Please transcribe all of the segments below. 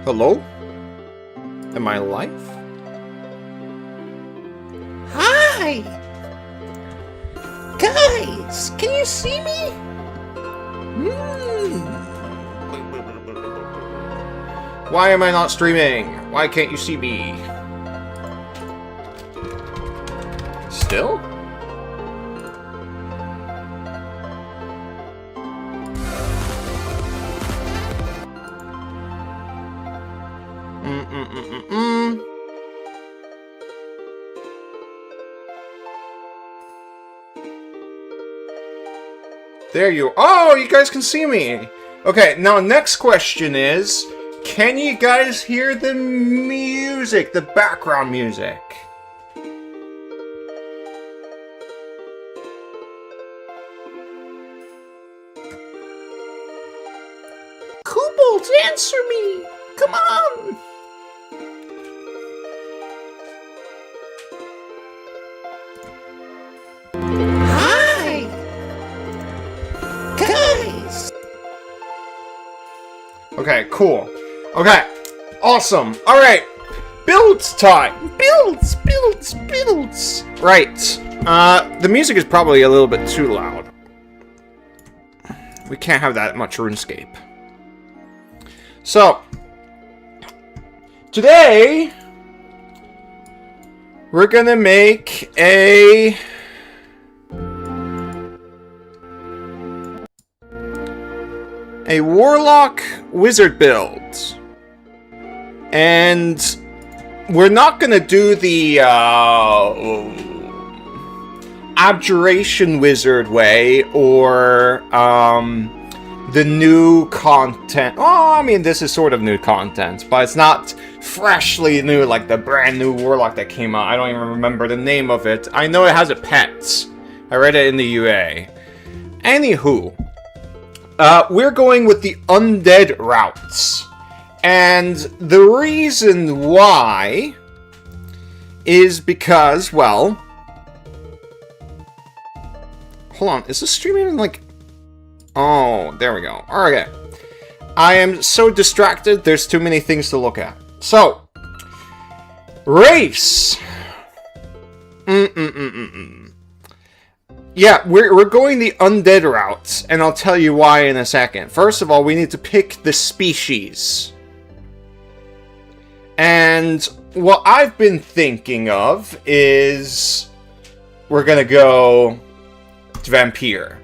Hello? Am I live? Hi! Guys, can you see me? Why am I not streaming? Why can't you see me? Still? There you... Oh, you guys can see me! Okay, now next question is... Can you guys hear the music? The background music? Kobolds, answer me! Come on! Hi! Guys! Okay, cool. Okay, awesome. Alright, builds time! Builds! Right, the music is probably a little bit too loud. We can't have that much RuneScape. So, today, we're gonna make a... Warlock wizard build. And we're not gonna do the abjuration wizard way or the new content. Oh, I mean, this is sort of new content, but it's not freshly new like the brand new Warlock that came out. I don't even remember the name of it. I know it has a pet. I read it in the UA. Anywho, we're going with the undead routes. And the reason why is because, well... Hold on, is this streaming like... Oh, there we go. Okay. I am so distracted, there's too many things to look at. So, race! Yeah, we're going the undead route, and I'll tell you why in a second. First of all, we need to pick the species. And what I've been thinking of is we're gonna go to vampire.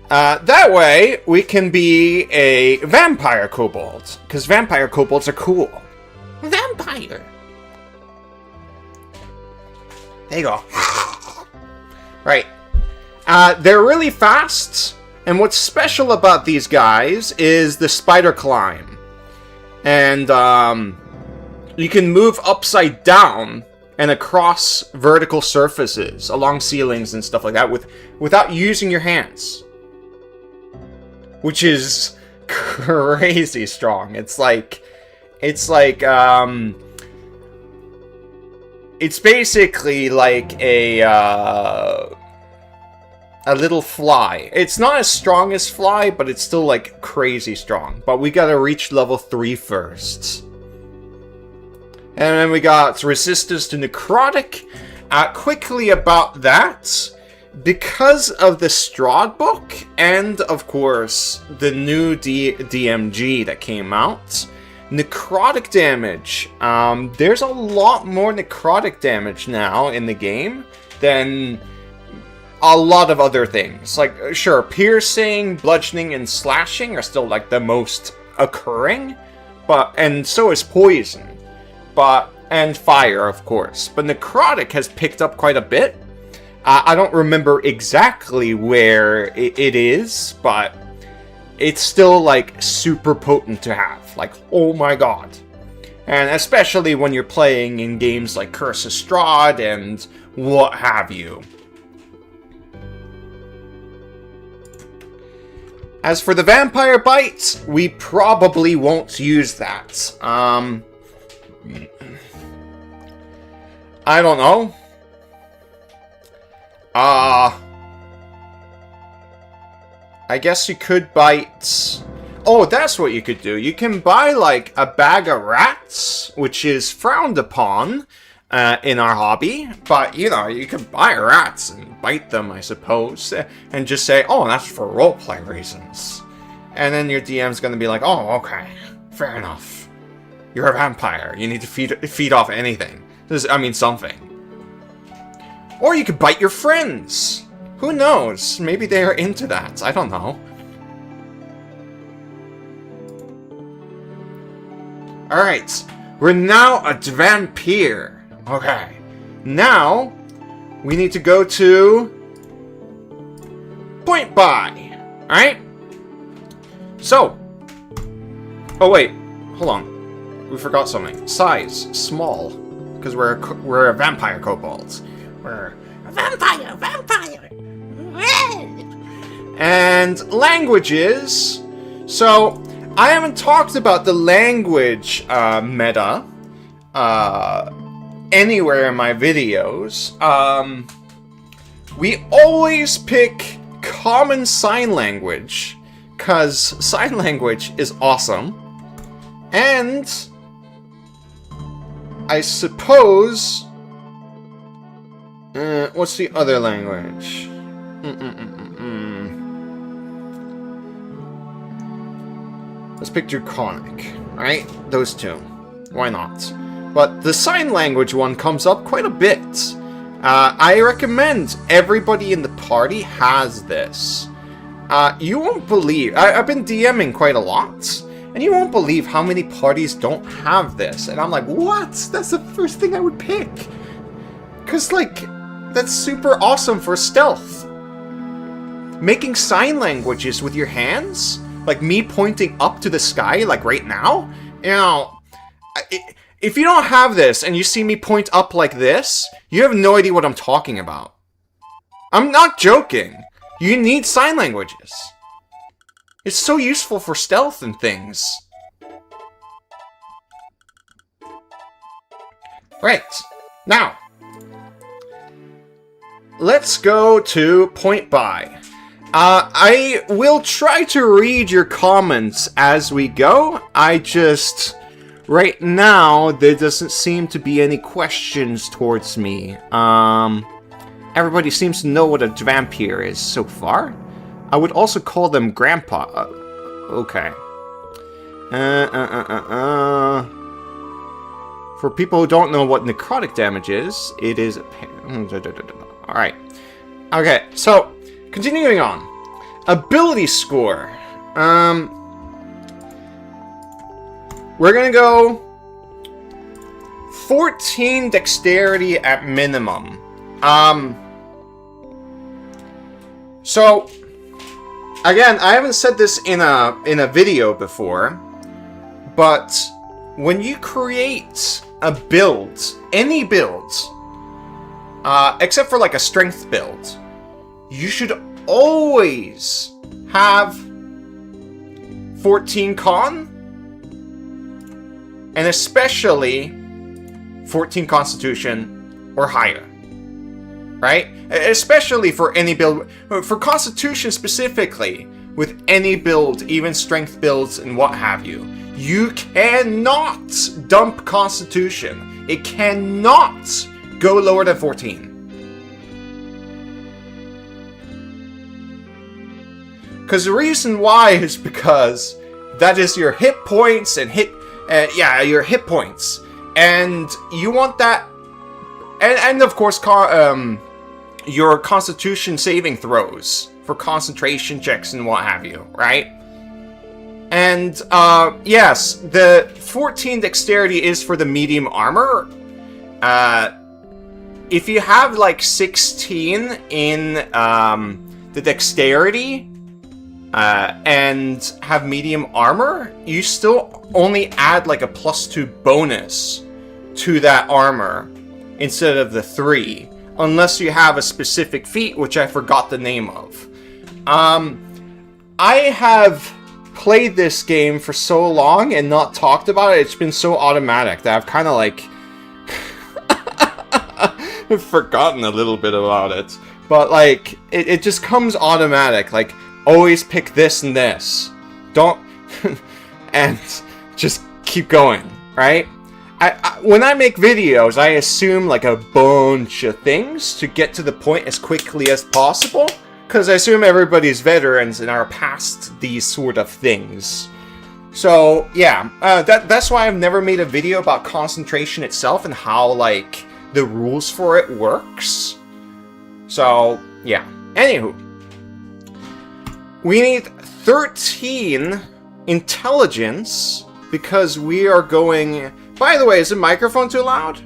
That way, we can be a vampire kobold, because vampire kobolds are cool. Vampire! There you go. Right. They're really fast, and what's special about these guys is the spider climb. And, you can move upside down and across vertical surfaces, along ceilings and stuff like that, without using your hands. Which is crazy strong. It's basically like a little fly. It's not as strong as fly, but it's still like crazy strong. But we gotta reach level 3 first. And then we got resistance to necrotic. Quickly about that, because of the Strahd book, and of course the new DMG that came out, necrotic damage. There's a lot more necrotic damage now in the game than a lot of other things. Like, sure, piercing, bludgeoning, and slashing are still like the most occurring, and so is poison. And fire, of course. But necrotic has picked up quite a bit. I don't remember exactly where it is, but it's still, like, super potent to have. Like, oh my god. And especially when you're playing in games like Curse of Strahd and what have you. As for the vampire bite, we probably won't use that. I don't know. I guess you could bite... Oh, that's what you could do. You can buy, like, a bag of rats, which is frowned upon in our hobby. But, you know, you can buy rats and bite them, I suppose, and just say, oh, that's for roleplay reasons. And then your DM's gonna be like, oh, okay, fair enough. You're a vampire. You need to feed off anything. Something. Or you could bite your friends. Who knows? Maybe they are into that. I don't know. Alright, we're now a vampire. Okay. Now, we need to go to Point Buy. Alright? So. Oh wait, hold on. We forgot something. Size, small. Because we're a vampire kobolds. We're A vampire! And languages. So, I haven't talked about the language meta anywhere in my videos. We always pick common sign language, because sign language is awesome. And I suppose... what's the other language? Let's pick Draconic, right? Those two. Why not? But the sign language one comes up quite a bit. I recommend everybody in the party has this. You won't believe... I've been DMing quite a lot, and you won't believe how many parties don't have this. And I'm like, what? That's the first thing I would pick. Because, like, that's super awesome for stealth. Making sign languages with your hands? Like me pointing up to the sky, like right now? You know, if you don't have this and you see me point up like this, you have no idea what I'm talking about. I'm not joking. You need sign languages. It's so useful for stealth and things. Right. Now, let's go to Point Buy. I will try to read your comments as we go. Right now, there doesn't seem to be any questions towards me. Everybody seems to know what a vampire is so far. I would also call them grandpa. Okay. For people who don't know what necrotic damage is, it is... Alright. Okay, so... Continuing on. Ability score. We're gonna go 14 dexterity at minimum. So again, I haven't said this in a video before, but when you create a build, any build, except for like a strength build, you should always have 14 con, and especially 14 constitution or higher, right? Especially for any build, for constitution specifically, with any build, even strength builds and what have you. You cannot dump constitution. It cannot go lower than 14. Because the reason why is because that is your hit points and your hit points, and you want that, and of course, your Constitution saving throws for concentration checks and what have you, right? And yes, the 14 dexterity is for the medium armor. If you have like 16 in the dexterity. And have medium armor, you still only add like a +2 bonus to that armor instead of the 3, unless you have a specific feat, which I forgot the name of. I have played this game for so long and not talked about it. It's been so automatic that I've kind of like forgotten a little bit about it. But like, it just comes automatic, like, always pick this and this. Don't and just keep going, right? When I make videos, I assume like a bunch of things to get to the point as quickly as possible, because I assume everybody's veterans and are past these sort of things. So yeah, that's why I've never made a video about concentration itself and how like the rules for it works. So yeah. Anywho, we need 13 intelligence because we are going. By the way, is the microphone too loud?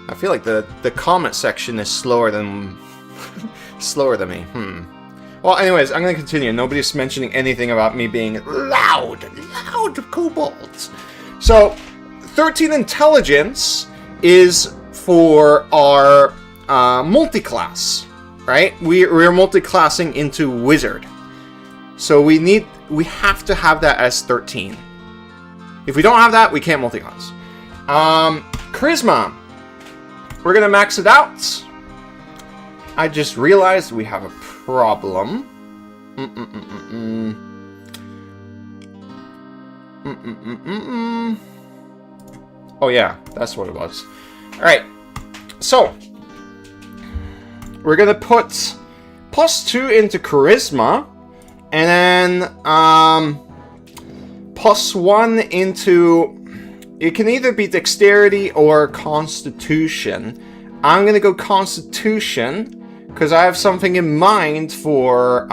I feel like the comment section is slower than me. Well, anyways, I'm gonna continue. Nobody's mentioning anything about me being loud kobolds. So, 13 intelligence is for our multi-class, right? We're multi-classing into wizard, so we have to have that as 13. If we don't have that, we can't multi-class. Charisma. We're gonna max it out. I just realized we have a problem. Oh yeah, that's what it was. Alright, so we're gonna put +2 into charisma, and then +1 into. It can either be dexterity or constitution. I'm gonna go constitution because I have something in mind for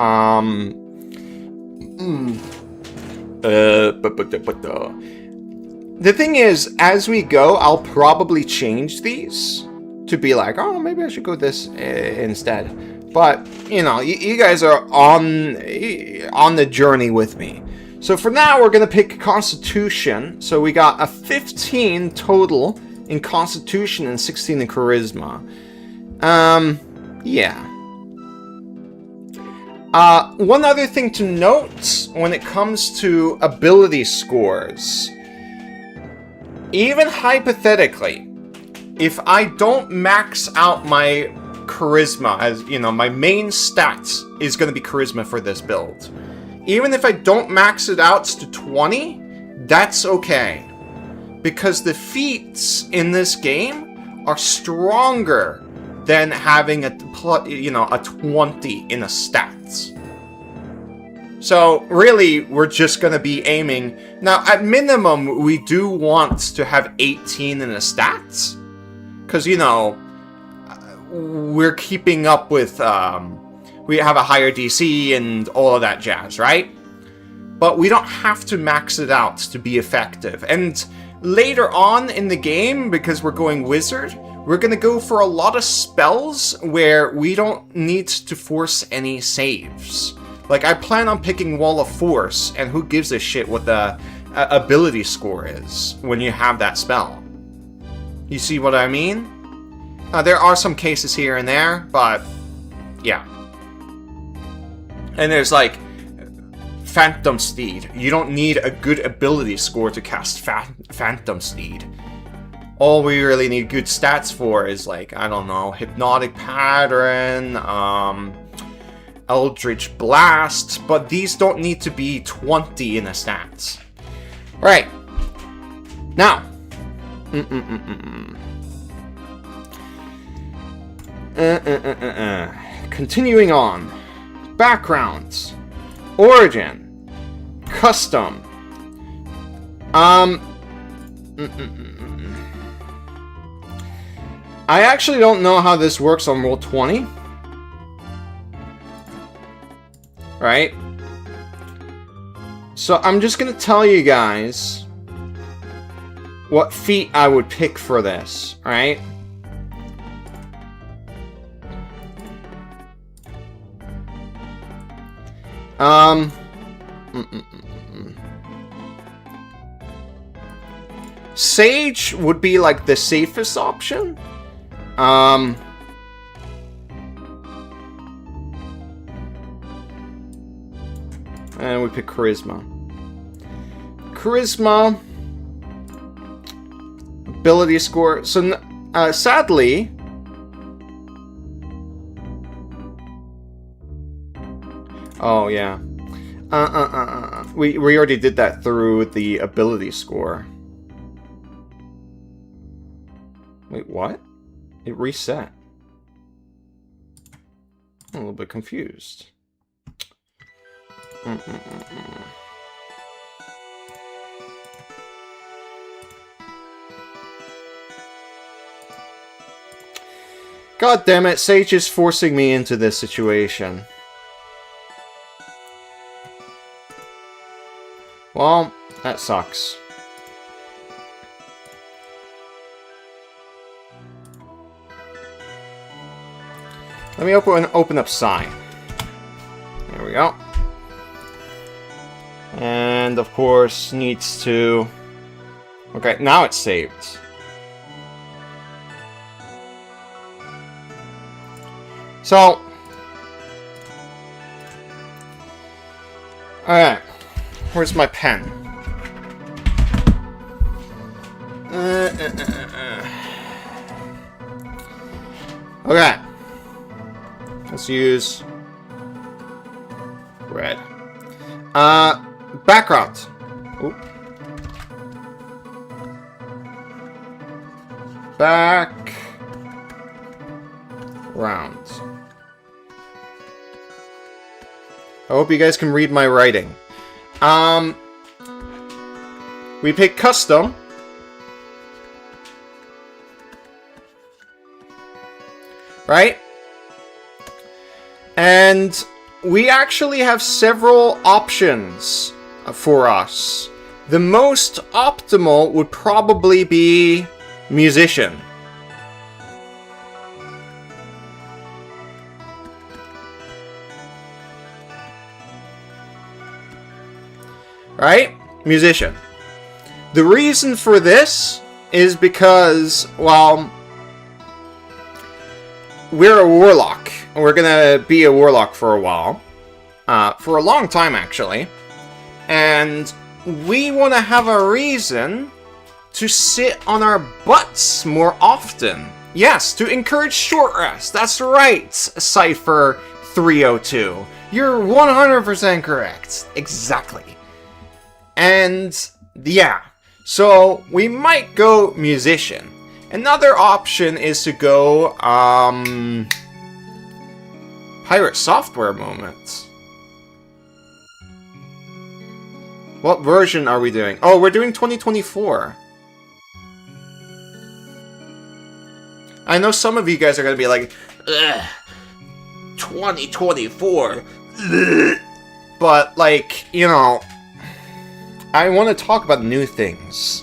The thing is, as we go, I'll probably change these to be like, oh, maybe I should go this instead. But you know, you guys are on the journey with me. So for now, we're going to pick Constitution. So we got a 15 total in Constitution and 16 in Charisma. Yeah. One other thing to note when it comes to ability scores. Even hypothetically, if I don't max out my Charisma, as you know, my main stat is going to be Charisma for this build. Even if I don't max it out to 20, that's okay. Because the feats in this game are stronger than having a 20 in a stats. So really, we're just going to be aiming. Now, at minimum, we do want to have 18 in the stats. Because, you know, we're keeping up with... we have a higher DC and all of that jazz, right? But we don't have to max it out to be effective. And later on in the game, because we're going wizard, we're going to go for a lot of spells where we don't need to force any saves. Like, I plan on picking Wall of Force, and who gives a shit what the ability score is when you have that spell? You see what I mean? There are some cases here and there, but yeah. And there's like Phantom Steed. You don't need a good ability score to cast Phantom Steed. All we really need good stats for is like, I don't know, Hypnotic Pattern, Eldritch Blast, but these don't need to be 20 in the stats. Right. Now. Continuing on. Backgrounds, origin, custom. I actually don't know how this works on Roll20. Right? So I'm just gonna tell you guys what feat I would pick for this, right? Sage would be like the safest option. And we pick Charisma. Charisma. Ability score. So sadly... Oh, yeah. We already did that through the ability score. Wait, what? It reset. I'm a little bit confused. God damn it, Sage is forcing me into this situation. Well, that sucks. Let me open up Sign. There we go. And of course needs to... Okay, now it's saved. So... Alright. Where's my pen? Okay. Let's use red. Background. Oop. Background. I hope you guys can read my writing. We pick custom. Right? And we actually have several options for us. The most optimal would probably be musician. Right? Musician. The reason for this is because, well, we're a warlock. We're gonna be a warlock for a while. For a long time, actually. And we want to have a reason to sit on our butts more often. Yes, to encourage short rest. That's right, Cypher 302. You're 100% correct. Exactly. And, yeah. So, we might go musician. Another option is to go, pirate software moments. What version are we doing? Oh, we're doing 2024. I know some of you guys are going to be like, ugh, 2024. Ugh. But, like, you know, I want to talk about new things.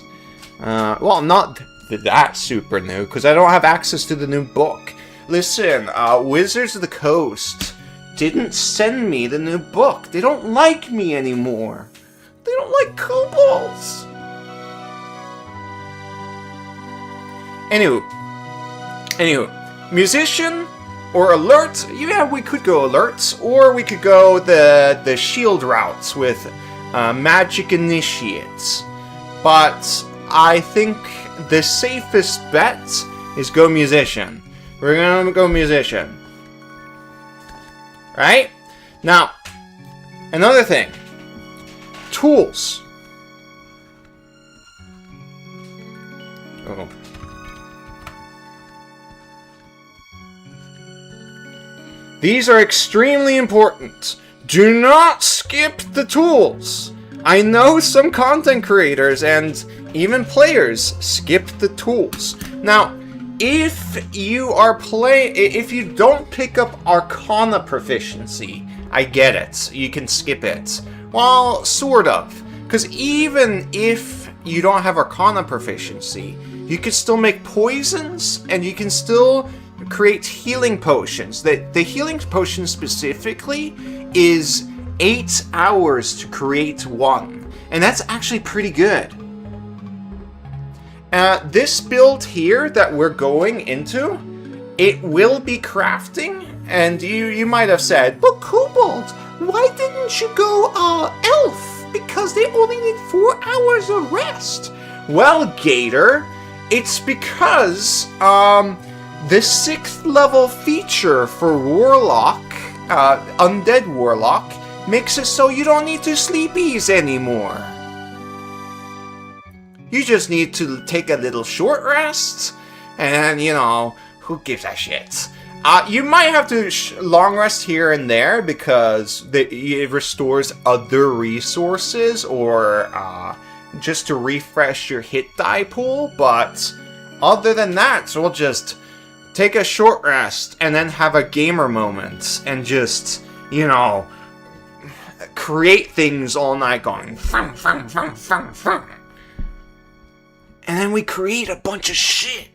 Well, not that super new, because I don't have access to the new book. Listen, Wizards of the Coast didn't send me the new book. They don't like me anymore. They don't like kobolds. Anywho, musician or alert? Yeah, we could go alert, or we could go the shield routes with magic initiates. But I think the safest bet is go musician. We're gonna go musician. Right? Now, another thing. Tools. Oh. These are extremely important. Do not skip the tools. I know some content creators and even players skip the tools. Now, if you don't pick up Arcana proficiency, I get it. You can skip it. Well, sort of. Because even if you don't have Arcana proficiency, you can still make poisons, and you can still create healing potions. The healing potion specifically is 8 hours to create one. And that's actually pretty good. This build here that we're going into, it will be crafting, and you might have said, but Kobold, why didn't you go elf? Because they only need 4 hours of rest. Well, Gator, It's because the 6th level feature for Warlock, Undead Warlock, makes it so you don't need to sleepies anymore. You just need to take a little short rest, and you know, who gives a shit? You might have to long rest here and there because it restores other resources or just to refresh your hit die pool, but other than that, we'll just take a short rest and then have a gamer moment and just, you know, create things all night going fum, fum, fum, fum, fum. And then we create a bunch of shit.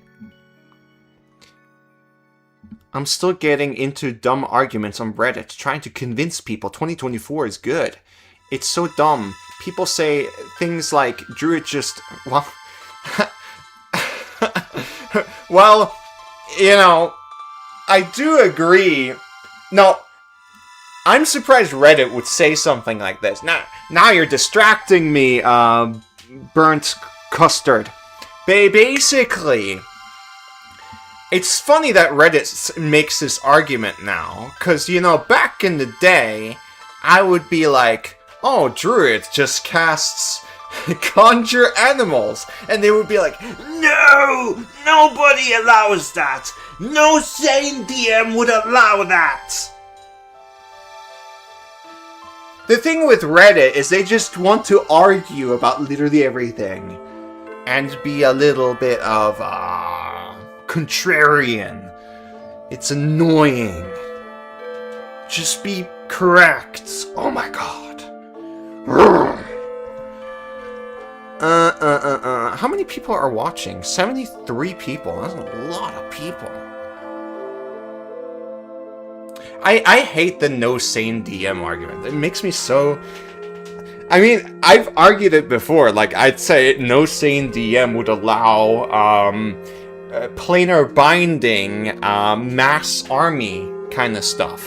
I'm still getting into dumb arguments on Reddit, trying to convince people 2024 is good. It's so dumb. People say things like, Druid just... Well... well, you know, I do agree. No, I'm surprised Reddit would say something like this. Now you're distracting me, burnt custard. Basically... It's funny that Reddit makes this argument now, because, you know, back in the day, I would be like, oh, Druid just casts conjure animals, and they would be like, no, nobody allows that, no sane DM would allow that. The thing with Reddit is they just want to argue about literally everything, and be a little bit of, contrarian. It's annoying. Just be correct. Oh my god. How many people are watching? 73 people. That's a lot of people. I hate the no sane DM argument. It makes me so... I mean, I've argued it before. Like, I'd say no sane DM would allow, planar binding, mass army kind of stuff,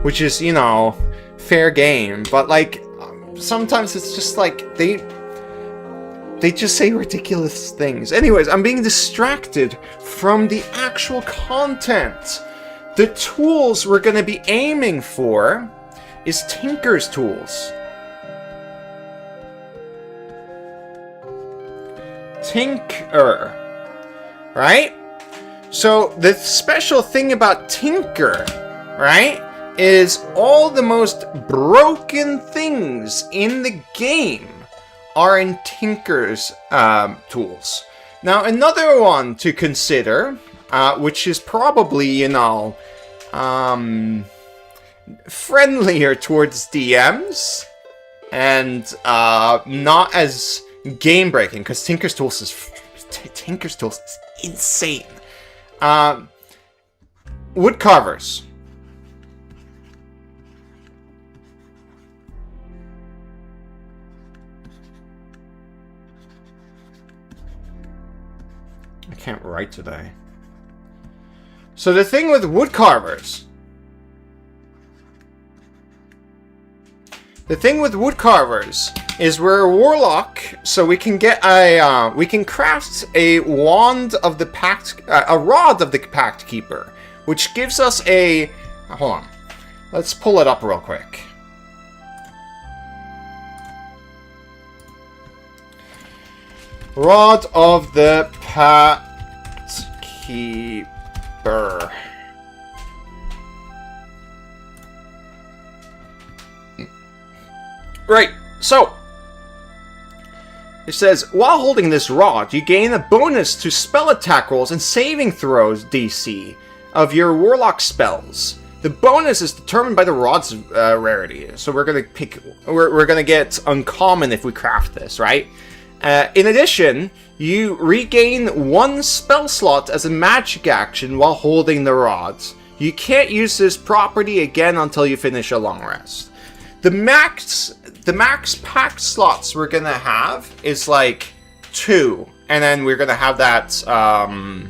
which is, you know, fair game, but like sometimes it's just like they just say ridiculous things. Anyways, I'm being distracted from the actual content. The tools we're going to be aiming for is Tinker's tools. Tinker. Right? So, the special thing about Tinker, right, is all the most broken things in the game are in Tinker's tools. Now, another one to consider, which is probably, you know, friendlier towards DMs, and not as game-breaking, because Tinker's tools is insane. Wood carvers. I can't write today. So the thing with wood carvers. The thing with wood carvers is we're a warlock, so we can get a we can craft a wand of the pact, a rod of the pact keeper, which gives us a. Hold on, let's pull it up real quick. Rod of the pact keeper. Right, so, it says, while holding this rod, you gain a bonus to spell attack rolls and saving throws DC of your warlock spells. The bonus is determined by the rod's rarity, so we're gonna pick, we're gonna get uncommon if we craft this, right? In addition, you regain 1 spell slot as a magic action while holding the rods. You can't use this property again until you finish a long rest. The max pack slots we're gonna have is like 2, and then we're gonna have that. I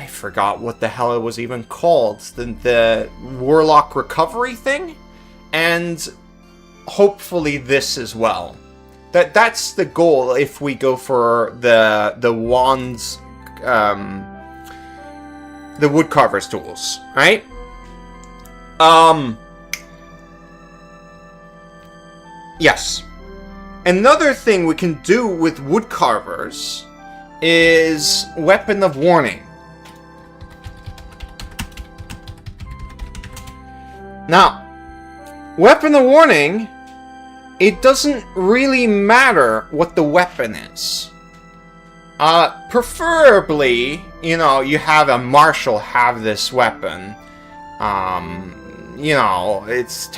forgot what the hell it was even called. The Warlock recovery thing, and hopefully this as well. That's the goal if we go for the wands, the woodcarver's tools, right? Yes. Another thing we can do with woodcarvers is weapon of warning. Now, weapon of warning, it doesn't really matter what the weapon is. Preferably, you know, you have a marshal have this weapon. You know, it's...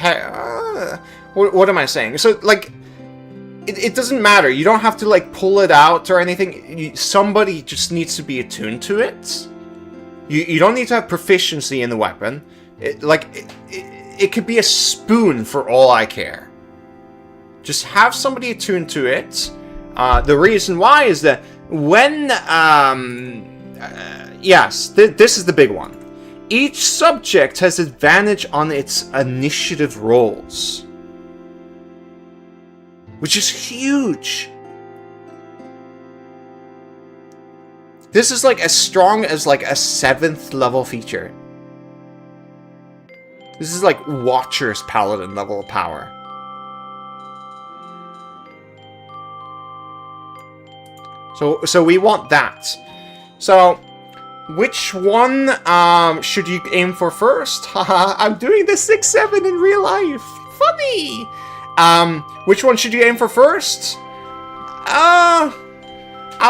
what am I saying? So, like, it doesn't matter. You don't have to, like, pull it out or anything. Somebody just needs to be attuned to it. You don't need to have proficiency in the weapon. It could be a spoon for all I care. Just have somebody attuned to it. The reason why is that when... yes, this is the big one. Each subject has advantage on its initiative rolls. Which is huge. This is like as strong as like a 7th level feature. This is like Watcher's Paladin level of power. So we want that. So, which one should you aim for first? Haha, I'm doing the 6-7 in real life. Funny! Which one should you aim for first? I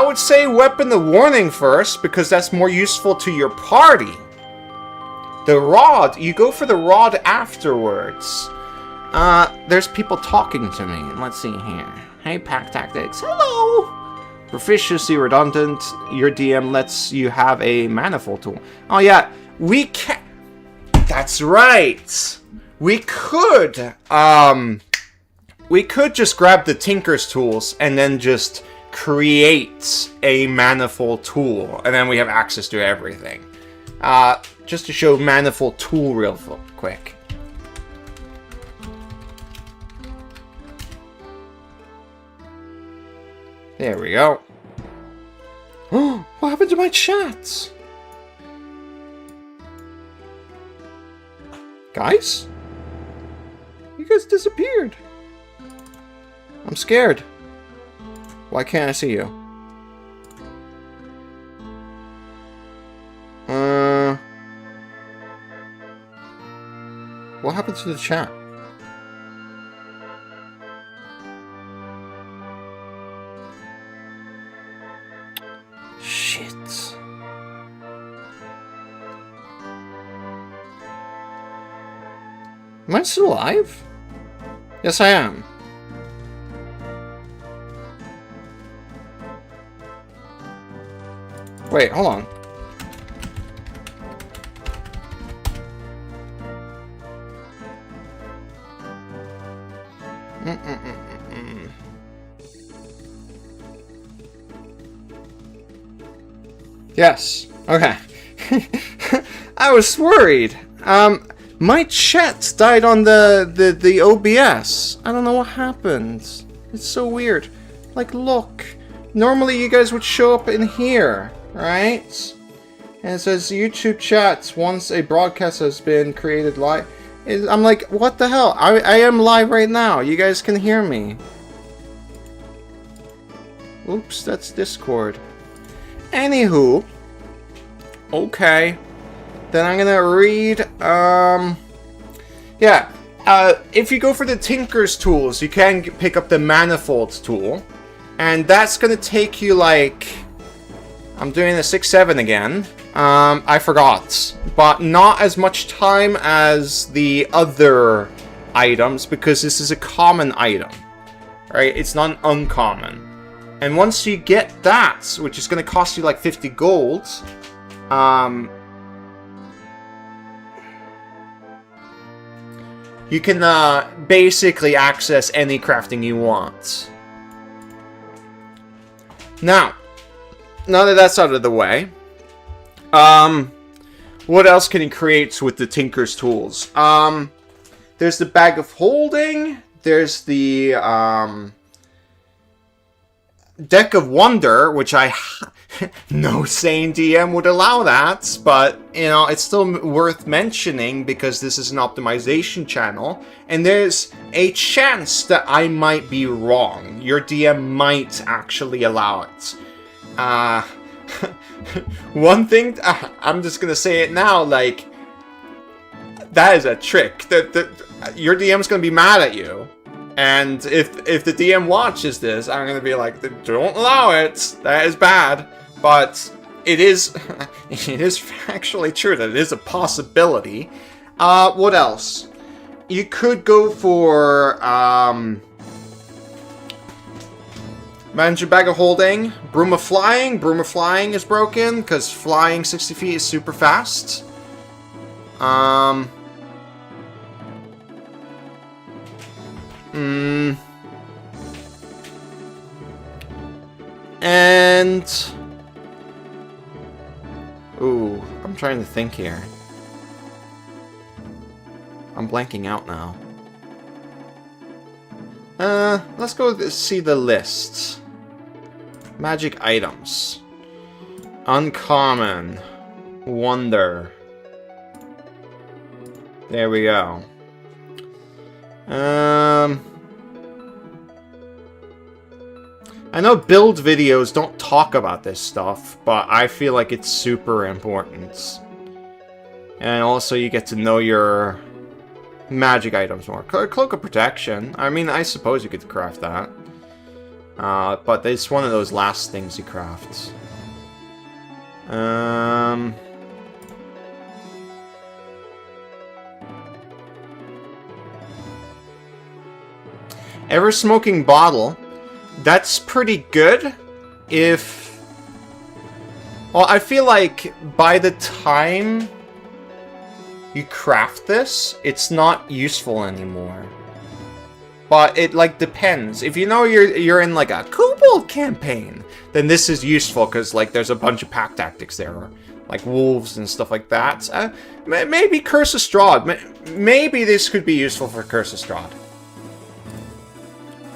would say Weapon of Warning first, because that's more useful to your party. The Rod, you go for the Rod afterwards. There's people talking to me. Let's see here. Hey, Pack Tactics. Hello! Proficiency redundant. Your DM lets you have a manifold tool. Oh yeah, we can... That's right! We could just grab the Tinker's tools and then just create a manifold tool, and then we have access to everything. Just to show manifold tool real quick. There we go. Oh, what happened to my chat? Guys? You guys disappeared. I'm scared. Why can't I see you? What happened to the chat? Shit. Am I still alive? Yes, I am. Wait, hold on. Yes. Okay. I was worried. My chat died on the OBS. I don't know what happened. It's so weird. Like, look. Normally you guys would show up in here, right? And it says YouTube chats once a broadcast has been created live. I'm like, what the hell? I am live right now. You guys can hear me. Oops, that's Discord. Anywho. Okay. Then I'm gonna read, yeah. If you go for the Tinker's tools, you can pick up the Manifold tool. And that's gonna take you, like... I'm doing the 6-7 again. I forgot. But not as much time as the other items, because this is a common item. Right? It's not uncommon. And once you get that, which is gonna cost you like 50 gold, you can basically access any crafting you want. Now that that's out of the way, what else can you create with the Tinker's tools? There's the Bag of Holding. There's the Deck of Wonder, which I... no sane DM would allow that, but, you know, it's still worth mentioning because this is an optimization channel, and there's a chance that I might be wrong. Your DM might actually allow it. One thing, I'm just gonna say it now, like, that is a trick. Your DM's gonna be mad at you. And if the DM watches this, I'm gonna be like, don't allow it. That is bad. But it is actually true that it is a possibility. What else? You could go for manage a bag of holding, broom of flying. Broom of flying is broken because flying 60 feet is super fast. And... ooh, I'm trying to think here. I'm blanking out now. Let's go see the list. Magic items. Uncommon. Wonder. There we go. I know build videos don't talk about this stuff, but I feel like it's super important. And also you get to know your magic items more. Cloak of Protection. I mean, I suppose you could craft that. But it's one of those last things you craft. Ever-smoking bottle. That's pretty good if... well, I feel like by the time you craft this, it's not useful anymore. But it, like, depends. If you know you're in, like, a kobold campaign, then this is useful because, like, there's a bunch of pack tactics there. Like wolves and stuff like that. Maybe Curse of Strahd. Maybe this could be useful for Curse of Strahd.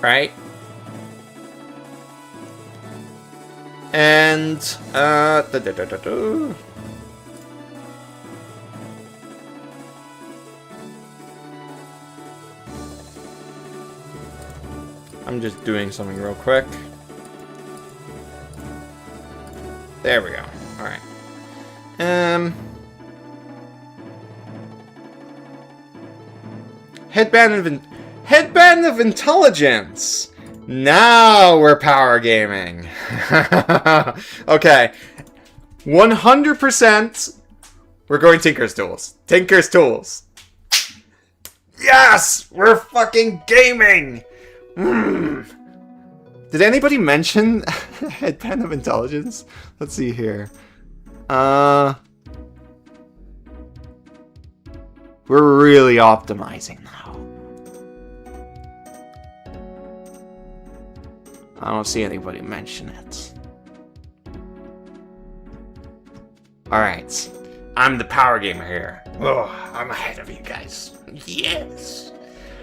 Right? And, I'm just doing something real quick. There we go. Alright. Headband of Intelligence! Now we're power gaming. Okay. 100% we're going Tinker's Tools. Tinker's Tools. Yes! We're fucking gaming! Did anybody mention Headband of Intelligence? Let's see here. We're really optimizing now. I don't see anybody mention it. Alright. I'm the power gamer here. Oh, I'm ahead of you guys. Yes.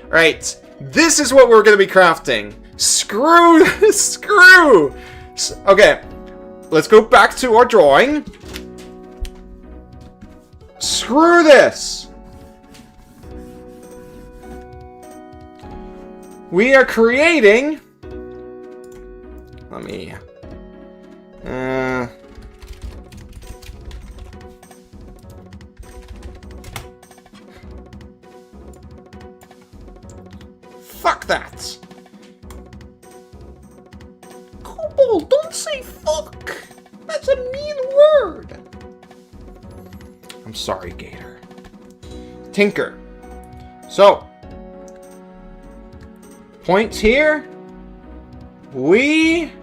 Alright. This is what we're going to be crafting. Screw. Okay. Let's go back to our drawing. Screw this. We are creating... let me... fuck that! Kobold, don't say fuck! That's a mean word! I'm sorry, Gator. Tinker. So... points here. We...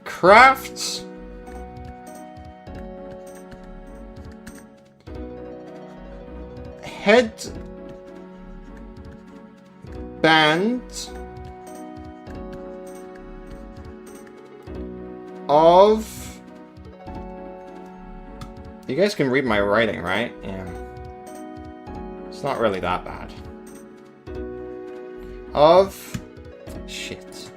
craft... headband of... you guys can read my writing, right? Yeah. It's not really that bad. Of... shit.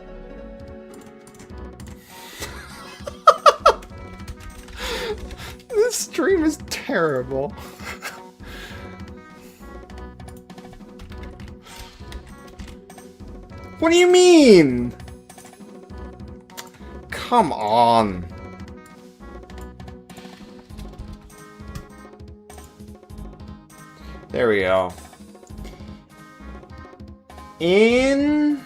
stream is terrible. What do you mean? Come on. There we go. Intelligent.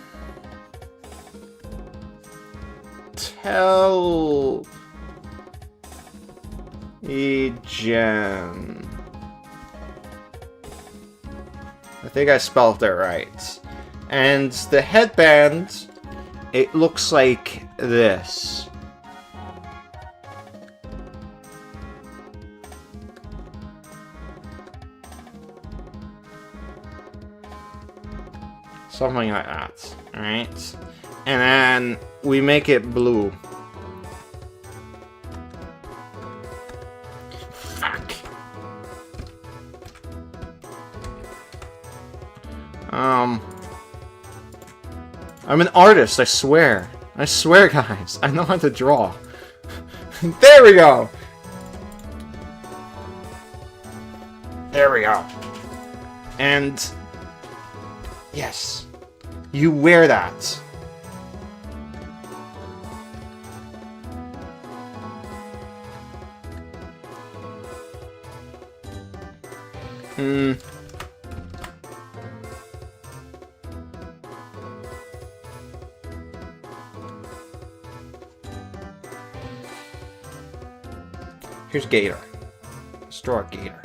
I think I spelled it right. And the headband, it looks like this. Something like that, alright? And then we make it blue. Fuck. I'm an artist, I swear. I swear, guys. I know how to draw. There we go! There we go. And... yes. You wear that. Here's Gator. Let's draw a gator.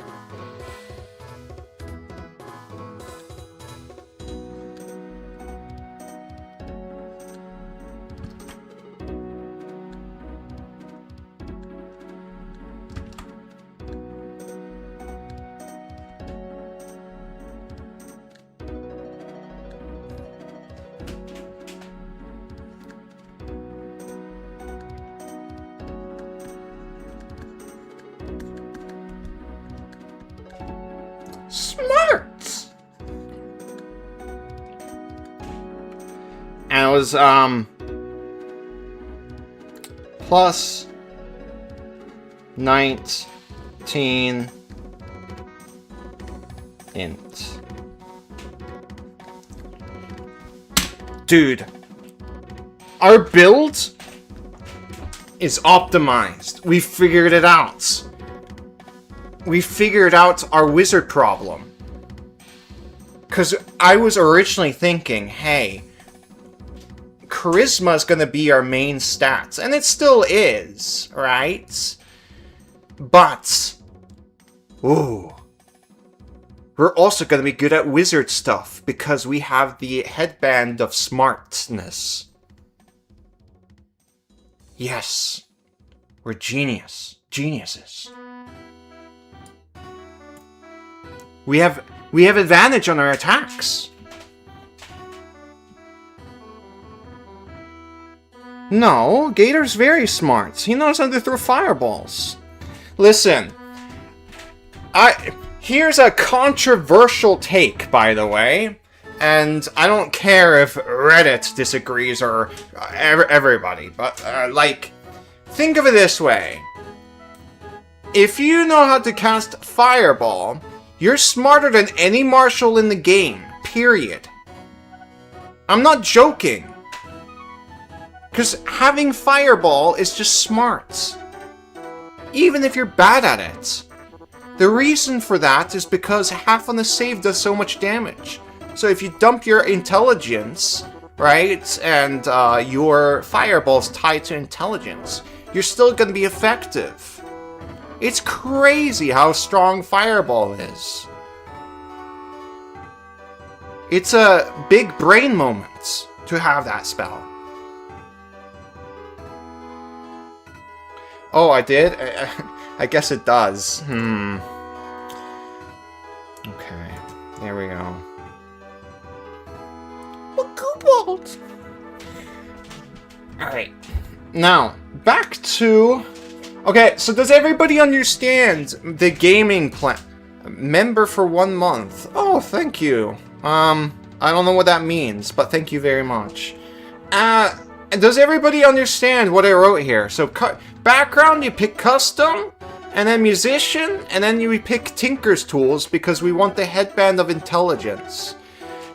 Smart! And it was, plus 19 int. Dude, our build is optimized. We figured it out. We figured out our wizard problem. Because I was originally thinking, hey, charisma is going to be our main stats. And it still is, right? But, ooh, we're also going to be good at wizard stuff because we have the headband of smartness. Yes, we're geniuses. We have advantage on our attacks. No, Gator's very smart. He knows how to throw fireballs. Listen, here's a controversial take, by the way, and I don't care if Reddit disagrees or everybody, but like, think of it this way: if you know how to cast fireball, you're smarter than any martial in the game, period. I'm not joking. Because having fireball is just smart. Even if you're bad at it. The reason for that is because half on the save does so much damage. So if you dump your intelligence, right, and your fireball's tied to intelligence, you're still going to be effective. It's crazy how strong fireball is. It's a big brain moment to have that spell. Oh, I did? I guess it does. Okay, there we go. Alright, now, back to... okay, so does everybody understand the gaming plan? Member for 1 month. Oh, thank you. I don't know what that means, but thank you very much. Does everybody understand what I wrote here? So, background, you pick custom, and then musician, and then we pick Tinker's tools because we want the headband of intelligence.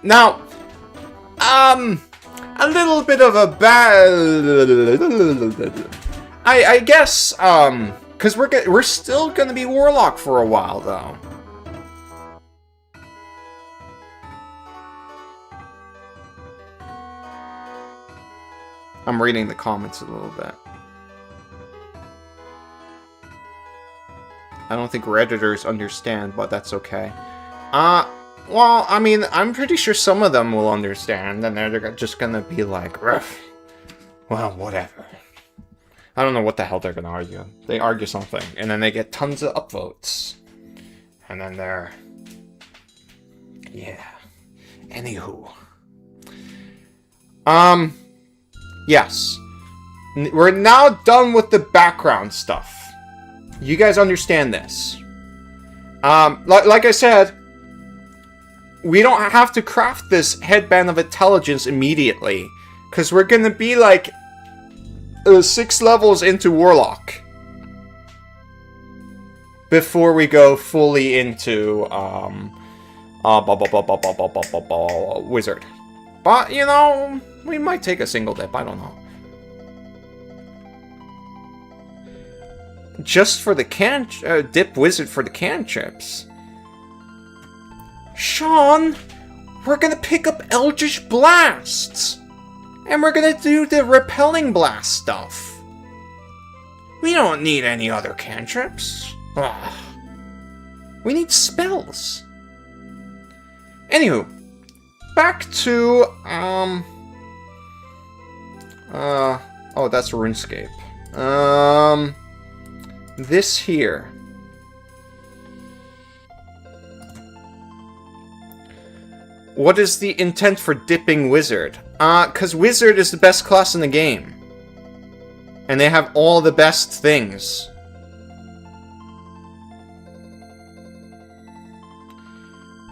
Now, a little bit of a bad... I guess, because we're still gonna be Warlock for a while, though. I'm reading the comments a little bit. I don't think Redditors understand, but that's okay. Well, I mean, I'm pretty sure some of them will understand, and they're just gonna be like, "Ruff. Well, whatever." I don't know what the hell they're gonna argue. They argue something, and then they get tons of upvotes. And then they're... Yeah. Anywho. Yes. We're now done with the background stuff. You guys understand this. Like I said, we don't have to craft this headband of intelligence immediately, because we're gonna be like 6 levels into Warlock before we go fully into Wizard. But you know, we might take a single dip. I don't know. Just for the dip Wizard for the cantrips. Sean, we're gonna pick up Eldritch Blasts! And we're gonna do the Repelling Blast stuff. We don't need any other cantrips. Ugh. We need spells. Anywho, back to, oh, that's RuneScape. This here. What is the intent for dipping Wizard? Cause Wizard is the best class in the game. And they have all the best things.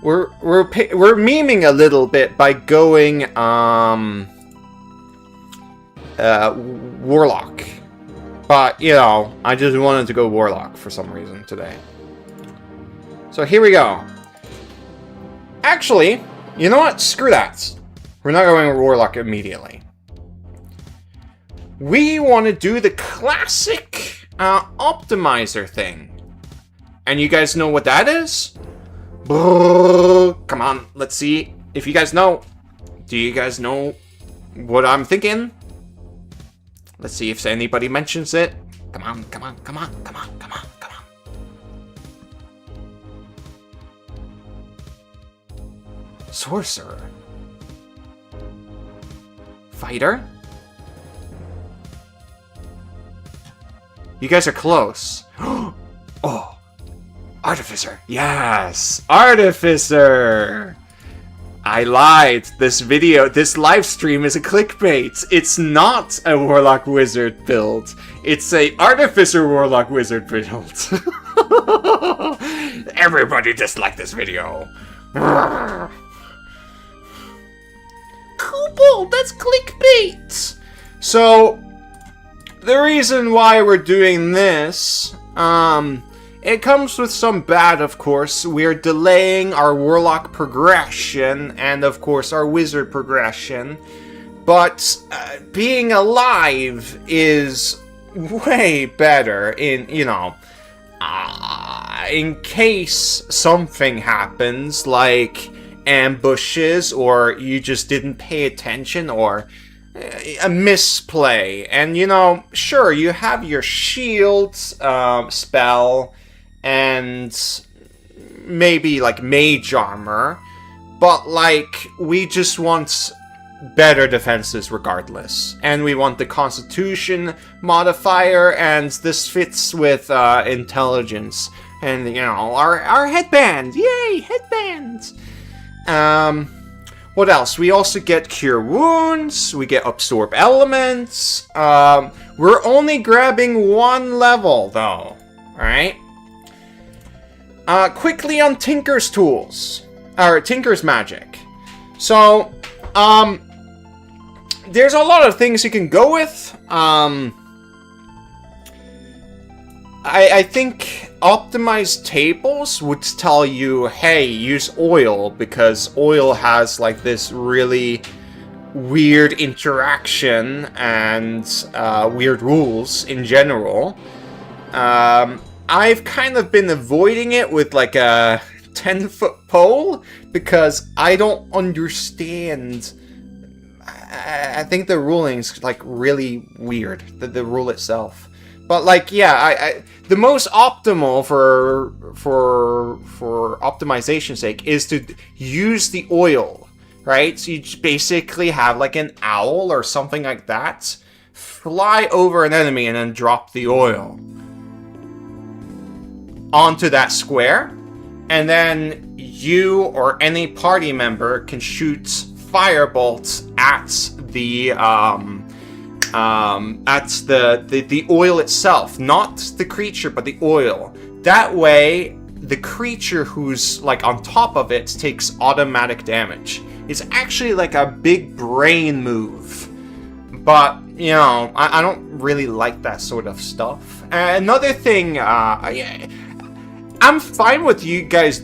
We're memeing a little bit by going, Warlock. But, you know, I just wanted to go Warlock for some reason today. So here we go. Actually, you know what? Screw that. We're not going Warlock immediately. We want to do the classic optimizer thing. And you guys know what that is? Come on, let's see if you guys know. Do you guys know what I'm thinking? Let's see if anybody mentions it. Come on, come on, come on, come on, come on, come on. Sorcerer. Fighter? You guys are close. Oh. Artificer. Yes. Artificer. I lied. This live stream is a clickbait. It's not a Warlock Wizard build. It's a Artificer Warlock Wizard build. Everybody disliked this video. Cool, that's clickbait. So, the reason why we're doing this, it comes with some bad, of course. We're delaying our Warlock progression, and of course our Wizard progression. But being alive is way better in, you know, in case something happens, like ambushes, or you just didn't pay attention, or a misplay. And, you know, sure, you have your shield spell, and maybe like mage armor, but like we just want better defenses regardless, and we want the constitution modifier, and this fits with intelligence, and you know, our headband, yay, headband. What else? We also get cure wounds, we get absorb elements. We're only grabbing 1 level though, alright? Quickly on Tinker's tools, or Tinker's magic. So, there's a lot of things you can go with. I think optimized tables would tell you, hey, use oil, because oil has like this really weird interaction and weird rules in general. I've kind of been avoiding it with like a 10-foot pole because I don't understand. I think the ruling's like really weird, the rule itself. But like, yeah, the most optimal for optimization's sake is to use the oil, right? So you basically have like an owl or something like that fly over an enemy and then drop the oil onto that square, and then you or any party member can shoot firebolts at the oil itself, not the creature, but the oil. That way, the creature who's like on top of it takes automatic damage. It's actually like a big brain move, but you know, I don't really like that sort of stuff. Another thing, I'm fine with you guys.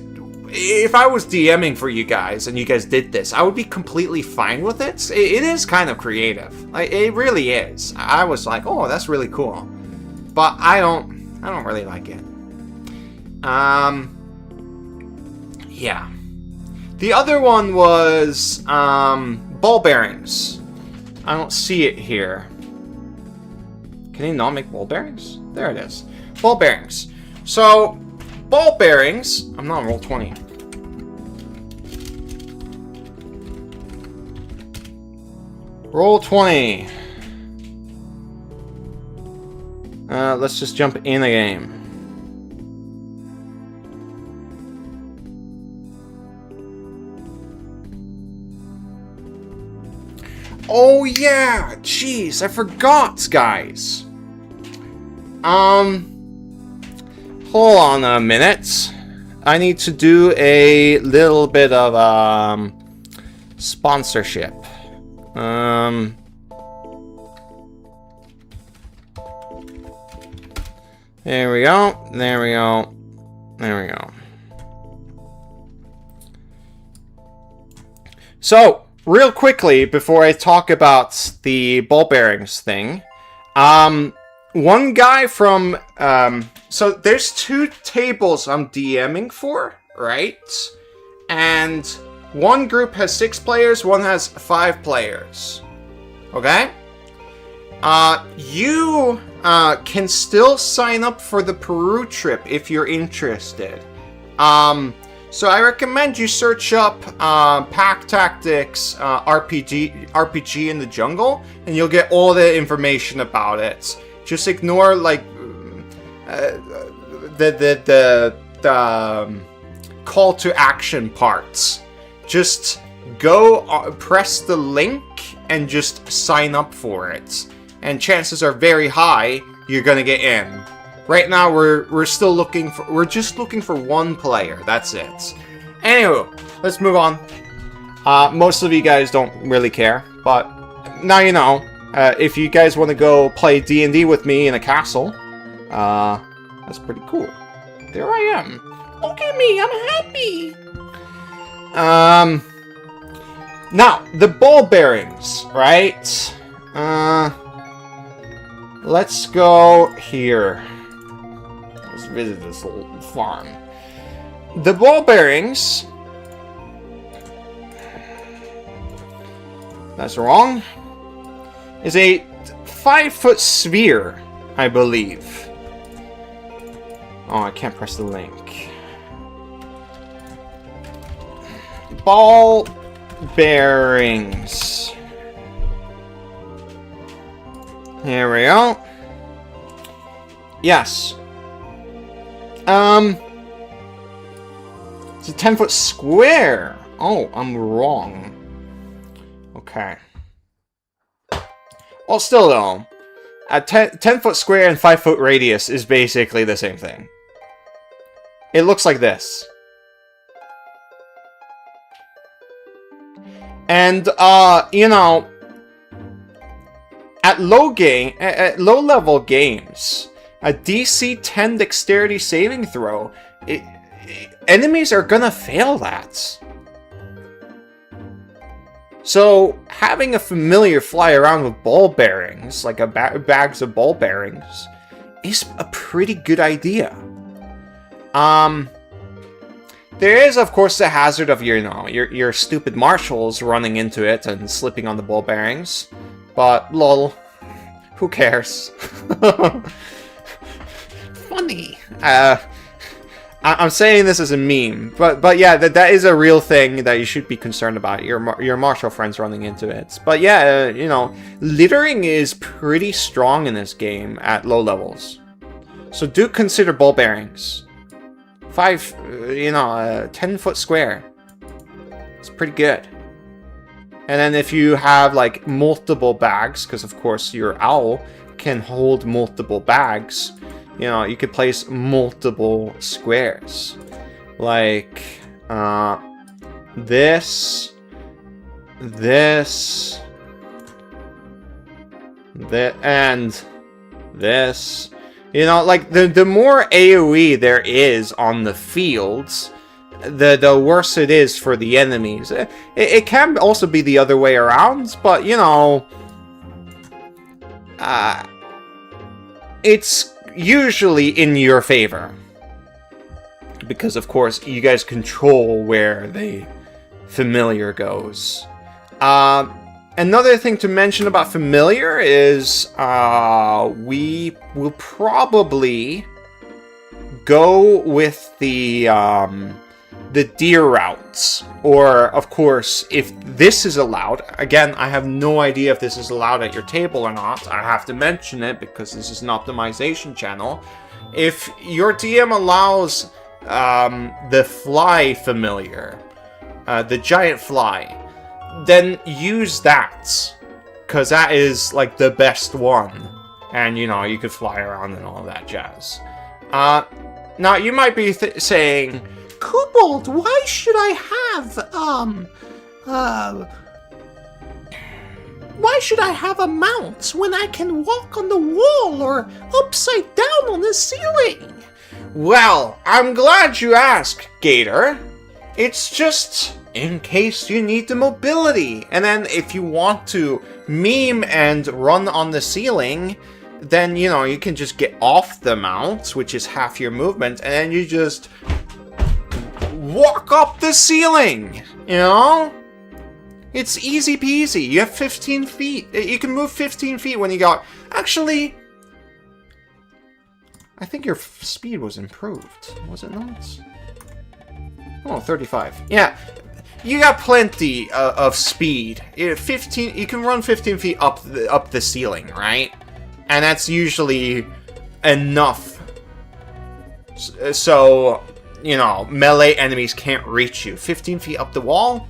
If I was DMing for you guys and you guys did this, I would be completely fine with it. It is kind of creative. Like, it really is. I was like, oh, that's really cool. But I don't really like it. Yeah. The other one was ball bearings. I don't see it here. Can he not make ball bearings? There it is. Ball bearings. So, ball bearings. I'm not on roll 20. Roll 20. Let's just jump in the game. Oh yeah! Jeez, I forgot, guys. Hold on a minute. I need to do a little bit of sponsorship. There we go. There we go. There we go. So, real quickly, before I talk about the ball bearings thing, one guy from, so there's 2 tables I'm DMing for, right? And one group has 6 players, one has 5 players. Okay? You can still sign up for the Peru trip if you're interested. So I recommend you search up Pack Tactics RPG in the Jungle, and you'll get all the information about it. Just ignore like the call to action parts. Just go press the link and just sign up for it, and chances are very high you're gonna get in. Right now we're still looking for, we're just looking for 1 player. That's it. Anyway, let's move on. Most of you guys don't really care, but now you know. If you guys want to go play D&D with me in a castle, that's pretty cool. There I am. Look at me, I'm happy. Now, the ball bearings, right? Let's go here. Let's visit this little farm. The ball bearings... That's wrong. Is a 5-foot sphere, I believe. Oh, I can't press the link. Ball bearings. Here we go. Yes. It's a 10-foot square. Oh, I'm wrong. Okay. Well, still though, a 10-foot square and 5-foot radius is basically the same thing. It looks like this. And, you know, at low level games, a DC 10 dexterity saving throw. Enemies are gonna fail that. So, having a familiar fly around with ball bearings, like bags of ball bearings, is a pretty good idea. There is, of course, the hazard of your stupid marshals running into it and slipping on the ball bearings. But, lol, who cares? Funny. I'm saying this as a meme, but yeah, that is a real thing that you should be concerned about. Your martial friends running into it. But yeah, littering is pretty strong in this game at low levels. So do consider ball bearings. 10-foot square. It's pretty good. And then if you have like multiple bags, because of course your owl can hold multiple bags, you could place multiple squares. Like, this, and this. Like, the more AoE there is on the fields, the worse it is for the enemies. It can also be the other way around, but, it's usually in your favor. Because, of course, you guys control where the familiar goes. Another thing to mention about familiar is we will probably go with the deer routes. Or, of course, if this is allowed, again, I have no idea if this is allowed at your table or not. I have to mention it because this is an optimization channel. If your DM allows the fly familiar, the giant fly, then use that, because that is like the best one, and you could fly around and all that jazz. Now you might be saying, Kobold, why should I have a mount when I can walk on the wall or upside down on the ceiling? Well, I'm glad you asked, Gator. It's just in case you need the mobility. And then if you want to meme and run on the ceiling, then, you can just get off the mount, which is half your movement, and then you just walk up the ceiling, It's easy peasy. You have 15 feet. You can move 15 feet when you got... Actually, I think your speed was improved. Was it not? Oh, 35. Yeah. You got plenty of speed. 15. You can run 15 feet up the ceiling, right? And that's usually enough. So, melee enemies can't reach you. 15 feet up the wall?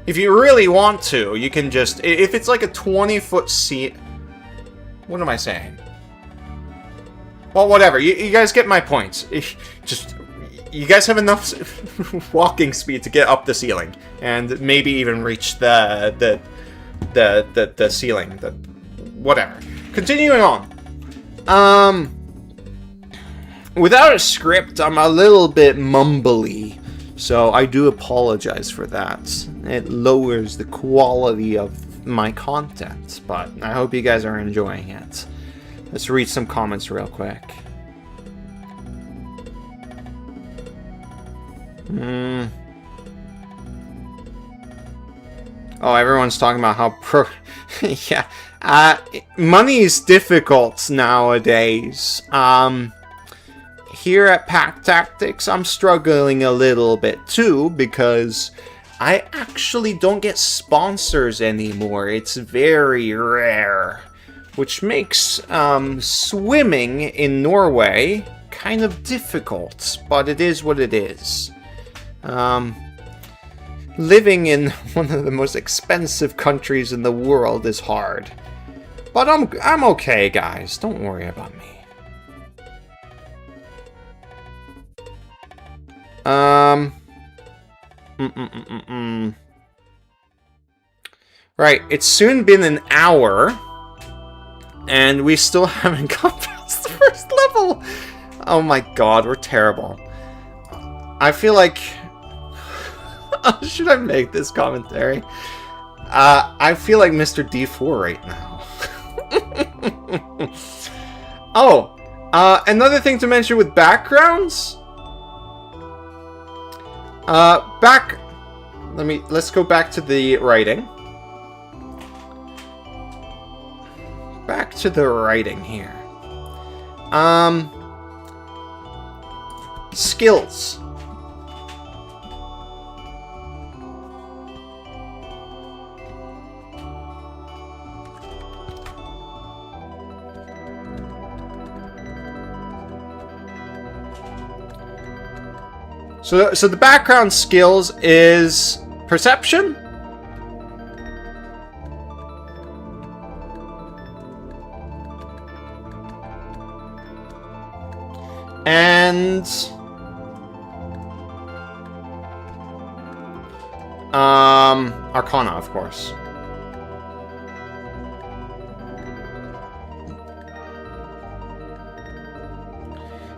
If you really want to, you can just... If it's like a 20-foot seat... What am I saying? Well, whatever. You guys get my points. You guys have enough walking speed to get up the ceiling, and maybe even reach the ceiling. Whatever. Continuing on. Without a script, I'm a little bit mumbly, so I do apologize for that. It lowers the quality of my content, but I hope you guys are enjoying it. Let's read some comments real quick. Oh, everyone's talking about how yeah. Money is difficult nowadays. Here at Pack Tactics, I'm struggling a little bit too, because I actually don't get sponsors anymore. It's very rare, which makes swimming in Norway kind of difficult, but it is what it is. Living in one of the most expensive countries in the world is hard. But I'm okay, guys. Don't worry about me. Right, it's soon been an hour, and we still haven't got past the level. Oh my god, we're terrible. I feel like... Should I make this commentary? I feel like Mr. D4 right now. Oh, another thing to mention with backgrounds. Let's go back to the writing. Back to the writing here. Skills. So the background skills is perception, and Arcana, of course.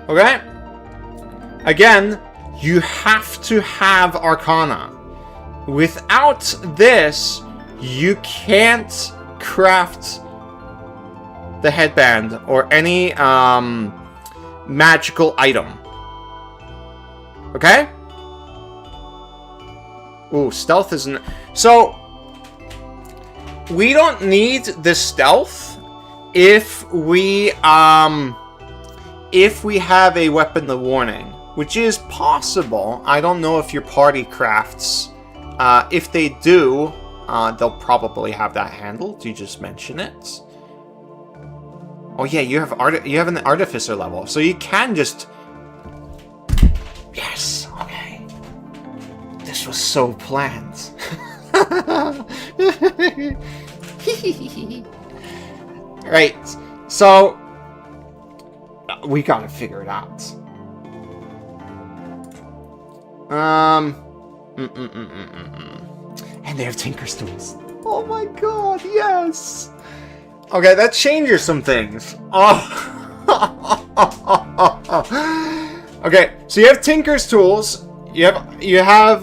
Okay. Again, you have to have Arcana. Without this, you can't craft the headband or any magical item. Okay? Ooh, stealth isn't... So, we don't need the stealth if we have a weapon of warning. Which is possible. I don't know if your party crafts. If they do, they'll probably have that handled. You just mention it. Oh yeah, you have an artificer level, so you can just. Yes. Okay. This was so planned. Right. So we gotta figure it out. And they have Tinker's tools. Oh my god, yes! Okay, that changes some things. Oh. Okay, so you have Tinker's tools. You have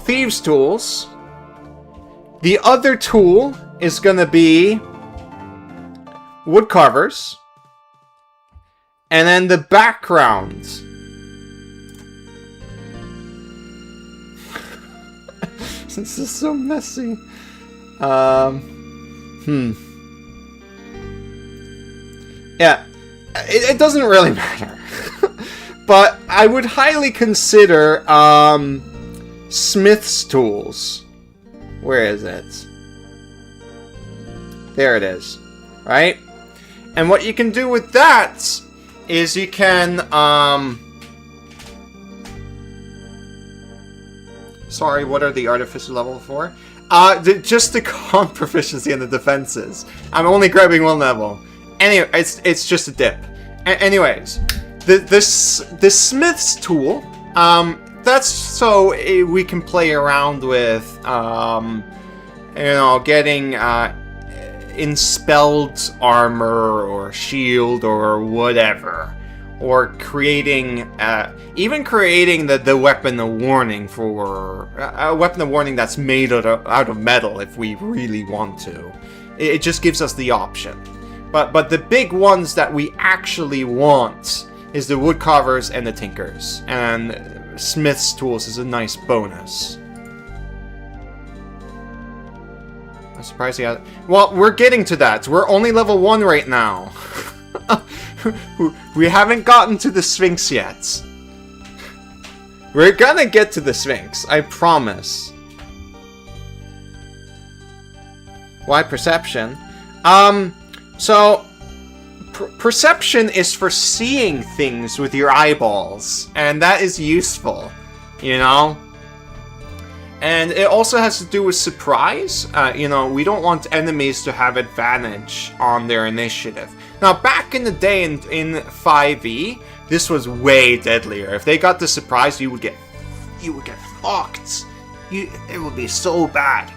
Thieves' tools. The other tool is gonna be Woodcarvers. And then the background. This is so messy. Yeah, it doesn't really matter. But I would highly consider Smith's tools. Where is it? There it is. Right? And what you can do with that is you can sorry, what are the artificer level for? Just the con proficiency and the defenses. I'm only grabbing one level. Anyway, it's just a dip. Anyways, the Smith's tool, that's so we can play around with, getting enspelled armor or shield or whatever. Or creating, even creating the weapon of warning for a weapon of warning that's made out of metal if we really want to. It just gives us the option. But the big ones that we actually want is the Woodcarvers and the Tinkers, and Smith's tools is a nice bonus. I'm surprised he had. Well, we're getting to that. We're only level 1 right now. We haven't gotten to the Sphinx yet. We're gonna get to the Sphinx, I promise. Why perception? So perception is for seeing things with your eyeballs, and that is useful, you know? And it also has to do with surprise. We don't want enemies to have advantage on their initiative. Now, back in the day in 5e, this was way deadlier. If they got the surprise, you would get fucked. It would be so bad.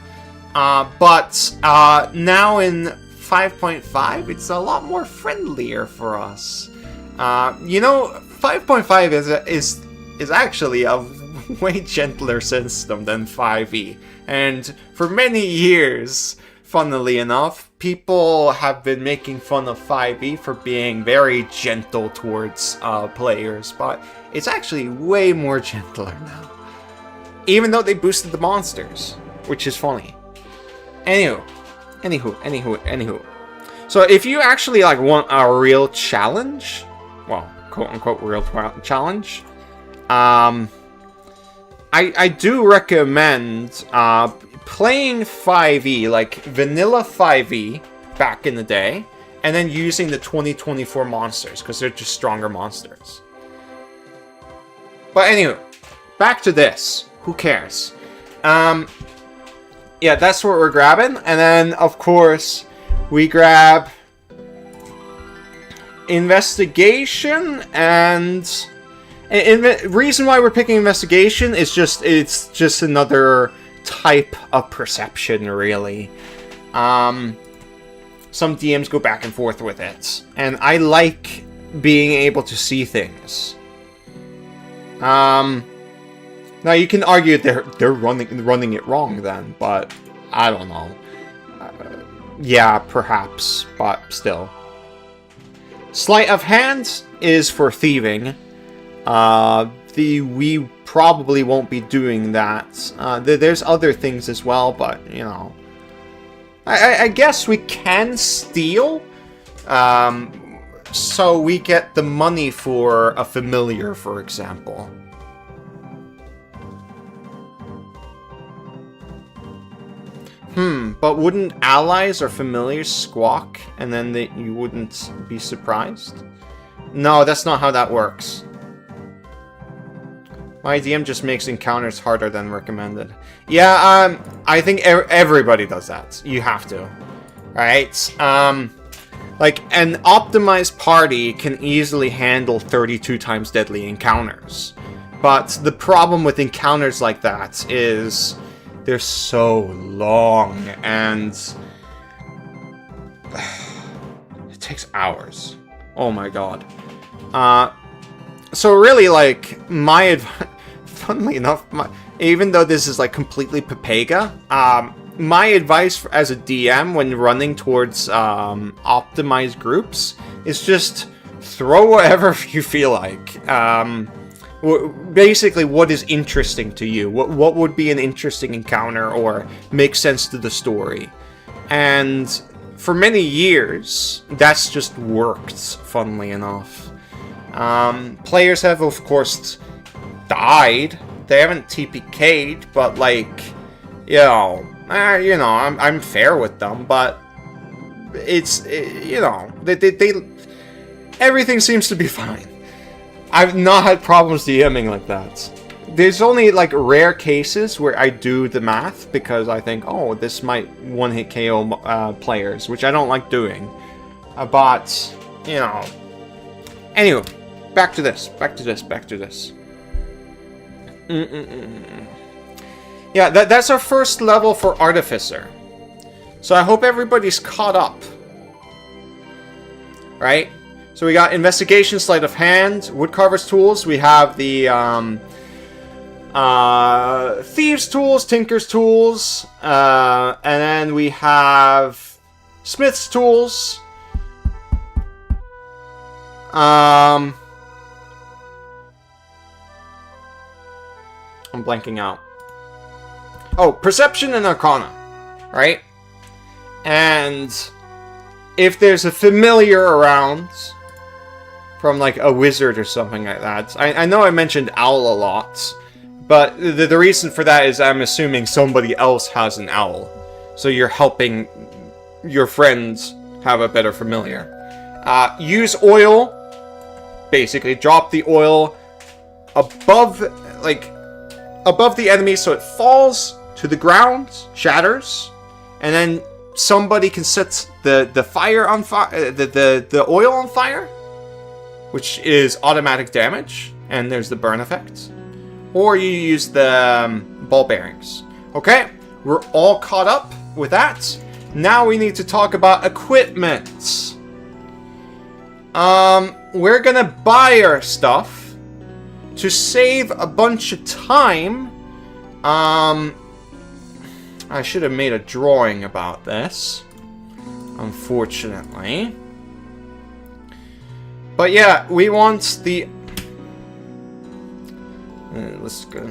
But now in 5.5, it's a lot more friendlier for us. You know, 5.5 is actually a way gentler system than 5e. And for many years, funnily enough, people have been making fun of 5e for being very gentle towards players, but it's actually way more gentler now. Even though they boosted the monsters, which is funny. Anywho. So if you actually like want a real challenge, well, quote-unquote real challenge, I do recommend playing 5e, like vanilla 5e back in the day, and then using the 2024 monsters, because they're just stronger monsters. But anyway, back to this. Who cares? Yeah, that's what we're grabbing. And then, of course, we grab investigation, and reason why we're picking investigation is it's just another type of perception, really. Some DMs go back and forth with it, and I like being able to see things. Now you can argue they're running it wrong then, but I don't know. Yeah, perhaps, but still. Sleight of hand is for thieving. We probably won't be doing that. There's other things as well, but you know, I guess we can steal. So we get the money for a familiar, for example. But wouldn't allies or familiars squawk, and then you wouldn't be surprised? No, that's not how that works. My DM just makes encounters harder than recommended. Yeah, I think everybody does that. You have to. Right? Like, an optimized party can easily handle 32 times deadly encounters. But the problem with encounters like that is they're so long, and it takes hours. Oh my god. So really, like, my advice, funnily enough, even though this is like completely Pepega, my advice as a DM when running towards optimized groups is just throw whatever you feel like. Basically, what is interesting to you? What would be an interesting encounter or make sense to the story? And for many years, that's just worked, funnily enough. Players have, of course, died. They haven't TPK'd, but, like, I'm fair with them, but it's, everything seems to be fine. I've not had problems DMing like that. There's only, like, rare cases where I do the math because I think, oh, this might one-hit KO players, which I don't like doing. But, you know. Anyway, back to this. Yeah, that's our first level for Artificer. So I hope everybody's caught up. Right? So we got Investigation, Sleight of Hand, Woodcarver's Tools. We have the Thieves' Tools, Tinker's Tools, and then we have Smith's Tools. I'm blanking out. Oh, Perception and Arcana, right? And if there's a familiar around from, like, a wizard or something like that. I know I mentioned owl a lot, but the reason for that is I'm assuming somebody else has an owl. So you're helping your friends have a better familiar. Use oil. Basically, drop the oil above the enemy so it falls to the ground, shatters, and then somebody can set the fire on fire, the oil on fire, which is automatic damage, and there's the burn effect. Or you use the ball bearings. Okay, we're all caught up with that. Now we need to talk about equipment. we're gonna buy our stuff to save a bunch of time. I should have made a drawing about this, unfortunately. But yeah, we want the... let's go...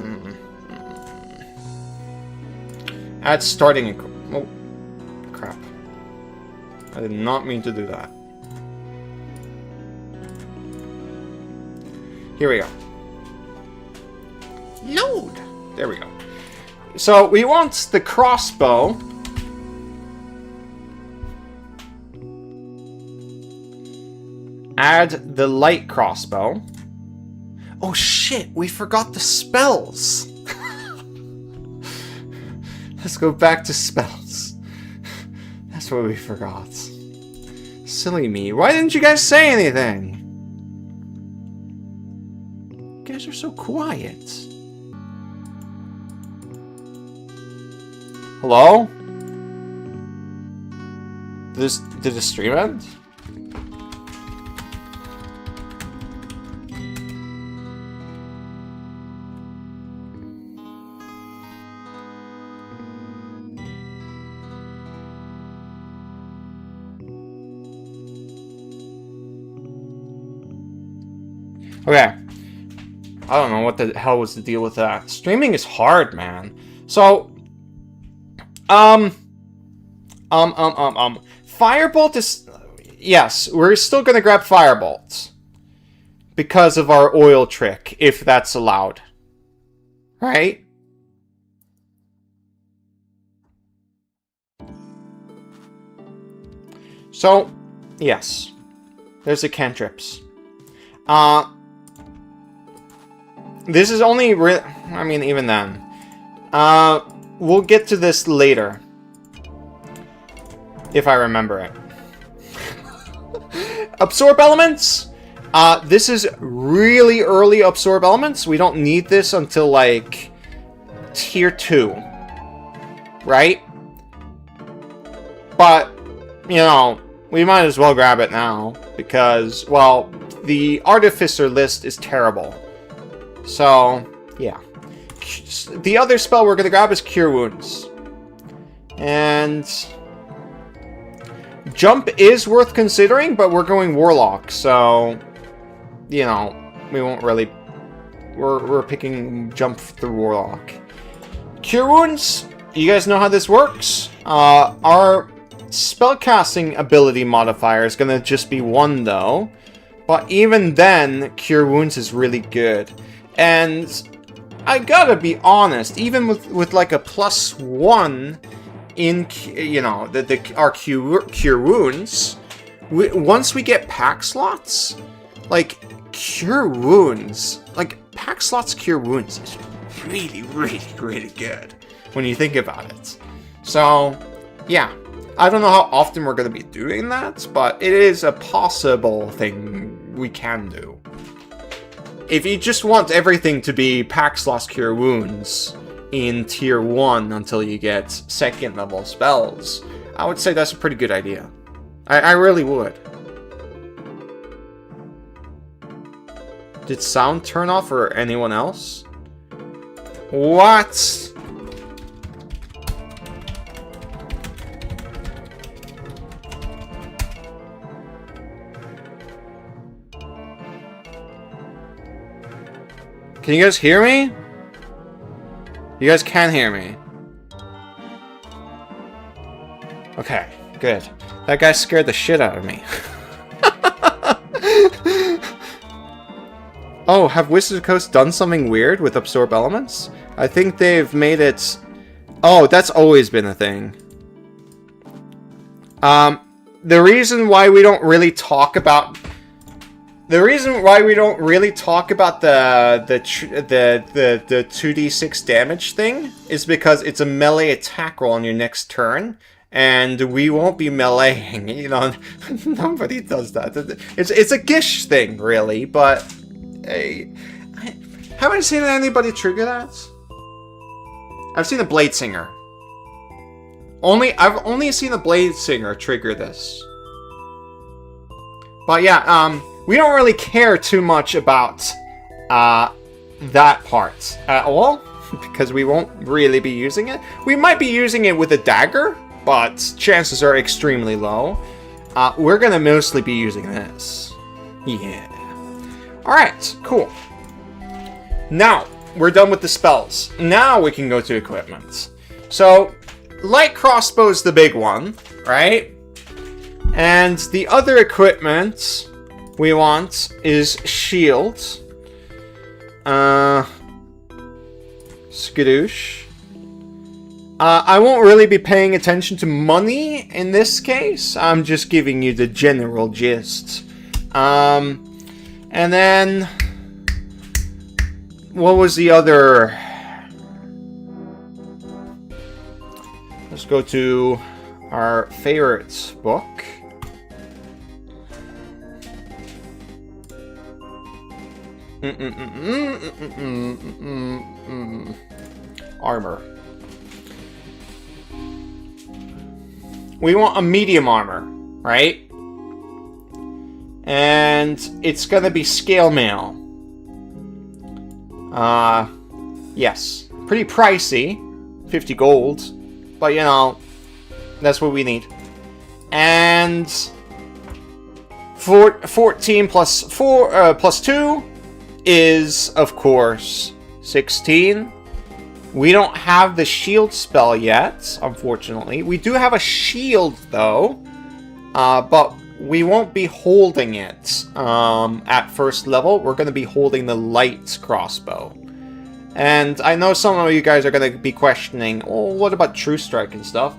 Add starting... Oh, crap. I did not mean to do that. Here we go. Load. There we go. So, we want the crossbow. Add the light crossbow. Oh shit, we forgot the spells. Let's go back to spells. That's what we forgot. Silly me. Why didn't you guys say anything? You guys are so quiet. Hello? Did the stream end? Okay. I don't know what the hell was the deal with that. Streaming is hard, man. So, Firebolt is... Yes, we're still gonna grab Firebolt. Because of our oil trick, if that's allowed. Right? So, yes. There's the cantrips. This is only I mean, even then. We'll get to this later. If I remember it. Absorb elements? This is really early absorb elements. We don't need this until, like, tier 2. Right? But, you know, we might as well grab it now. Because, well, the Artificer list is terrible. So, yeah. The other spell we're going to grab is Cure Wounds. And... Jump is worth considering, but we're going Warlock, so... You know, we won't really... We're picking Jump through Warlock. Cure Wounds, you guys know how this works. Our spellcasting ability modifier is going to just be 1, though. But even then, Cure Wounds is really good. And I gotta be honest, even with like a +1 in, you know, our Cure Wounds, once we get pack slots, like, Cure Wounds, like, pack slots Cure Wounds is really, really, really good when you think about it. So, yeah. I don't know how often we're going to be doing that, but it is a possible thing we can do. If you just want everything to be pack slots Cure Wounds in tier 1 until you get 2nd level spells, I would say that's a pretty good idea. I really would. Did sound turn off for anyone else? What? Can you guys hear me? You guys can hear me. Okay, good. That guy scared the shit out of me. Oh, have Wizards of the Coast done something weird with Absorb Elements? I think they've made it... Oh, that's always been a thing. The reason why we don't really talk about... The 2d6 damage thing is because it's a melee attack roll on your next turn, and we won't be meleeing, you know, nobody does that. It's a Gish thing, really, but haven't I seen anybody trigger that? I've seen a Blade Singer. I've only seen a Blade Singer trigger this. But yeah, we don't really care too much about that part at all, because we won't really be using it. We might be using it with a dagger, but chances are extremely low. We're gonna mostly be using this. Yeah. Alright, cool. Now, we're done with the spells. Now we can go to equipment. So, light crossbow's the big one, right? And the other equipment we want is shield. Skadoosh. I won't really be paying attention to money in this case. I'm just giving you the general gist. And then... what was the other... let's go to our favorite book. Armor. We want a medium armor, right? And it's gonna be scale mail. Yes. Pretty pricey. 50 gold. But, you know, that's what we need. And 14 plus 4 plus 2 is, of course, 16. We don't have the shield spell yet, unfortunately. We do have a shield, though. But we won't be holding it at first level. We're going to be holding the light crossbow. And I know some of you guys are going to be questioning, oh, what about True Strike and stuff?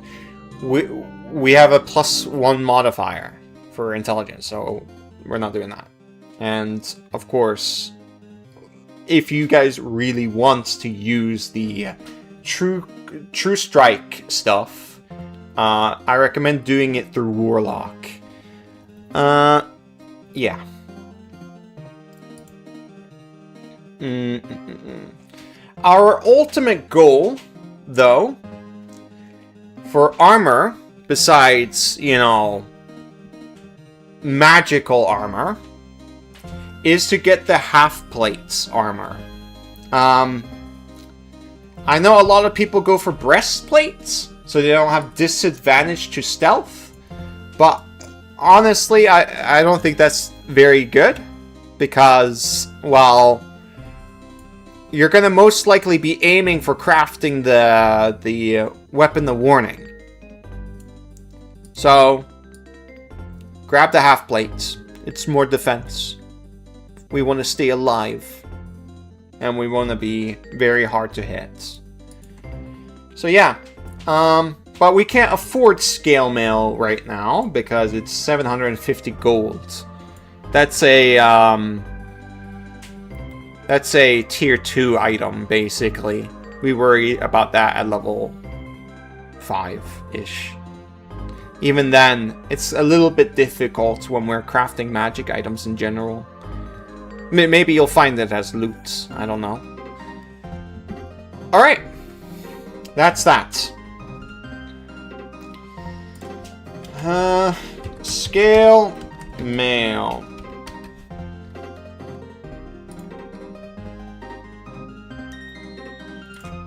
We have a +1 modifier for intelligence, so we're not doing that. And, of course, if you guys really want to use the True Strike stuff, I recommend doing it through Warlock. Yeah. Our ultimate goal, though, for armor, besides, you know, magical armor, is to get the half-plate armor. I know a lot of people go for breastplates, so they don't have disadvantage to stealth, but honestly, I don't think that's very good, because, well, you're gonna most likely be aiming for crafting the weapon, the warning. So, grab the half plate. It's more defense. We want to stay alive, and we want to be very hard to hit. So yeah, but we can't afford scale mail right now because it's 750 gold. That's a tier 2 item, basically. We worry about that at level 5-ish. Even then, it's a little bit difficult when we're crafting magic items in general. Maybe you'll find it as loot. I don't know. Alright. That's that. Scale mail.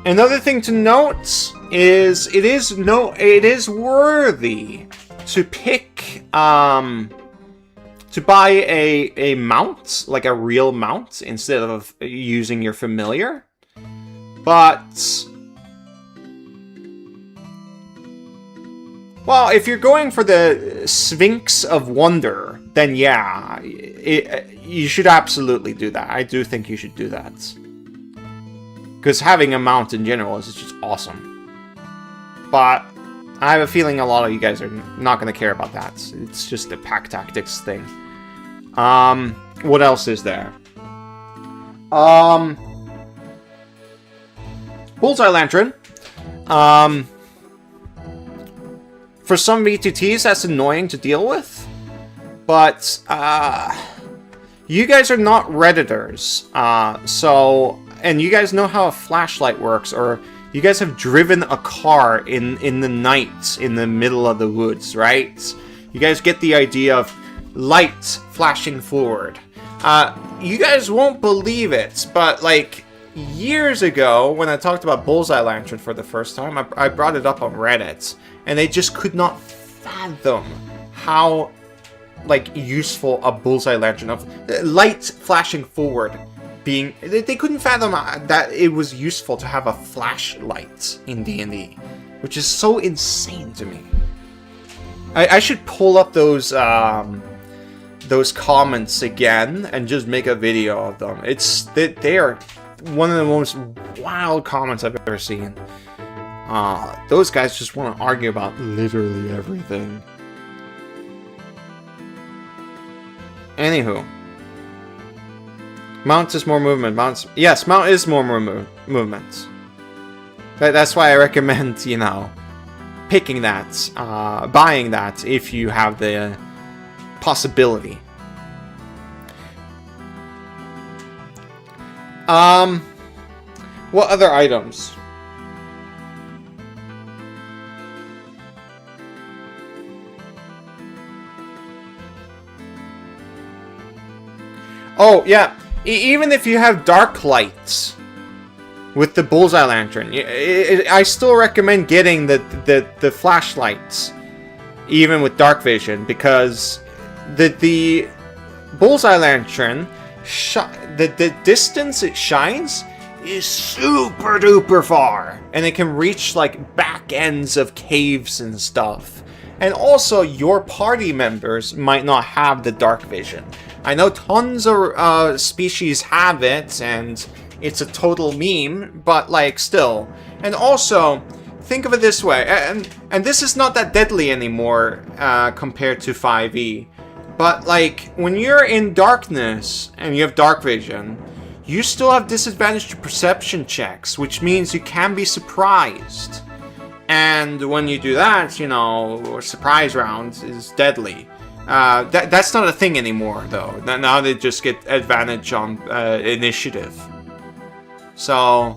Another thing to note is it is worthy to pick to buy a mount, like a real mount, instead of using your familiar. But well, if you're going for the Sphinx of Wonder, then yeah, you should absolutely do that. I do think you should do that. Because having a mount in general is just awesome. But I have a feeling a lot of you guys are not going to care about that. It's just a pack tactics thing. What else is there? Bullseye Lantern. For some VTTs, that's annoying to deal with. But, you guys are not Redditors. And you guys know how a flashlight works, or you guys have driven a car in the night in the middle of the woods, right? You guys get the idea of light flashing forward. You guys won't believe it, but like years ago, when I talked about Bullseye Lantern for the first time, I brought it up on Reddit, and they just could not fathom how like useful a Bullseye Lantern of light flashing forward being. They couldn't fathom that it was useful to have a flashlight in D&D, which is so insane to me. I should pull up those comments again and just make a video of them. They are one of the most wild comments I've ever seen. Those guys just want to argue about literally everything. Anywho. Mount is more movement. Yes, mount is more movement. That's why I recommend, you know, picking that, buying that if you have the possibility. What other items? Oh, yeah. Even if you have dark lights with the Bullseye Lantern, I still recommend getting the flashlights, even with dark vision, because the Bullseye Lantern, the distance it shines is super duper far, and it can reach like back ends of caves and stuff. And also, your party members might not have the dark vision. I know tons of species have it, and it's a total meme, but like still. And also, think of it this way, and this is not that deadly anymore compared to 5e. But like, when you're in darkness and you have dark vision, you still have disadvantage to perception checks, which means you can be surprised. And when you do that, you know, surprise round is deadly. That's not a thing anymore, though. Now they just get advantage on initiative. So,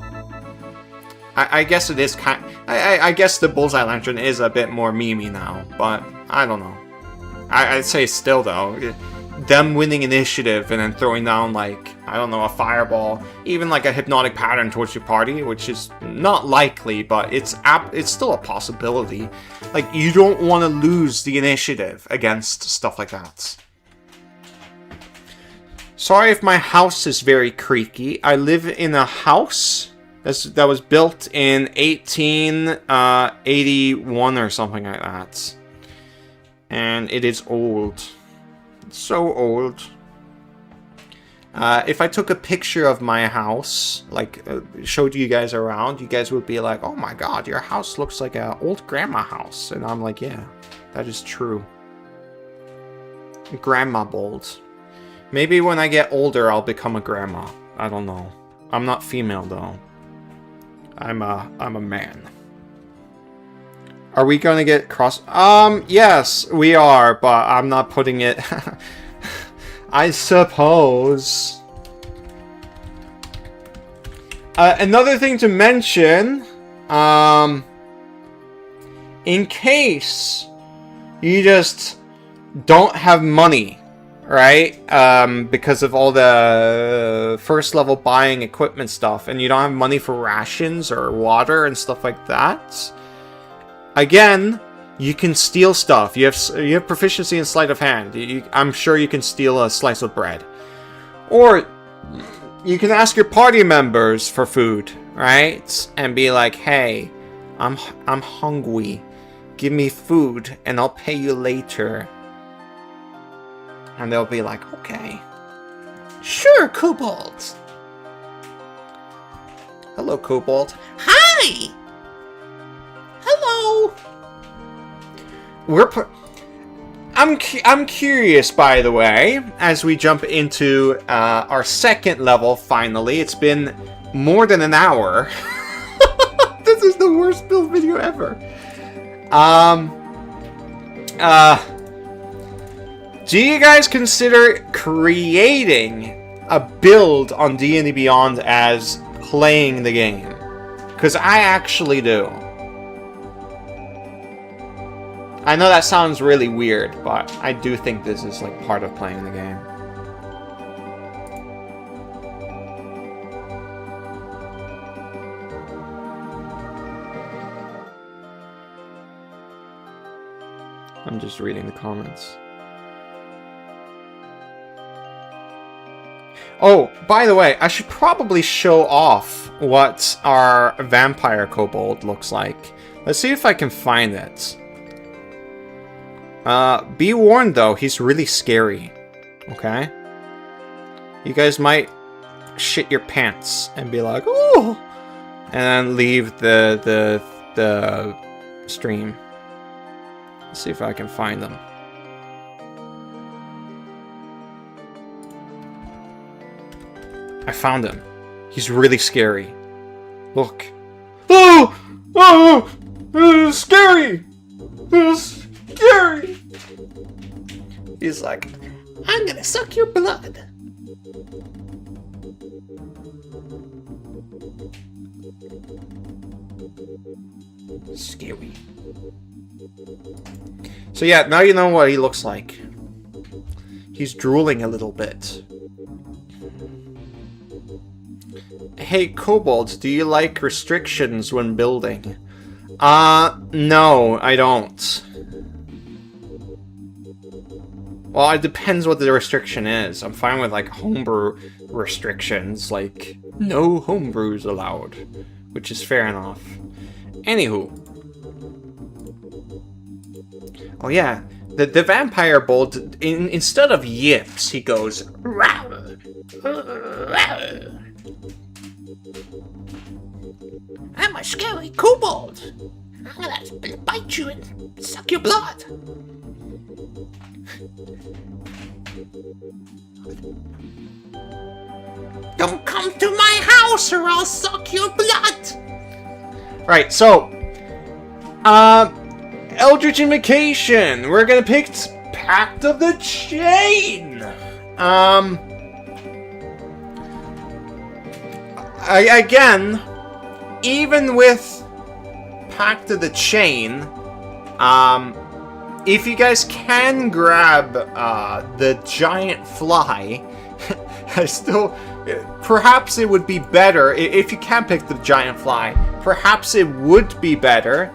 I guess it is kind. I guess the Bullseye Lantern is a bit more memey now, but I don't know. I'd say still though, them winning initiative and then throwing down like, I don't know, a fireball, even like a hypnotic pattern towards your party, which is not likely, but it's still a possibility. Like, you don't want to lose the initiative against stuff like that. Sorry if my house is very creaky. I live in a house that was built in 1881 or something like that. And it is old. It's so old. If I took a picture of my house, like showed you guys around, you guys would be like, oh my god, your house looks like an old grandma house. And I'm like, yeah, that is true. Grandma bold. Maybe when I get older, I'll become a grandma. I don't know. I'm not female though. I'm a man. Are we gonna get cross? Yes, we are, but I'm not putting it. I suppose. Another thing to mention, in case you just don't have money, right? Because of all the first level buying equipment stuff, and you don't have money for rations or water and stuff like that. Again, you can steal stuff. You have proficiency in sleight of hand. I'm sure you can steal a slice of bread. Or you can ask your party members for food, right? And be like, hey, I'm hungry. Give me food and I'll pay you later. And they'll be like, okay. Sure, Kobold. Hello, Kobold. Hi! Hello! I'm curious, by the way, as we jump into our second level, finally. It's been more than an hour. This is the worst build video ever. Do you guys consider creating a build on D&D Beyond as playing the game? Because I actually do. I know that sounds really weird, but I do think this is like part of playing the game. I'm just reading the comments. Oh, by the way, I should probably show off what our vampire kobold looks like. Let's see if I can find it. Be warned though, he's really scary. Okay? You guys might shit your pants and be like, "Oh!" and then leave the stream. Let's see if I can find them. I found him. He's really scary. Look. Oh! Oh! It's scary! It's scary! He's like, I'm gonna suck your blood. scary. So yeah, now you know what he looks like. He's drooling a little bit. Hey, kobolds, do you like restrictions when building? No, I don't. Well, it depends what the restriction is. I'm fine with, like, homebrew restrictions, like, no homebrews allowed, which is fair enough. Anywho. Oh yeah, the vampire bold, instead of yips, he goes, "Rawr, rawr." I'm a scary kobold. I'm gonna bite you and suck your blood. Don't come to my house or I'll suck your blood. Right, so, Eldritch Invocation. We're gonna pick Pact of the Chain. Again, even with Pact of the Chain, if you guys can grab the giant fly, I still, perhaps it would be better if you can pick the giant fly. Perhaps it would be better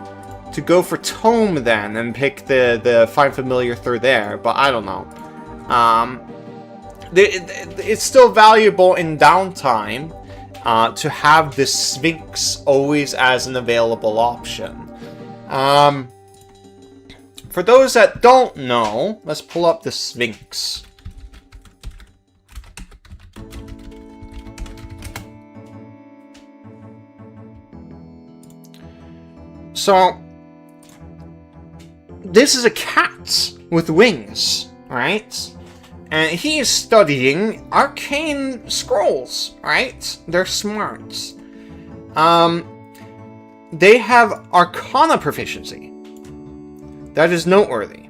to go for Tome then and pick the Find Familiar through there, but I don't know. It's still valuable in downtime to have the Sphinx always as an available option. For those that don't know, let's pull up the Sphinx. So, this is a cat with wings, right? And he is studying arcane scrolls, right? They're smart. They have Arcana proficiency. That is noteworthy.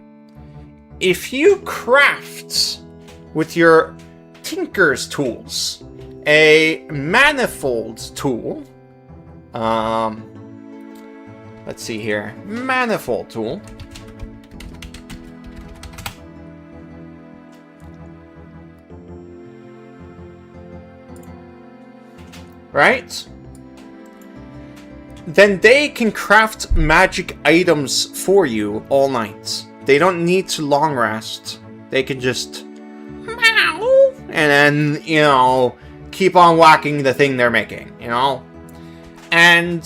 If you craft with your Tinker's tools a manifold tool, let's see here, manifold tool. Right? Then they can craft magic items for you all night. They don't need to long rest. They can just meow and then, you know, keep on whacking the thing they're making, you know? And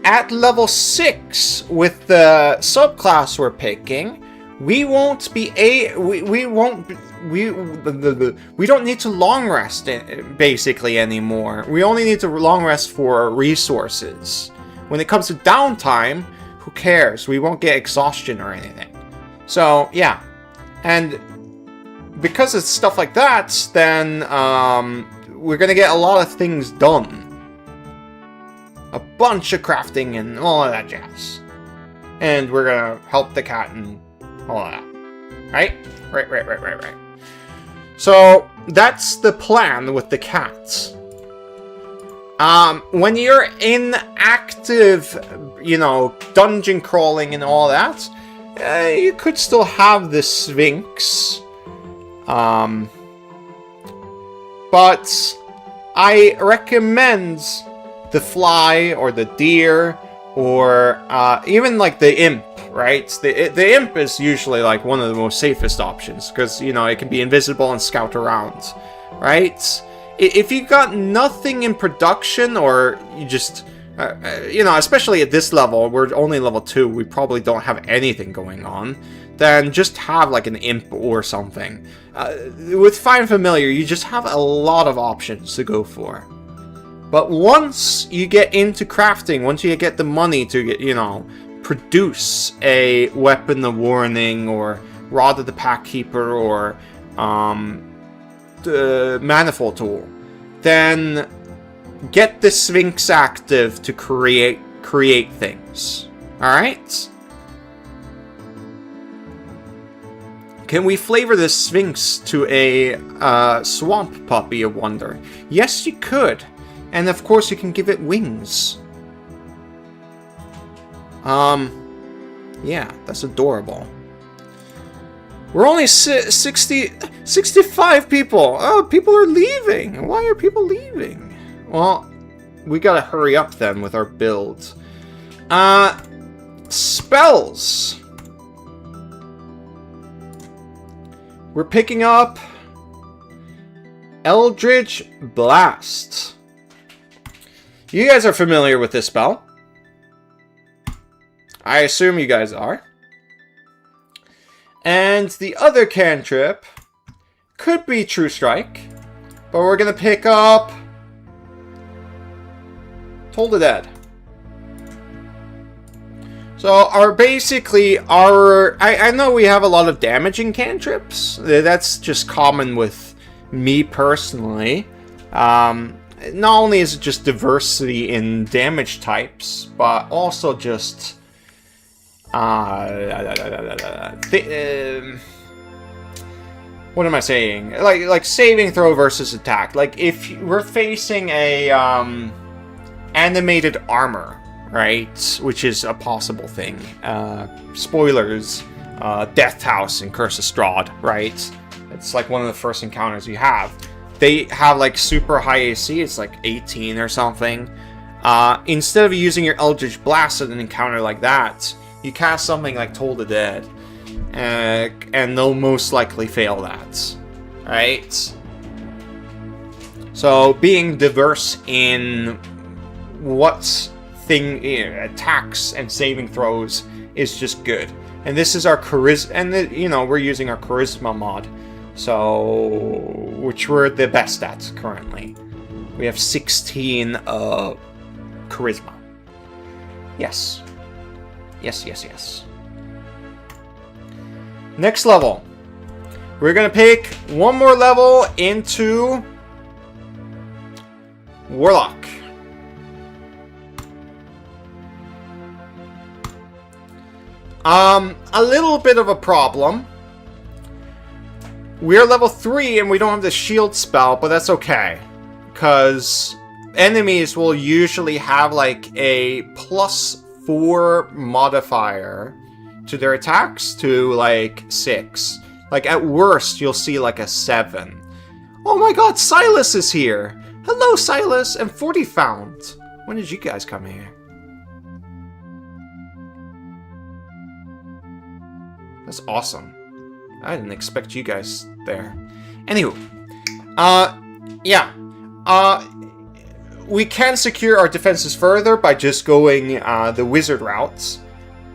at level 6 with the subclass we're picking, we won't be we don't need to long rest basically anymore. We only need to long rest for resources. When it comes to downtime, who cares? We won't get exhaustion or anything. So yeah, and because it's stuff like that, then we're gonna get a lot of things done. A bunch of crafting and all of that jazz. And we're gonna help the cat and all of that. Right? Right. So, that's the plan with the cat. When you're in active, you know, dungeon crawling and all that, you could still have the Sphinx. But I recommend the fly or the deer or even like the imp, right? The imp is usually like one of the most safest options because, you know, it can be invisible and scout around, right? If you got nothing in production or you just, you know, especially at this level, we're only level 2, we probably don't have anything going on, then just have like an imp or something. With Find Familiar, you just have a lot of options to go for. But once you get into crafting, once you get the money to get, you know, produce a Weapon of Warning or Rod of the Packkeeper or the Manifold Tool, then get the Sphinx active to create things. Alright? Can we flavor this Sphinx to a swamp puppy of wonder? Yes, you could. And of course you can give it wings. Yeah, that's adorable. We're only 65 people. Oh, people are leaving. Why are people leaving? Well, we gotta hurry up then with our build. Spells. We're picking up Eldritch Blast. You guys are familiar with this spell. I assume you guys are. And the other cantrip could be True Strike, but we're gonna pick up Toll the Dead. So I know we have a lot of damaging cantrips. That's just common with me personally. Not only is it just diversity in damage types, but also just what am I saying? Like saving throw versus attack. Like if we're facing a animated armor, right? Which is a possible thing. Spoilers, Death House in Curse of Strahd, right? It's like one of the first encounters you have. They have like super high AC, it's like 18 or something. Instead of using your Eldritch Blast at an encounter like that, you cast something like Toll the Dead. And they'll most likely fail that, right? So being diverse in what attacks and saving throws is just good. And this is our charisma, and we're using our charisma mod, so which we're the best at currently. We have 16 charisma. Yes. Next level. We're gonna pick one more level into Warlock. A little bit of a problem. We're level 3 and we don't have the shield spell, but that's okay. Because enemies will usually have like a +4 modifier to their attacks to like 6. Like at worst, you'll see like a 7. Oh my god, Silas is here! Hello, Silas, and 40 found. When did you guys come here? That's awesome. I didn't expect you guys there. Anywho. Yeah. We can secure our defenses further by just going the wizard routes.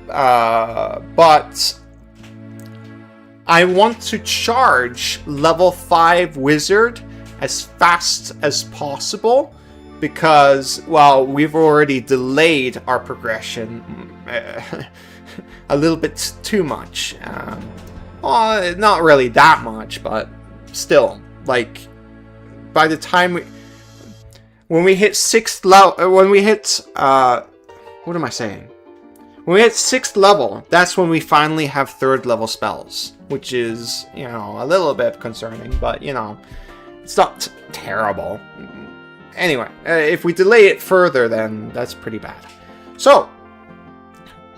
But I want to charge level 5 wizard as fast as possible because, well, we've already delayed our progression a little bit too much. Well, not really that much, but still, like, by the time when we hit 6th level, what am I saying? When we hit 6th level, that's when we finally have 3rd level spells, which is, a little bit concerning, but, it's not terrible. Anyway, if we delay it further, then that's pretty bad. So,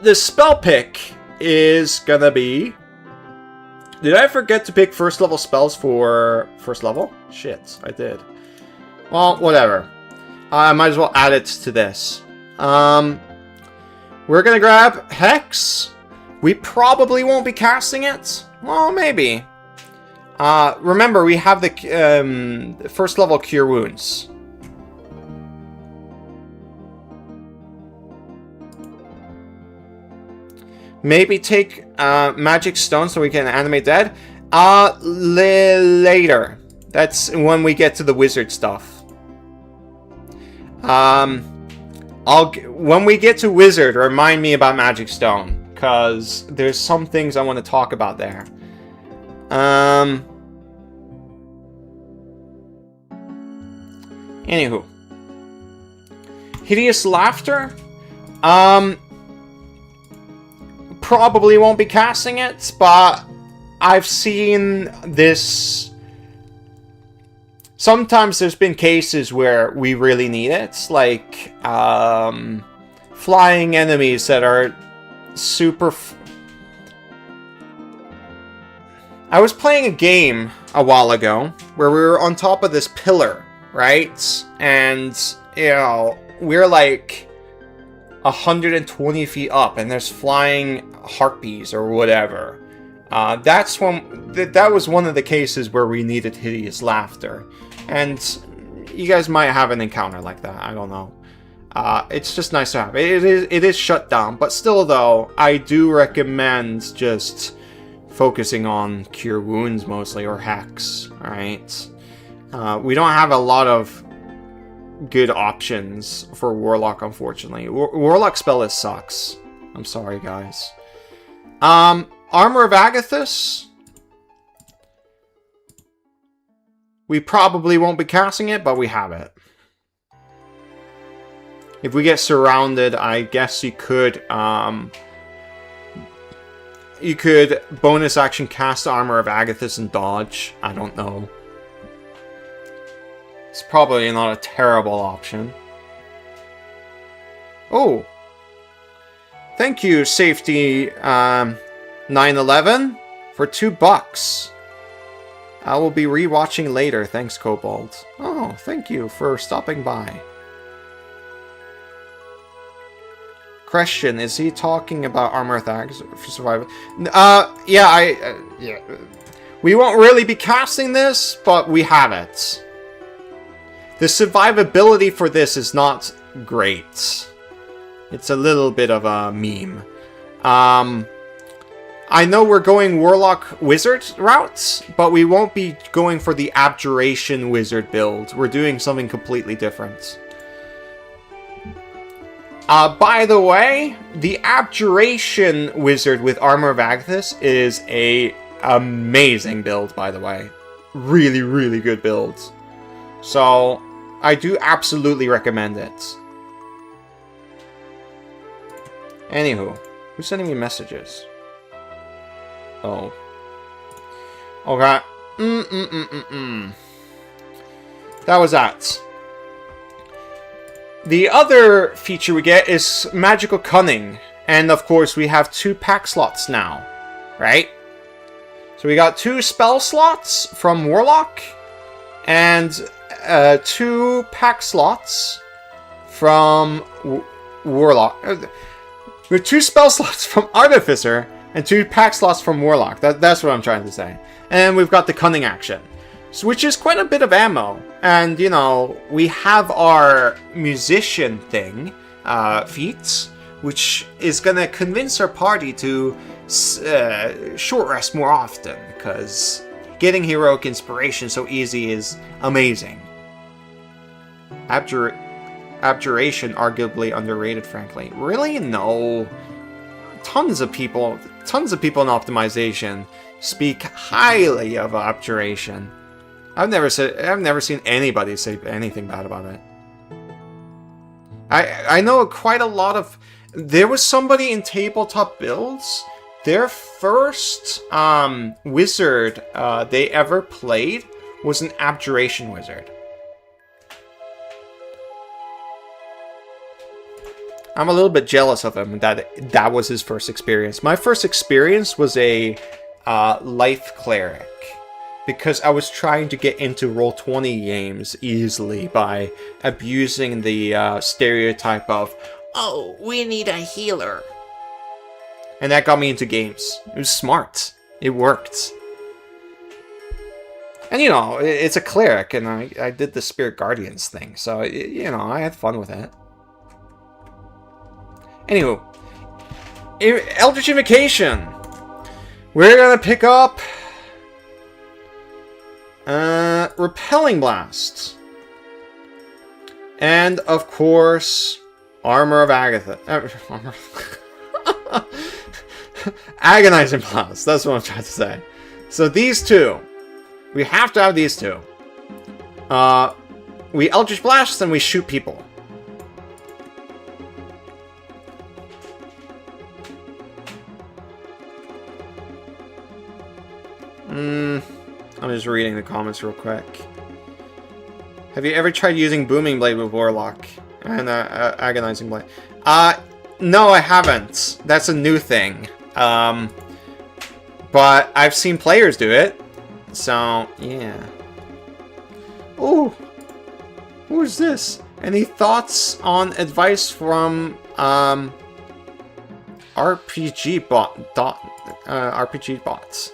the spell pick is gonna be... Did I forget to pick first level spells for first level? Shit, I did. Well, whatever. I might as well add it to this. We're gonna grab Hex. We probably won't be casting it. Well, maybe. Remember, we have the first level Cure Wounds. Maybe take Magic Stone so we can animate dead. Later. That's when we get to the wizard stuff. When we get to wizard, remind me about Magic Stone, because there's some things I want to talk about there. Anywho. Hideous Laughter. Probably won't be casting it, but I've seen this. Sometimes there's been cases where we really need it, like flying enemies that are super... I was playing a game a while ago where we were on top of this pillar, right? And, you know, we're like 120 feet up and there's flying harpies or whatever. That was one of the cases where we needed Hideous Laughter. And you guys might have an encounter like that. I don't know. It's just nice to have. It is shut down, but still though, I do recommend just focusing on Cure Wounds mostly, or Hex, alright? We don't have a lot of good options for Warlock, unfortunately. Warlock spell list sucks. I'm sorry, guys. Armor of Agathis. We probably won't be casting it, but we have it. If we get surrounded, I guess you could bonus action cast Armor of Agathis and dodge. I don't know. It's probably not a terrible option. Oh. Thank you, Safety 911, for $2. I will be rewatching later. Thanks, Kobold. Oh, thank you for stopping by. Question, is he talking about Armor of Agathis for survival? Yeah, yeah. We won't really be casting this, but we have it. The survivability for this is not great. It's a little bit of a meme. I know we're going Warlock Wizard routes, but we won't be going for the Abjuration Wizard build. We're doing something completely different. By the way, the Abjuration Wizard with Armor of Agathis is a amazing build, by the way. Really, really good build. So, I do absolutely recommend it. Anywho, who's sending me messages? Oh. Okay. That was that. The other feature we get is Magical Cunning. And of course, we have 2 pack slots now. Right? So we got 2 spell slots from Warlock. And 2 pack slots from Warlock. We have 2 spell slots from Artificer. And 2 pack slots from Warlock. That's what I'm trying to say. And we've got the Cunning action. So, which is quite a bit of ammo. And, you know, we have our Musician thing, feats, which is going to convince our party to short rest more often. Because getting Heroic Inspiration so easy is amazing. Abjuration, arguably underrated, frankly. Really? No. Tons of people in optimization speak highly of Abjuration. I've never seen anybody say anything bad about it. I know quite a lot of... There was somebody in Tabletop Builds, their first wizard they ever played was an Abjuration wizard. I'm a little bit jealous of him that was his first experience. My first experience was a life cleric, because I was trying to get into Roll20 games easily by abusing the stereotype of, Oh, we need a healer. and that got me into games. It was smart. It worked. And, you know, it's a cleric, and I did the Spirit Guardians thing, so, you know, I had fun with it. Anywho, Eldritch Invocation. We're gonna pick up Repelling Blast. And, of course, Armor of Agatha. Agonizing Blast, that's what I'm trying to say. So these two. We have to have these two. We Eldritch Blast and we shoot people. I'm just reading the comments real quick. Have you ever tried using Booming Blade with Warlock and Agonizing Blade? No, I haven't. That's a new thing. But I've seen players do it. So, yeah. Ooh. Who is this? Any thoughts on advice from RPG bots?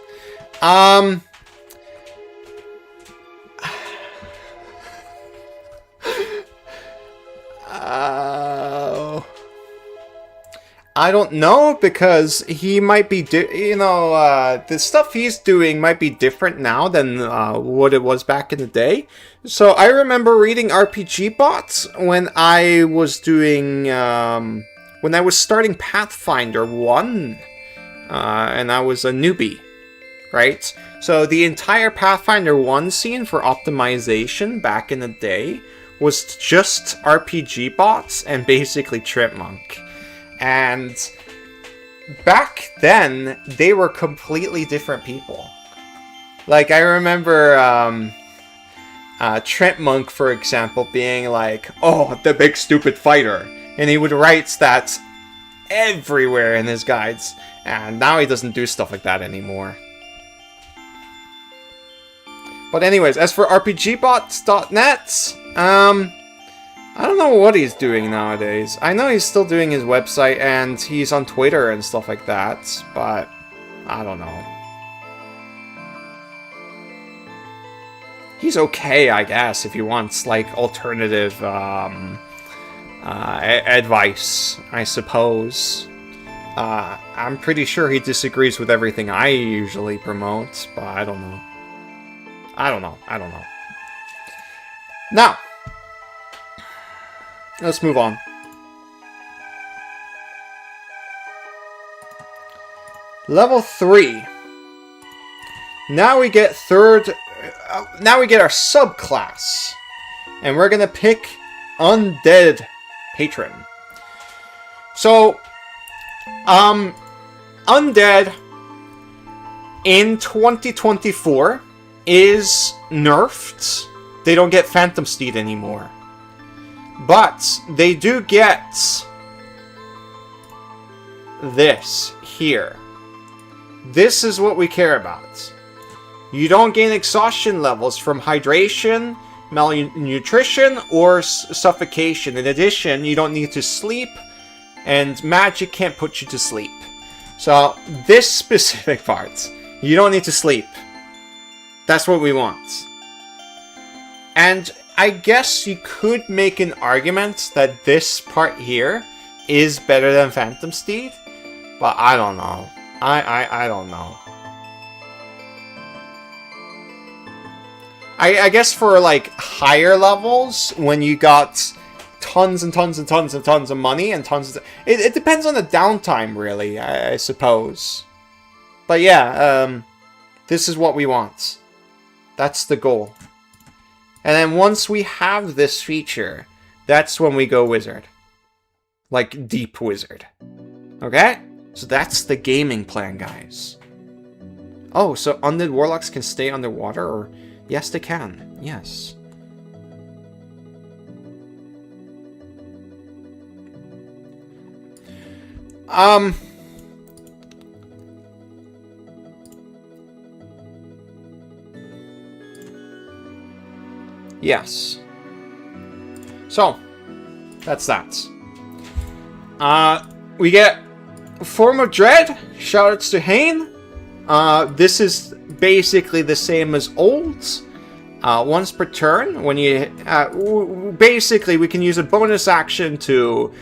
I don't know, because he might be, the stuff he's doing might be different now than what it was back in the day. So I remember reading RPG bots when I was doing, when I was starting Pathfinder 1, and I was a newbie, right? So the entire Pathfinder 1 scene for optimization back in the day was just RPG bots and basically Tripmunk. And back then, they were completely different people. Like, I remember Tripmunk, for example, being like, oh, the big stupid fighter. And he would write that everywhere in his guides. And now he doesn't do stuff like that anymore. But anyways, as for RPGbots.net, I don't know what he's doing nowadays. I know he's still doing his website and he's on Twitter and stuff like that, but I don't know. He's okay, I guess, if he wants, like, alternative advice, I suppose. I'm pretty sure he disagrees with everything I usually promote, but I don't know. I don't know. Now, let's move on. Level 3. Now we get now we get our subclass. And we're gonna pick Undead Patron. So, Undead in 2024 is nerfed. They don't get Phantom Steed anymore. But they do get this here. This is what we care about. You don't gain exhaustion levels from hydration, malnutrition, or suffocation. In addition, you don't need to sleep, and magic can't put you to sleep. So, this specific part, you don't need to sleep. That's what we want. And I guess you could make an argument that this part here is better than Phantom Steed, but I don't know. I don't know. I guess for, like, higher levels, when you got tons and tons and tons and tons of money and tons of... It depends on the downtime, really, I suppose. But yeah, this is what we want. That's the goal. And then once we have this feature, that's when we go wizard. Like, deep wizard. Okay? So that's the gaming plan, guys. Oh, so undead warlocks can stay underwater? Or yes, they can. Yes. Yes. So, that's that. We get Form of Dread. Shoutouts to Hane. This is basically the same as old. Once per turn, when you basically we can use a bonus action to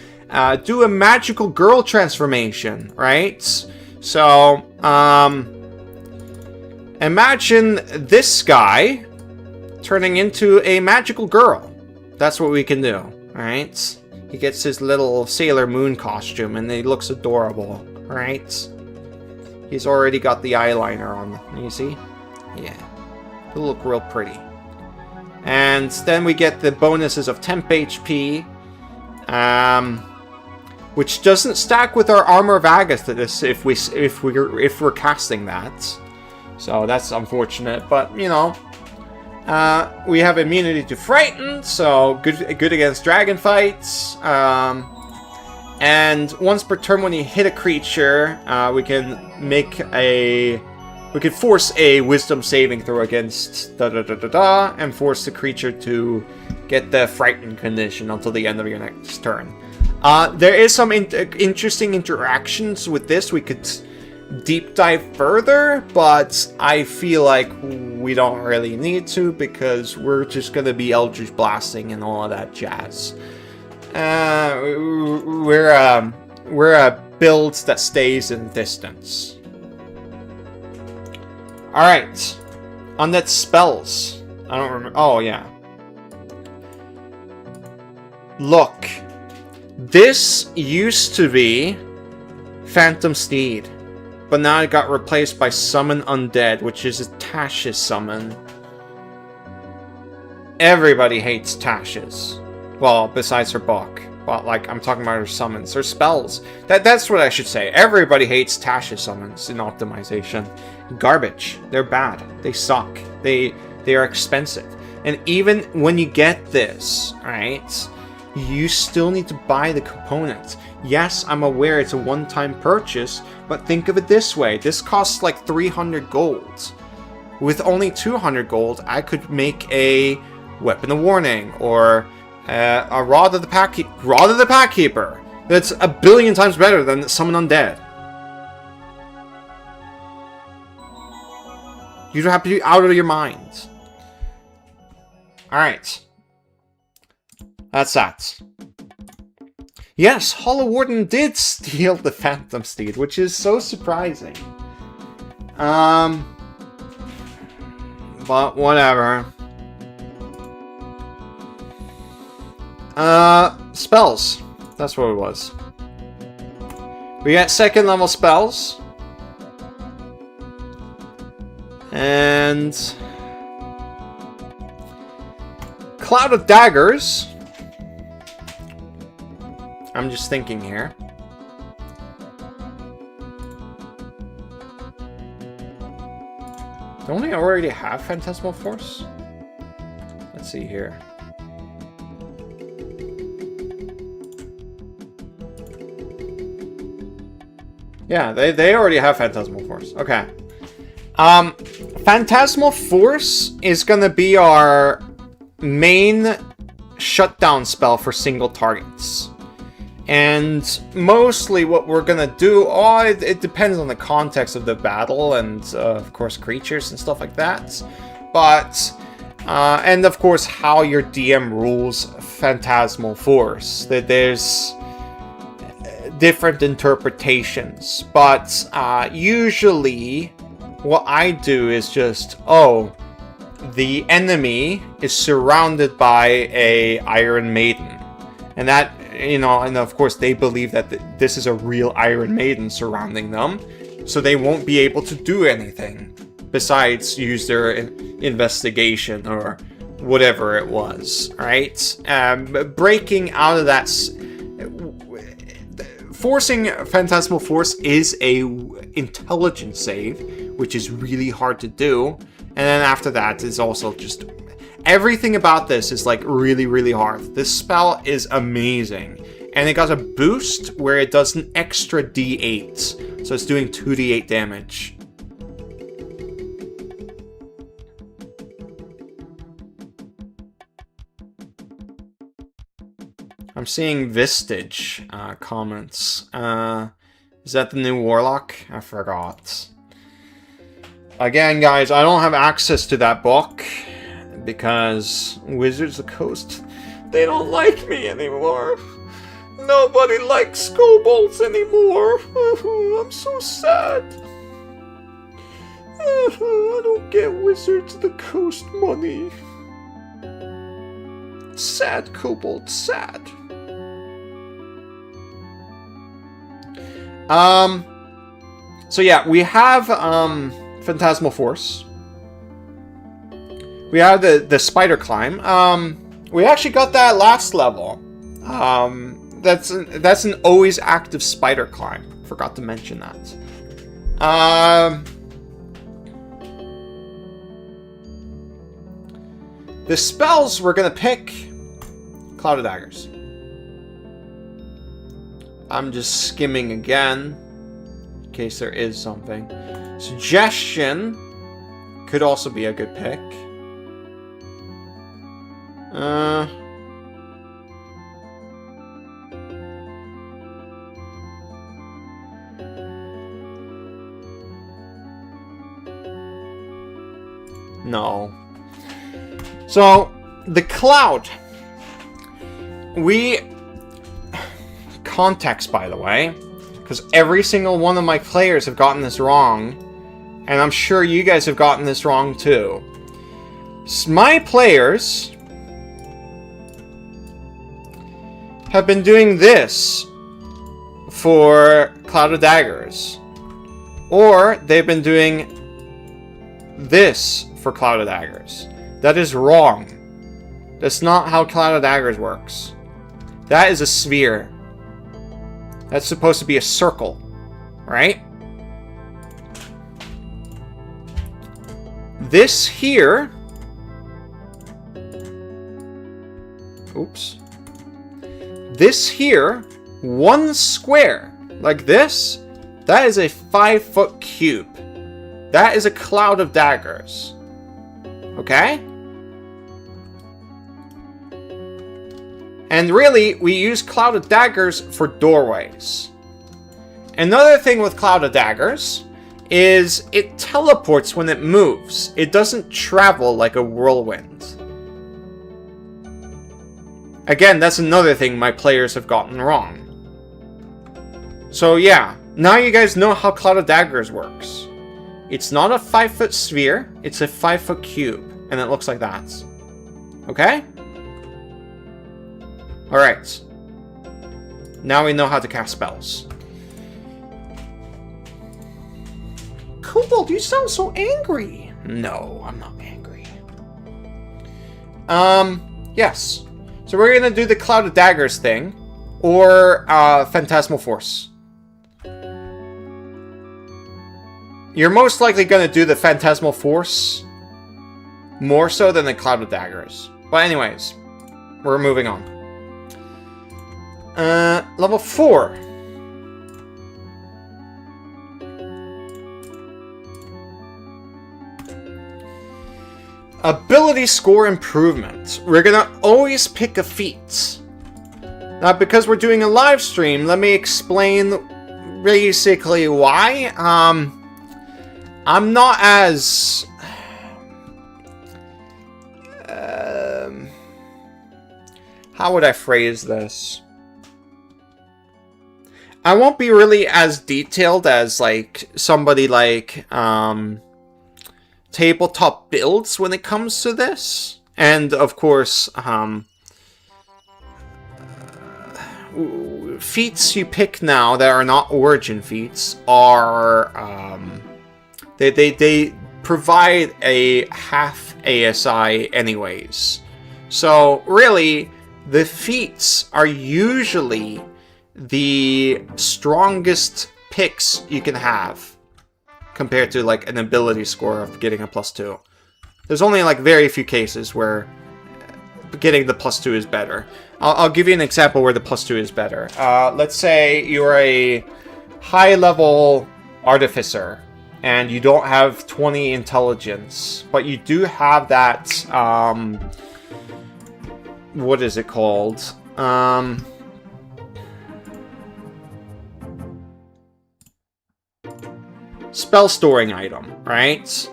do a magical girl transformation, right? So imagine this guy turning into a magical girl. That's what we can do, right? He gets his little Sailor Moon costume and he looks adorable, right? He's already got the eyeliner on, you see? Yeah. He'll look real pretty. And then we get the bonuses of temp HP, which doesn't stack with our Armor of Agathis if we're casting that. So that's unfortunate, but you know, we have immunity to Frighten, so good against dragon fights. And once per turn, when you hit a creature, we can force a Wisdom saving throw against and force the creature to get the Frightened condition until the end of your next turn. There is some interesting interactions with this. We could deep dive further, but I feel like we don't really need to because we're just going to be Eldritch Blasting and all of that jazz. We're a build that stays in distance. Alright. Undead spells. I don't remember. Oh, yeah. Look. This used to be Phantom Steed. But now it got replaced by Summon Undead, which is a Tasha's summon. Everybody hates Tasha's. Well, besides her book. But, like, I'm talking about her summons. Her spells. That's what I should say. Everybody hates Tasha's summons in optimization. Garbage. They're bad. They suck. They are expensive. And even when you get this, right, you still need to buy the components. Yes, I'm aware it's a one-time purchase, but think of it this way. This costs like 300 gold. With only 200 gold, I could make a Weapon of Warning, or a Rod of the Packkeeper. That's a billion times better than Summon Undead. You don't have to be out of your mind. Alright. That's that. Yes, Hollow Warden did steal the Phantom Steed, which is so surprising. But whatever. Spells. That's what it was. We got second level spells. And Cloud of Daggers. I'm just thinking here. Don't we already have Phantasmal Force? Let's see here. Yeah, they already have Phantasmal Force. Okay. Phantasmal Force is gonna be our main shutdown spell for single targets. And mostly what we're gonna do, it depends on the context of the battle and, of course, creatures and stuff like that. But, and of course, how your DM rules Phantasmal Force. That there's different interpretations. But, usually, what I do is just, the enemy is surrounded by a Iron Maiden. And that, you know, and of course they believe that this is a real Iron Maiden surrounding them, so they won't be able to do anything besides use their investigation or whatever it was, right? Breaking out of that, forcing Phantasmal Force is a intelligence save, which is really hard to do, and then after that is also just everything about this is like really, really hard. This spell is amazing. And it got a boost where it does an extra d8. So it's doing 2d8 damage. I'm seeing Vistage comments. Is that the new Warlock? I forgot. Again, guys, I don't have access to that book because Wizards of the Coast, they don't like me anymore. Nobody likes kobolds anymore. I'm so sad. I don't get Wizards of the Coast money. Sad, kobold, sad. So yeah, we have Phantasmal Force. We have the Spider Climb. We actually got that last level. That's an always active Spider Climb. Forgot to mention that. The spells we're gonna pick, Cloud of Daggers. I'm just skimming again, in case there is something. Suggestion could also be a good pick. No. So, the Cloud. Context, by the way, because every single one of my players have gotten this wrong, and I'm sure you guys have gotten this wrong too. My players have been doing this for Cloud of Daggers, or they've been doing this for Cloud of Daggers. That is wrong. That's not how Cloud of Daggers works. That is a sphere. That's supposed to be a circle, right? This here... Oops. This here, one square, like this, that is a 5-foot cube. That is a Cloud of Daggers. Okay? And really, we use Cloud of Daggers for doorways. Another thing with Cloud of Daggers is it teleports when it moves. It doesn't travel like a whirlwind. Again, that's another thing my players have gotten wrong. So yeah, now you guys know how Cloud of Daggers works. It's not a 5-foot sphere, it's a 5-foot cube. And it looks like that. Okay? Alright. Now we know how to cast spells. Kobold, you sound so angry. No, I'm not angry. Yes. So we're gonna do the Cloud of Daggers thing. Or, Phantasmal Force. You're most likely gonna do the Phantasmal Force more so than the Cloud of Daggers. But anyways, we're moving on. Level 4. Ability score improvement. We're gonna always pick a feat. Now, because we're doing a live stream, let me explain basically why. I'm not as... how would I phrase this? I won't be really as detailed as, like, somebody like, Tabletop Builds when it comes to this. And, of course, feats you pick now that are not origin feats are, they provide a half ASI anyways. So, really, the feats are usually the strongest picks you can have compared to like an ability score of getting a +2. There's only like very few cases where getting the +2 is better. I'll give you an example where the +2 is better. Let's say you're a high-level artificer, and you don't have 20 intelligence, but you do have that, what is it called? Spell storing item, right?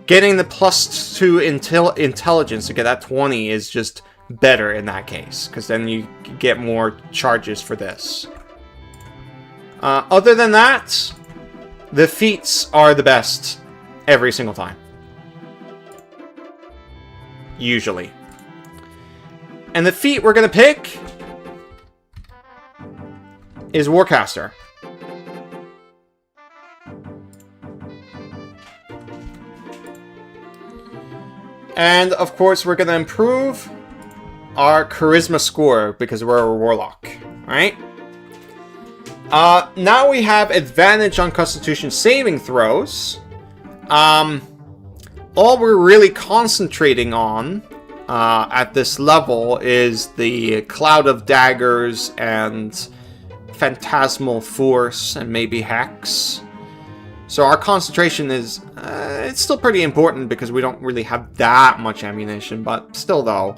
Getting the +2 intelligence to get that 20 is just better in that case, because then you get more charges for this. Other than that, the feats are the best every single time. Usually. And the feat we're going to pick is Warcaster. And, of course, we're going to improve our charisma score because we're a warlock, right? Now we have advantage on constitution saving throws. All we're really concentrating on at this level is the Cloud of Daggers and Phantasmal Force and maybe Hex. So our concentration is, it's still pretty important because we don't really have that much ammunition, but still though.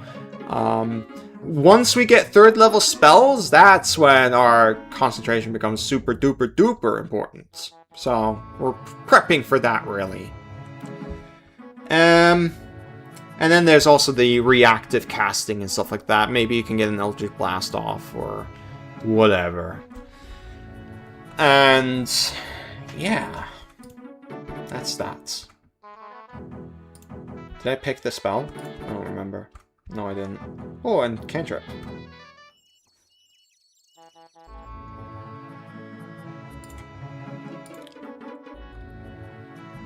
Once we get 3rd level spells, that's when our concentration becomes super duper duper important. So we're prepping for that really. And then there's also the reactive casting and stuff like that. Maybe you can get an Eldritch Blast off or whatever. And yeah. That's that. Did I pick the spell? I don't remember. No, I didn't. Oh, and cantrip.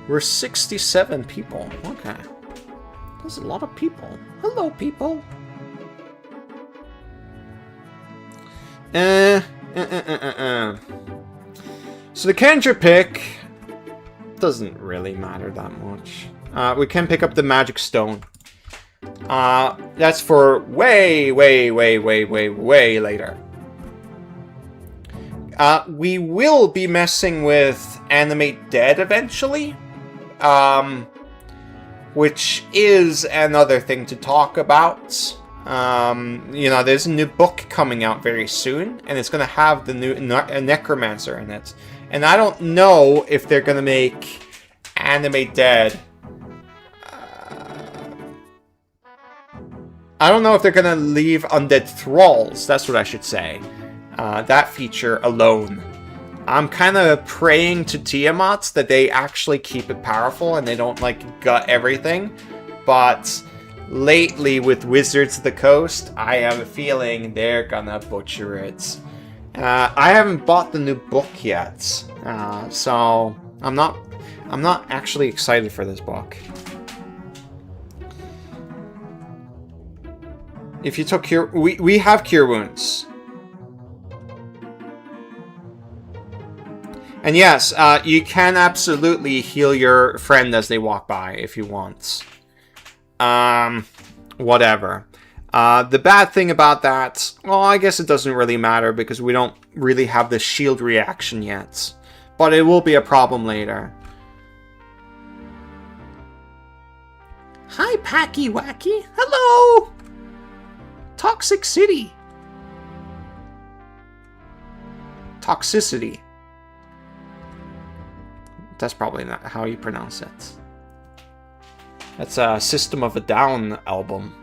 We're 67 people. Okay. That's a lot of people. Hello, people. So the cantrip pick doesn't really matter that much. We can pick up the magic stone. That's for way later. We will be messing with Animate Dead eventually. Which is another thing to talk about. You know, there's a new book coming out very soon, and it's going to have the new Necromancer in it. And I don't know if they're going to make Animate Dead. I don't know if they're going to leave Undead Thralls, that's what I should say. That feature alone. I'm kind of praying to Tiamat that they actually keep it powerful and they don't, like, gut everything. But lately with Wizards of the Coast, I have a feeling they're gonna butcher it. I haven't bought the new book yet, so I'm not actually excited for this book. If you took Cure... We have Cure Wounds. And yes, you can absolutely heal your friend as they walk by if you want. Whatever. The bad thing about that, well, I guess it doesn't really matter because we don't really have the shield reaction yet. But it will be a problem later. Hi, Packy Wacky. Hello! Toxic City. Toxicity. That's probably not how you pronounce it. That's a System of a Down album.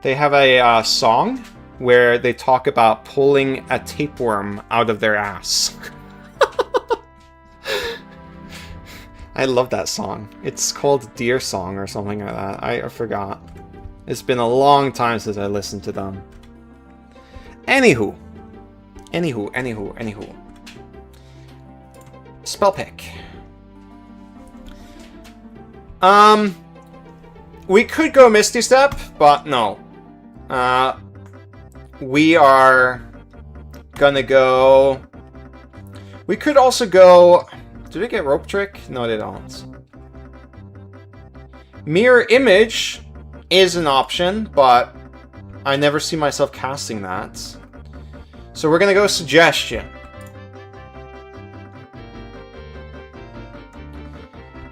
They have a song where they talk about pulling a tapeworm out of their ass. I love that song. It's called Deer Song or something like that. I forgot. It's been a long time since I listened to them. Anywho. Spell pick. We could go Misty Step, but no. We are gonna go... We could also go... Do they get Rope Trick? No, they don't. Mirror Image is an option, but I never see myself casting that. So we're gonna go suggestion.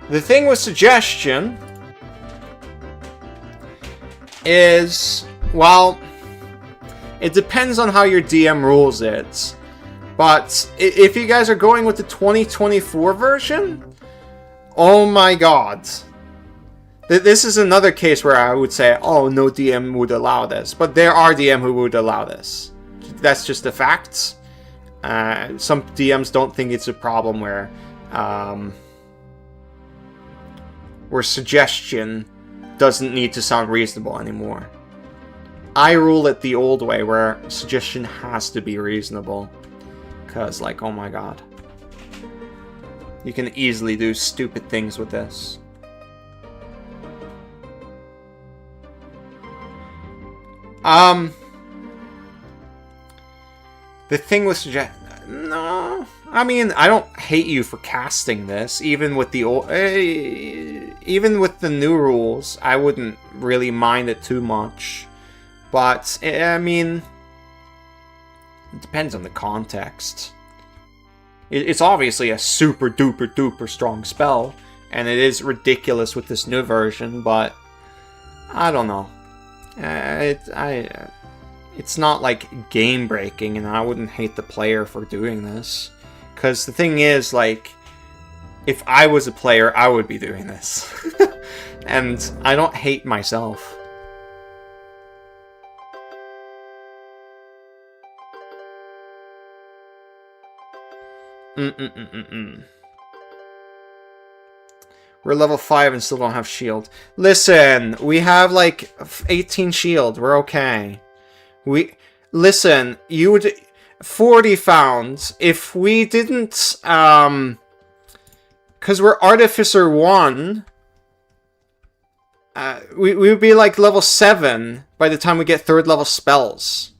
The thing with suggestion is, well, it depends on how your DM rules it. But if you guys are going with the 2024 version, oh my god. This is another case where I would say, oh, no DM would allow this. But there are DM who would allow this. That's just the facts. Some DMs don't think it's a problem where suggestion doesn't need to sound reasonable anymore. I rule it the old way, where suggestion has to be reasonable. Because, like, oh my god. You can easily do stupid things with this. The thing with no, I mean, I don't hate you for casting this. Even with the old, even with the new rules, I wouldn't really mind it too much. But I mean, it depends on the context. It's obviously a super duper duper strong spell, and it is ridiculous with this new version. But I don't know. It's not like game breaking, and I wouldn't hate the player for doing this. Because the thing is, like, if I was a player, I would be doing this. And I don't hate myself. We're level 5 and still don't have shield. Listen, we have like 18 shield. We're okay. Listen, you would 40 found if we didn't because we're Artificer 1. We would be like level 7 by the time we get 3rd level spells.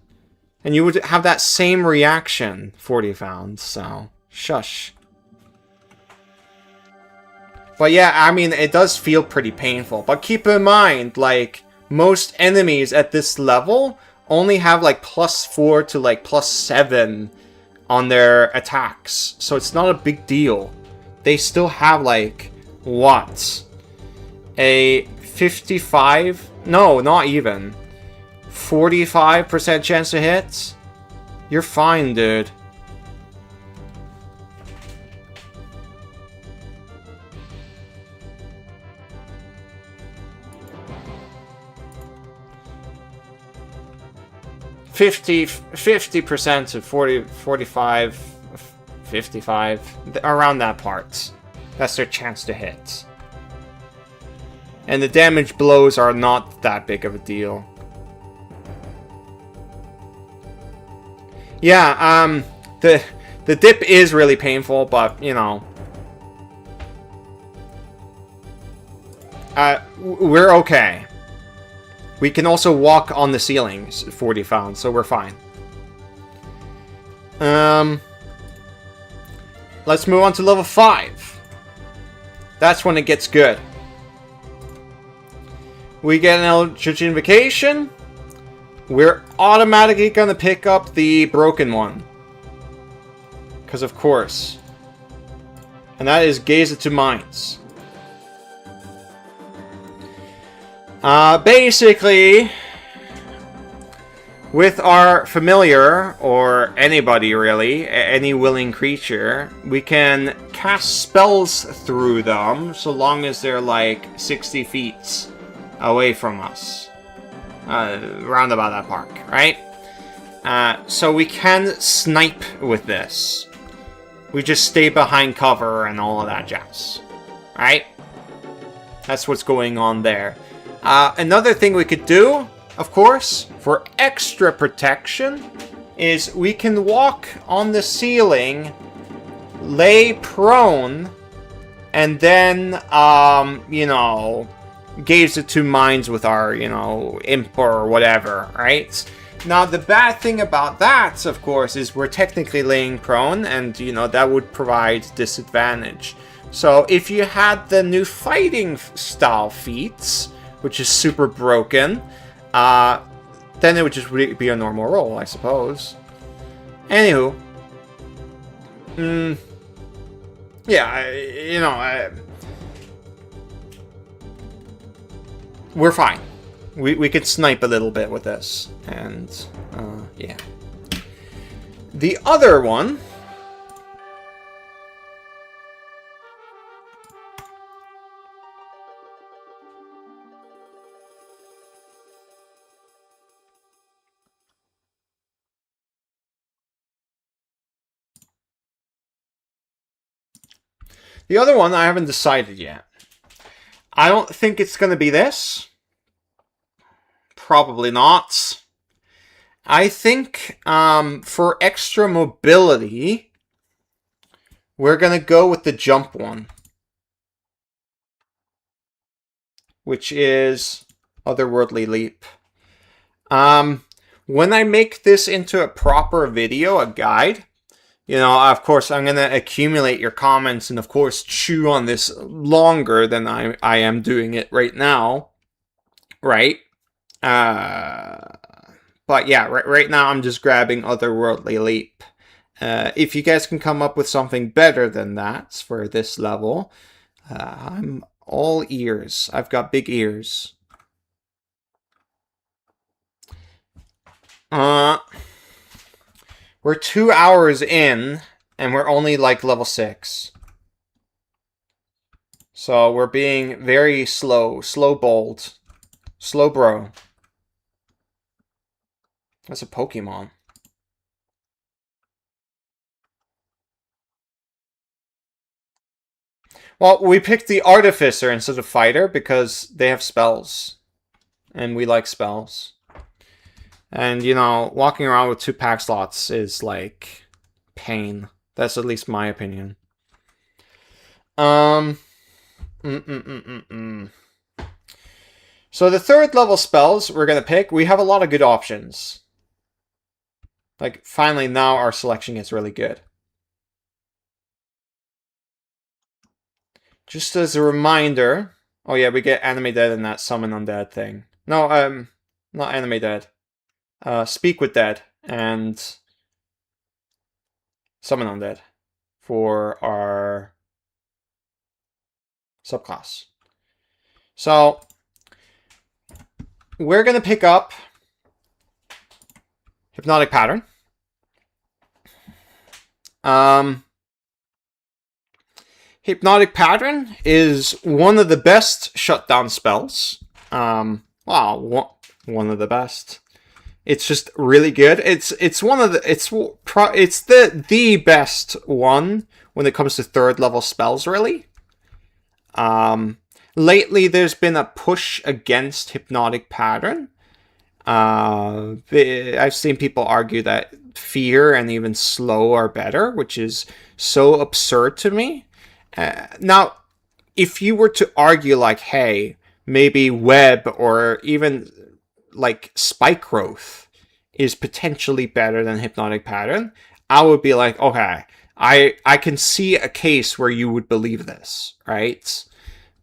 And you would have that same reaction, 40 found, so shush. But yeah, I mean, it does feel pretty painful. But keep in mind, like, most enemies at this level only have like +4 to like +7 on their attacks. So it's not a big deal. They still have like, what? A 55? No, not even. 45% chance to hit? You're fine, dude. Fifty percent to 40, 45, 55, around that part. That's their chance to hit. And the damage blows are not that big of a deal. Yeah, the dip is really painful, but, you know. We're okay. We can also walk on the ceilings, 40 found, so we're fine. Let's move on to level 5. That's when it gets good. We get an Eldritch Invocation. We're automatically going to pick up the broken one. Because of course. And that is Gaze It to Minds. Basically, with our familiar, or anybody really, any willing creature, we can cast spells through them so long as they're like 60 feet away from us. Round about that park, right? So we can snipe with this. We just stay behind cover and all of that jazz. Right? That's what's going on there. Another thing we could do, of course, for extra protection, is we can walk on the ceiling, lay prone, and then, you know, gaze it to minds with our, you know, imp or whatever, right? Now, the bad thing about that, of course, is we're technically laying prone, and, you know, that would provide disadvantage. So, if you had the new fighting style feats, which is super broken, then it would just be a normal roll, I suppose. Anywho. Yeah, we're fine. We could snipe a little bit with this. And, yeah. The other one... The other one I haven't decided yet. I don't think it's going to be this. Probably not. I think for extra mobility, we're going to go with the jump one. Which is Otherworldly Leap. When I make this into a proper video, a guide, you know, of course, I'm going to accumulate your comments and, of course, chew on this longer than I am doing it right now. Right? But yeah, right now I'm just grabbing Otherworldly Leap. If you guys can come up with something better than that for this level, I'm all ears. I've got big ears. We're 2 hours in, and we're only like level 6. So we're being very slow bold. Slow bro. That's a Pokemon. Well, we picked the Artificer instead of Fighter because they have spells. And we like spells. And, you know, walking around with 2 pack slots is, like, pain. That's at least my opinion. So the 3rd level spells we're going to pick, we have a lot of good options. Like, finally, now our selection is really good. Just as a reminder... Oh yeah, we get Animate Dead and that Summon Undead thing. No, not Animate Dead. Speak with Dead and Summon Undead for our subclass. So we're going to pick up Hypnotic Pattern. Hypnotic Pattern is one of the best shutdown spells. Wow, one of the best. It's just really good. It's one of the it's the best one when it comes to 3rd level spells, really. Lately there's been a push against Hypnotic Pattern. I've seen people argue that Fear and even Slow are better, which is so absurd to me. Now, if you were to argue like, hey, maybe Web or even like Spike Growth is potentially better than Hypnotic Pattern, I would be like, okay, I can see a case where you would believe this, right?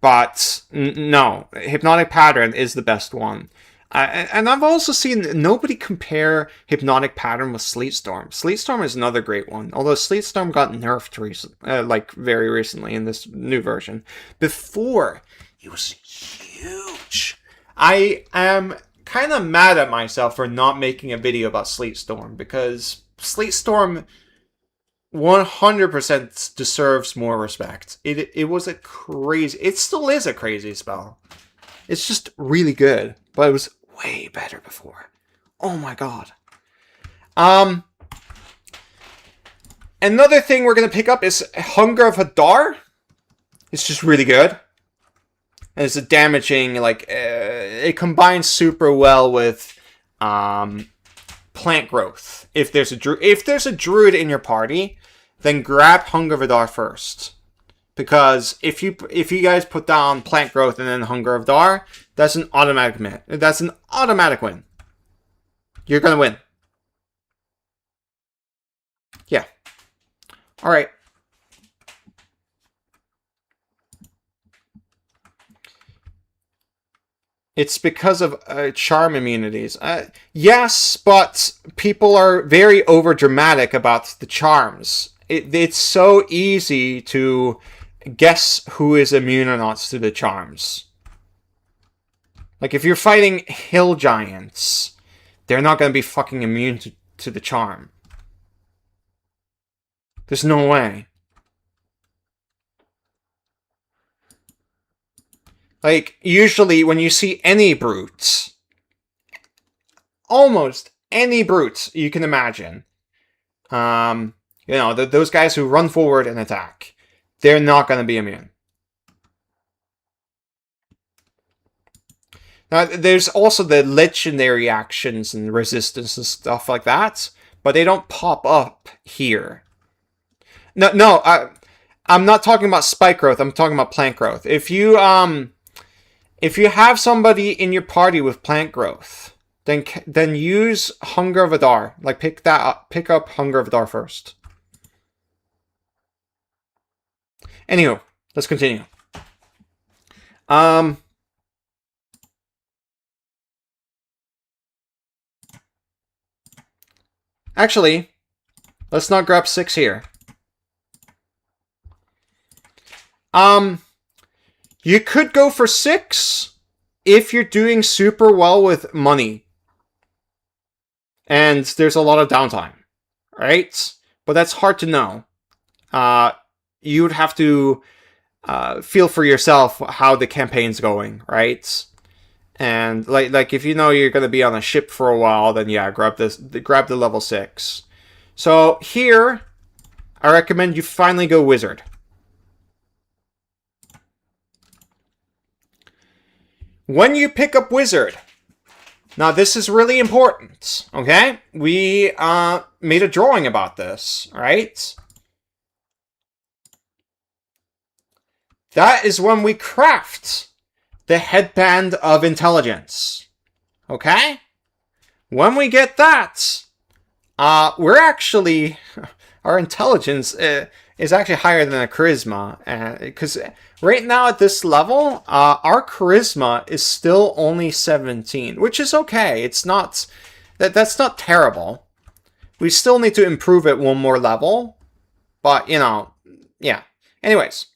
But no, Hypnotic Pattern is the best one. And I've also seen nobody compare Hypnotic Pattern with Sleet Storm. Sleet Storm is another great one, although Sleet Storm got nerfed very recently in this new version. Before, it was huge. I am kind of mad at myself for not making a video about Sleet Storm, because Sleet Storm 100% deserves more respect. It was a crazy... It still is a crazy spell. It's just really good, but it was way better before. Oh my god. Another thing we're going to pick up is Hunger of Hadar. It's just really good. And it's a damaging, like, it combines super well with plant growth. If there's a druid in your party, then grab Hunger of Hadar first. Because if you guys put down plant growth and then Hunger of Hadar, that's an automatic win. That's an automatic win. You're gonna win. Yeah. All right. It's because of charm immunities. Yes, but people are very overdramatic about the charms. It's so easy to guess who is immune or not to the charms. Like, if you're fighting hill giants, they're not going to be fucking immune to the charm. There's no way. Like, usually when you see any brutes, almost any brutes you can imagine, you know, those guys who run forward and attack, they're not going to be immune. Now, there's also the legendary actions and resistance and stuff like that, but they don't pop up here. No, I'm not talking about spike growth. I'm talking about plant growth. If you have somebody in your party with plant growth, then use Hunger of Adar. Like, pick up Hunger of Adar first. Anywho, let's continue. Actually, let's not grab 6 here. You could go for 6 if you're doing super well with money. And there's a lot of downtime, right? But that's hard to know. You'd have to feel for yourself how the campaign's going, right? And like if you know you're gonna be on a ship for a while, then yeah, grab the level 6. So here, I recommend you finally go wizard. When you pick up wizard, now this is really important, okay? We made a drawing about this, right? That is when we craft the headband of intelligence, okay? When we get that, we're actually, our intelligence is actually higher than a charisma, because right now at this level, our charisma is still only 17, which is okay. It's not, that's not terrible. We still need to improve it one more level, but, you know, yeah. Anyways,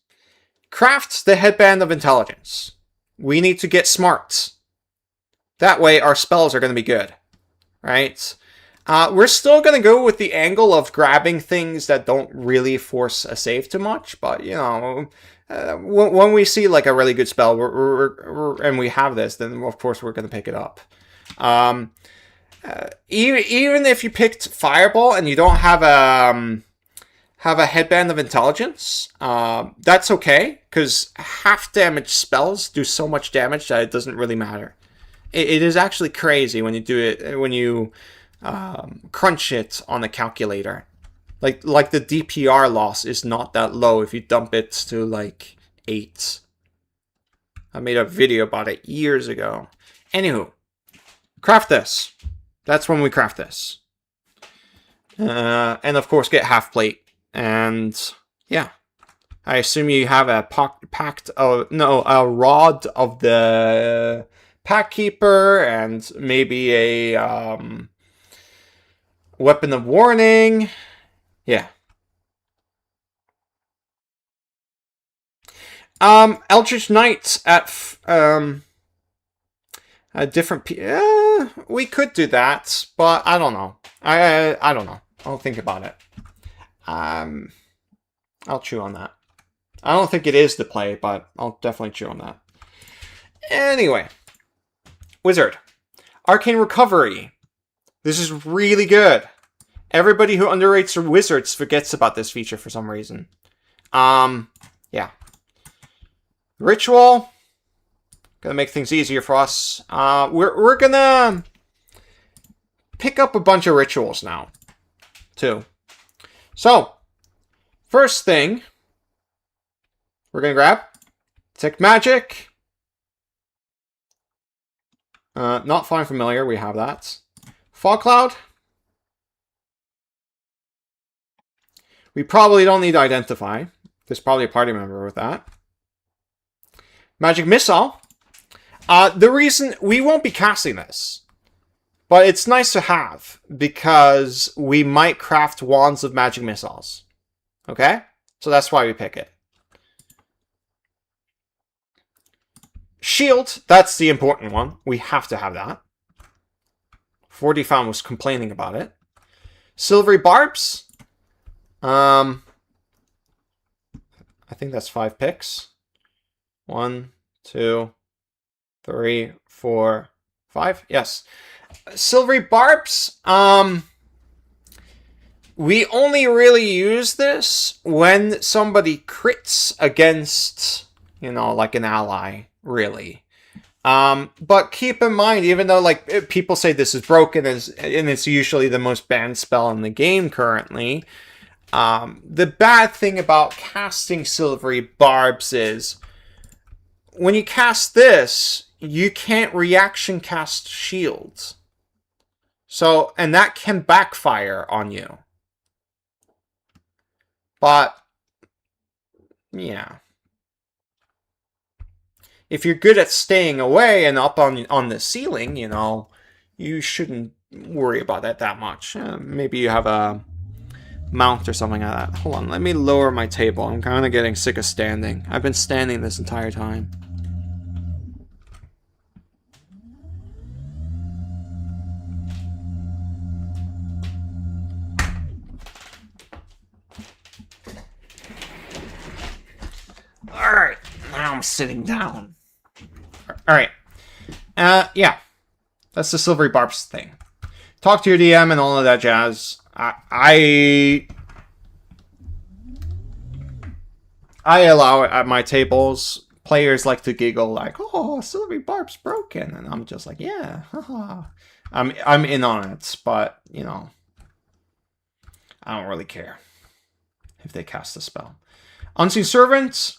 craft the headband of intelligence. We need to get smart. That way our spells are going to be good, right? We're still going to go with the angle of grabbing things that don't really force a save too much, but, you know, when we see, like, a really good spell, and we have this, then, of course, we're going to pick it up. Even if you picked Fireball and you don't have a headband of intelligence, that's okay, because half damage spells do so much damage that it doesn't really matter. It is actually crazy when you do it, when you crunch it on a calculator. Like the DPR loss is not that low if you dump it to like 8. I made a video about it years ago. Anywho, craft this. That's when we craft this. And of course get half plate. And yeah, I assume you have a a rod of the Pack Keeper, and maybe a weapon of warning. Yeah. Eldritch Knights at a different. We could do that, but I don't know. I don't know. I'll think about it. I'll chew on that. I don't think it is the play, but I'll definitely chew on that. Anyway, Wizard. Arcane Recovery. This is really good. Everybody who underrates their wizards forgets about this feature for some reason. Yeah. Ritual. Gonna make things easier for us. We're gonna pick up a bunch of rituals now, too. So, first thing we're gonna grab, Detect Magic. Not Flying Familiar, we have that. Fog Cloud. We probably don't need to Identify. There's probably a party member with that. Magic Missile. The reason we won't be casting this, but it's nice to have because we might craft wands of magic missiles. Okay? So that's why we pick it. Shield, that's the important one. We have to have that. 40 fan was complaining about it. Silvery barbs. I think that's 5 picks. 1, 2, 3, 4, 5. Yes. Silvery barbs. We only really use this when somebody crits against, you know, like an ally, really. But keep in mind, even though like people say this is broken and it's usually the most banned spell in the game currently, the bad thing about casting silvery barbs is when you cast this, you can't reaction cast shields. So, and that can backfire on you. But, yeah. If you're good at staying away and up on the ceiling, you know, you shouldn't worry about that much. Maybe you have a mount or something like that. Hold on, let me lower my table. I'm kind of getting sick of standing. I've been standing this entire time. Alright, now I'm sitting down. Alright. Yeah. That's the silvery barbs thing. Talk to your DM and all of that jazz. I allow it at my tables. Players like to giggle like, "Oh, silvery barb's broken," and I'm just like, "Yeah, haha." I'm in on it, but you know, I don't really care if they cast a spell. Unseen Servants.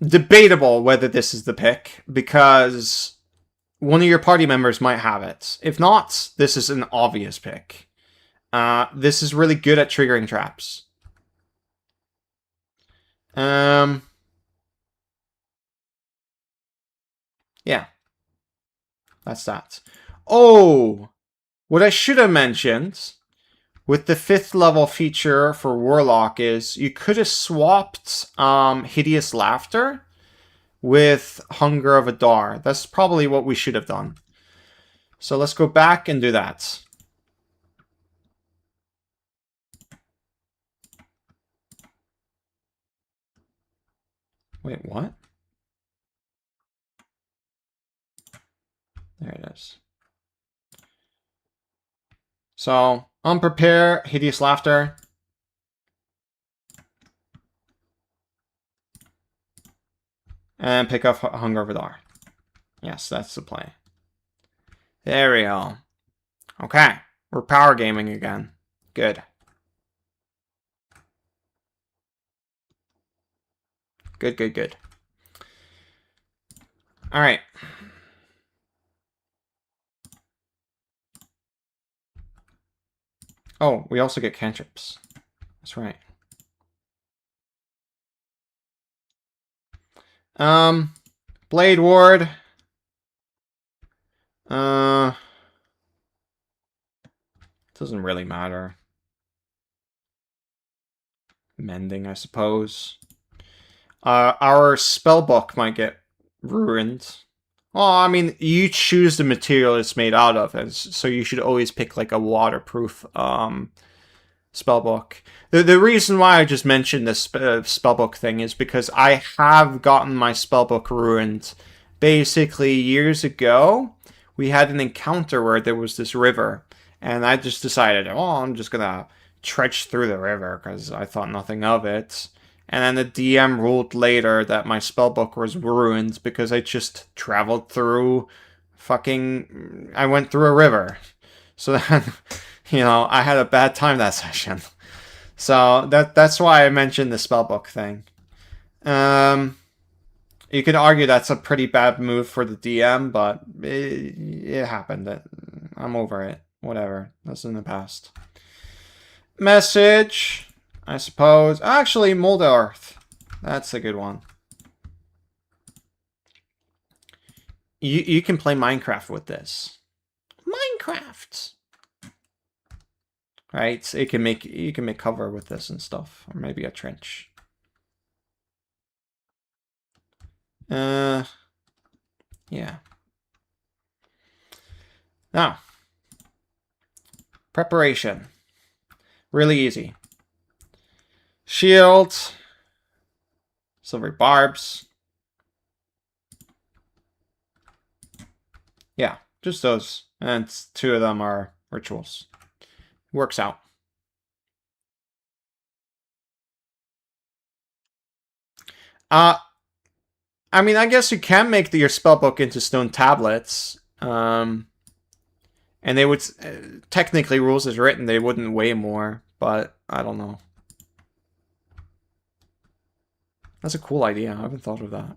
Debatable whether this is the pick, because one of your party members might have it. If not, this is an obvious pick. This is really good at triggering traps. Yeah. That's that. Oh! What I should have mentioned with the 5th level feature for Warlock is you could have swapped Hideous Laughter with Hunger of Adar. That's probably what we should have done. So let's go back and do that. Wait, what? There it is. So, Unprepare, Hideous Laughter. And pick up Hunger of Adar. Yes, that's the play. There we go. Okay, we're power gaming again. Good. Good, good, good. Alright. Oh, we also get cantrips. That's right. Blade Ward. Doesn't really matter. Mending, I suppose. Our spellbook might get ruined. Well, I mean, you choose the material it's made out of, so you should always pick like a waterproof spellbook. The reason why I just mentioned this spellbook thing is because I have gotten my spellbook ruined. Basically, years ago, we had an encounter where there was this river, and I just decided, oh, I'm just gonna trudge through the river because I thought nothing of it. And then the DM ruled later that my spellbook was ruined because I just traveled through I went through a river. So then, you know, I had a bad time that session. So that's why I mentioned the spellbook thing. You could argue that's a pretty bad move for the DM, but it happened. I'm over it. Whatever. That's in the past. Message, I suppose. Actually, Mold Earth. That's a good one. You can play Minecraft with this. Minecraft. Right? You can make cover with this and stuff. Or maybe a trench. Yeah. Now, preparation. Really easy. Shield. Silvery barbs. Yeah, just those. And 2 of them are rituals. Works out. I mean, I guess you can make your spellbook into stone tablets. And they would, technically, rules as written, they wouldn't weigh more, but I don't know. That's a cool idea. I haven't thought of that.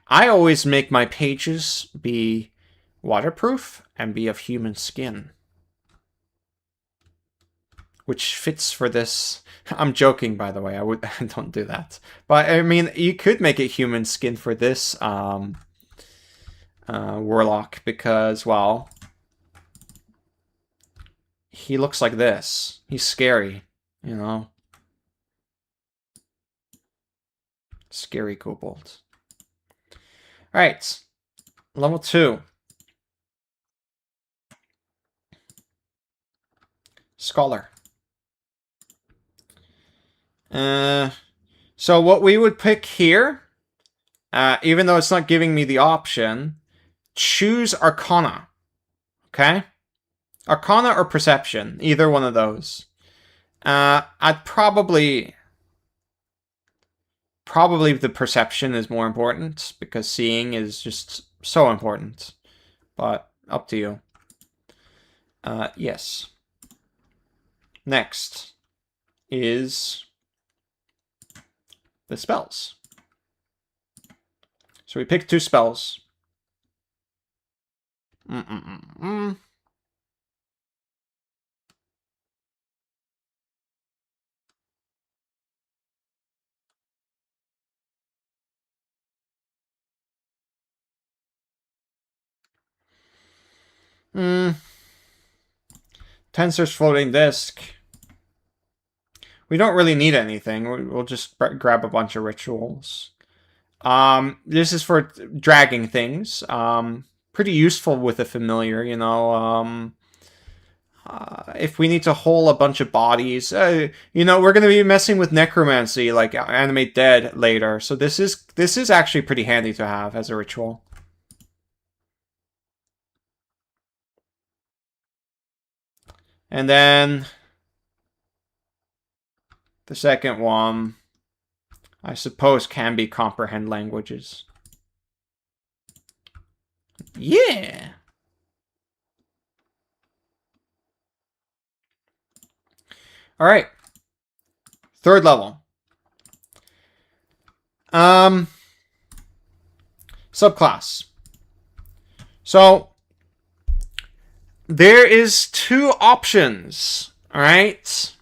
I always make my pages be waterproof and be of human skin. Which fits for this. I'm joking, by the way. I don't do that. But, I mean, you could make it human skin for this Warlock because, well, he looks like this. He's scary, you know? Scary kobold. Alright. Level 2. Scholar. So what we would pick here, even though it's not giving me the option, choose Arcana. Okay? Arcana or Perception. Either one of those. I'd probably the Perception is more important, because seeing is just so important. But, up to you. Yes. Next is the spells. So we pick 2 spells. Tensor's floating disk. We don't really need anything. We'll just grab a bunch of rituals. This is for dragging things. Pretty useful with a familiar, you know. If we need to hole a bunch of bodies, you know, we're going to be messing with necromancy, like animate dead later. So this is actually pretty handy to have as a ritual. And then the second one, I suppose, can be comprehend languages. Yeah. All right. 3rd level. Subclass. So there is 2 options. All right.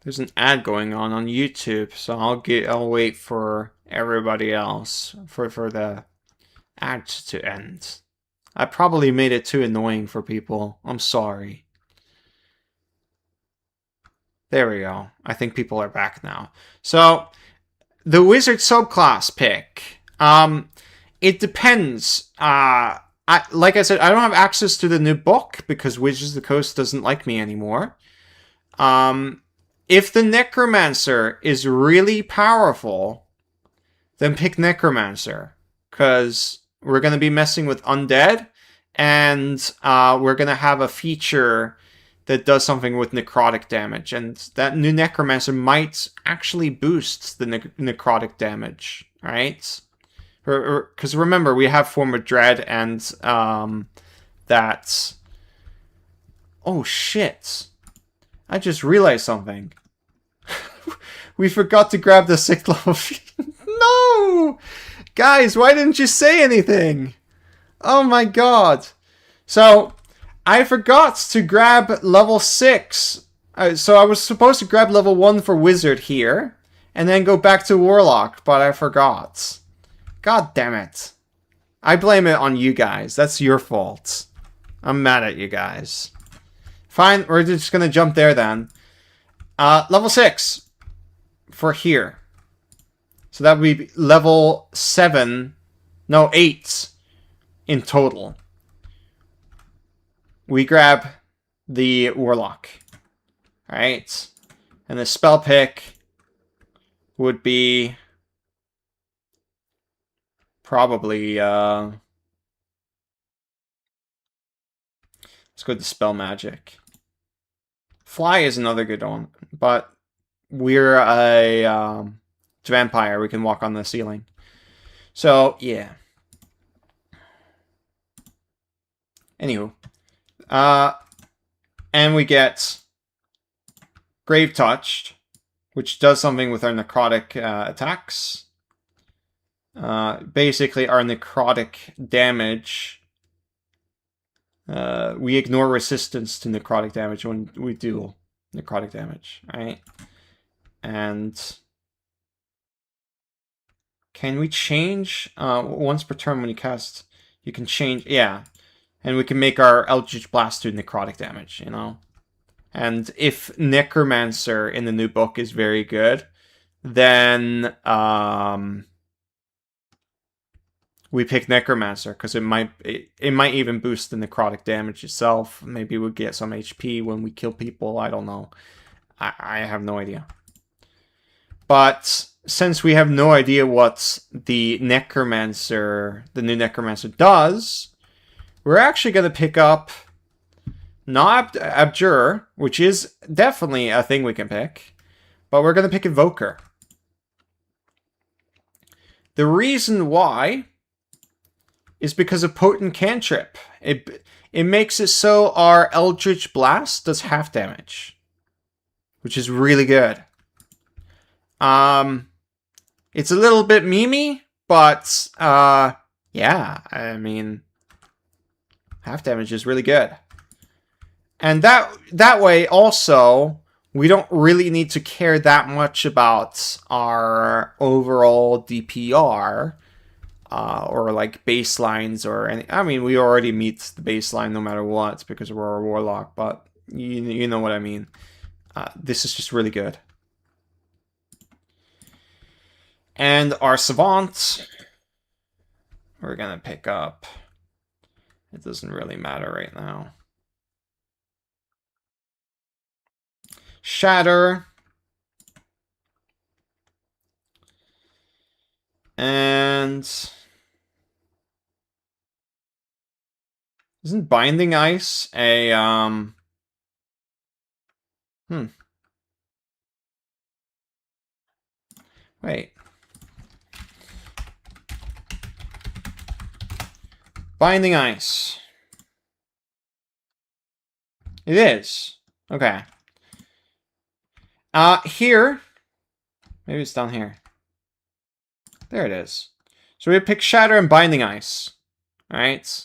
There's an ad going on YouTube, so I'll wait for everybody else for the ad to end. I probably made it too annoying for people. I'm sorry. There we go. I think people are back now. So, the wizard subclass pick. It depends. Like I said, I don't have access to the new book because Wizards of the Coast doesn't like me anymore. If the Necromancer is really powerful, then pick Necromancer. Because we're going to be messing with undead, and we're going to have a feature that does something with necrotic damage. And that new Necromancer might actually boost the necrotic damage, right? Because remember, we have Form of Dread and that... Oh, shit. I just realized something. We forgot to grab the 6th level. No! Guys, why didn't you say anything? Oh my god. So, I forgot to grab level 6. So I was supposed to grab level 1 for Wizard here. and then go back to Warlock, but I forgot. God damn it. I blame it on you guys. That's your fault. I'm mad at you guys. Fine, we're just gonna jump there then. Level 6 for here. So that would be level 7, no, 8 in total. We grab the Warlock. Alright. And the spell pick would be probably, let's go to spell magic. Fly is another good one, but we're a vampire. We can walk on the ceiling. So, yeah. Anywho. And we get Grave Touched, which does something with our necrotic attacks. Basically, our necrotic damage... we ignore resistance to necrotic damage when we do necrotic damage, right? And can we change once per turn when you cast? You can change, yeah, and we can make our Eldritch Blast do necrotic damage, you know. And if Necromancer in the new book is very good, then we pick Necromancer because it might even boost the necrotic damage itself. Maybe we'll get some HP when we kill people. I don't know. I have no idea. But since we have no idea what the new Necromancer does, we're actually going to pick up not Abjure, which is definitely a thing we can pick, but we're going to pick Evoker. The reason why is because of Potent Cantrip. It makes it so our Eldritch Blast does half damage, which is really good. It's a little bit memey, but yeah, I mean, half damage is really good. And that way also, we don't really need to care that much about our overall DPR. Or like baselines or any. I mean, we already meet the baseline no matter what because we're a Warlock, but you know what I mean. This is just really good. And our Savant, we're gonna pick up. It doesn't really matter right now. Shatter. And isn't Binding Ice a Wait. Binding Ice. It is. Okay. Here. Maybe it's down here. There it is. So we pick Shatter and Binding Ice. Alright.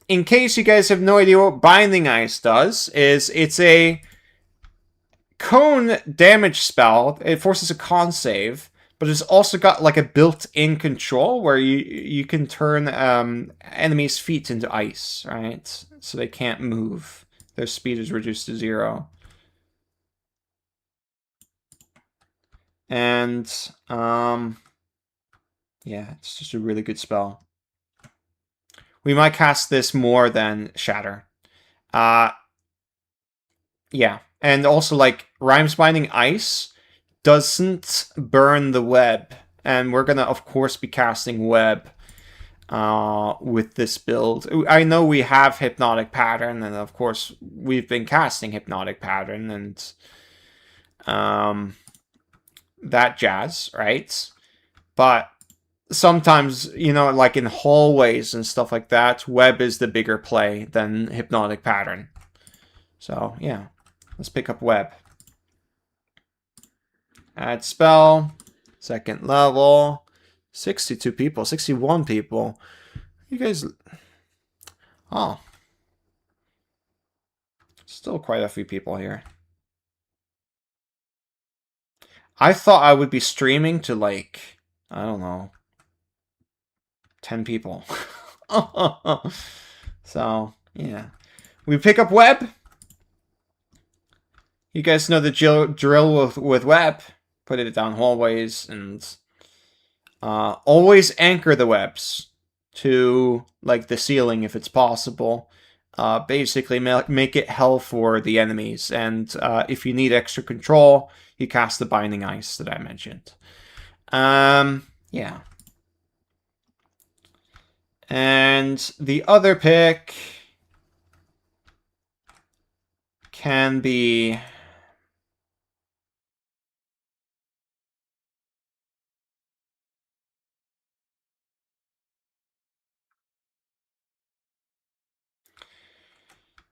In case you guys have no idea what Binding Ice does, is it's a cone damage spell. It forces a con save, but it's also got like a built-in control where you can turn enemies' feet into ice, right? So they can't move. Their speed is reduced to 0. And yeah, it's just a really good spell. We might cast this more than Shatter. Yeah, and also like Rhymes Binding Ice doesn't burn the web, and we're gonna of course be casting web with this build. I know we have Hypnotic Pattern, and of course we've been casting Hypnotic Pattern and that jazz, right? But sometimes, you know, like in hallways and stuff like that, web is the bigger play than Hypnotic Pattern. So yeah, let's pick up web. Add spell, 2nd level, 62 people, 61 people. You guys, oh, still quite a few people here. I thought I would be streaming to, like, I don't know, 10 people. So, yeah. We pick up web. You guys know the drill with web. Put it down hallways and always anchor the webs to, like, the ceiling if it's possible. Basically, make it hell for the enemies. And if you need extra control, you cast the Binding Ice that I mentioned. Yeah. And the other pick can be...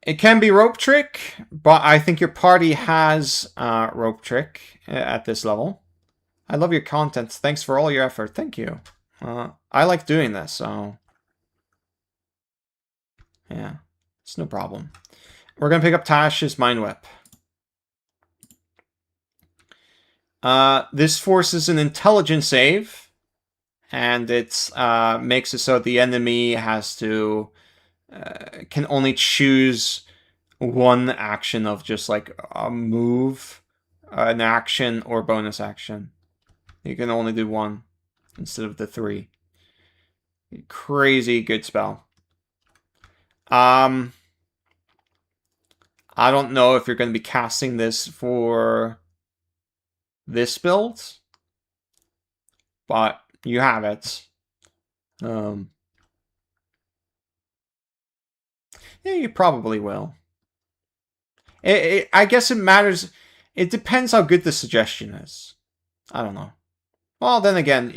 It can be Rope Trick, but I think your party has Rope Trick at this level. I love your content. Thanks for all your effort. Thank you. I like doing this, so... Yeah, it's no problem. We're going to pick up Tash's Mind Whip. This forces an intelligence save, and it makes it so the enemy has to... can only choose one action of just like a move, an action, or bonus action. You can only do one instead of the 3. Crazy good spell. I don't know if you're going to be casting this for this build, but you have it. Yeah, you probably will. I guess it matters. It depends how good the suggestion is. I don't know. Well, then again,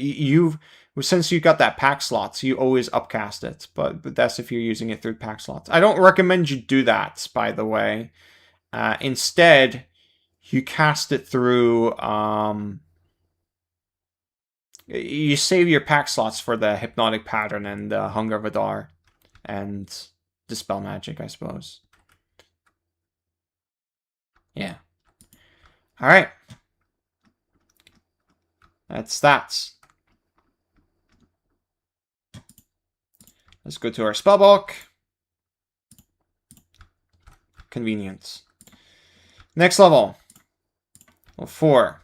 since you got that pack slots, you always upcast it. But that's if you're using it through pack slots. I don't recommend you do that, by the way. Instead, you cast it through... you save your pack slots for the Hypnotic Pattern and the Hunger of Adar. And Dispel Magic, I suppose. Yeah. Alright. That's that. Let's go to our spellbook. Convenience. Next level. Level 4.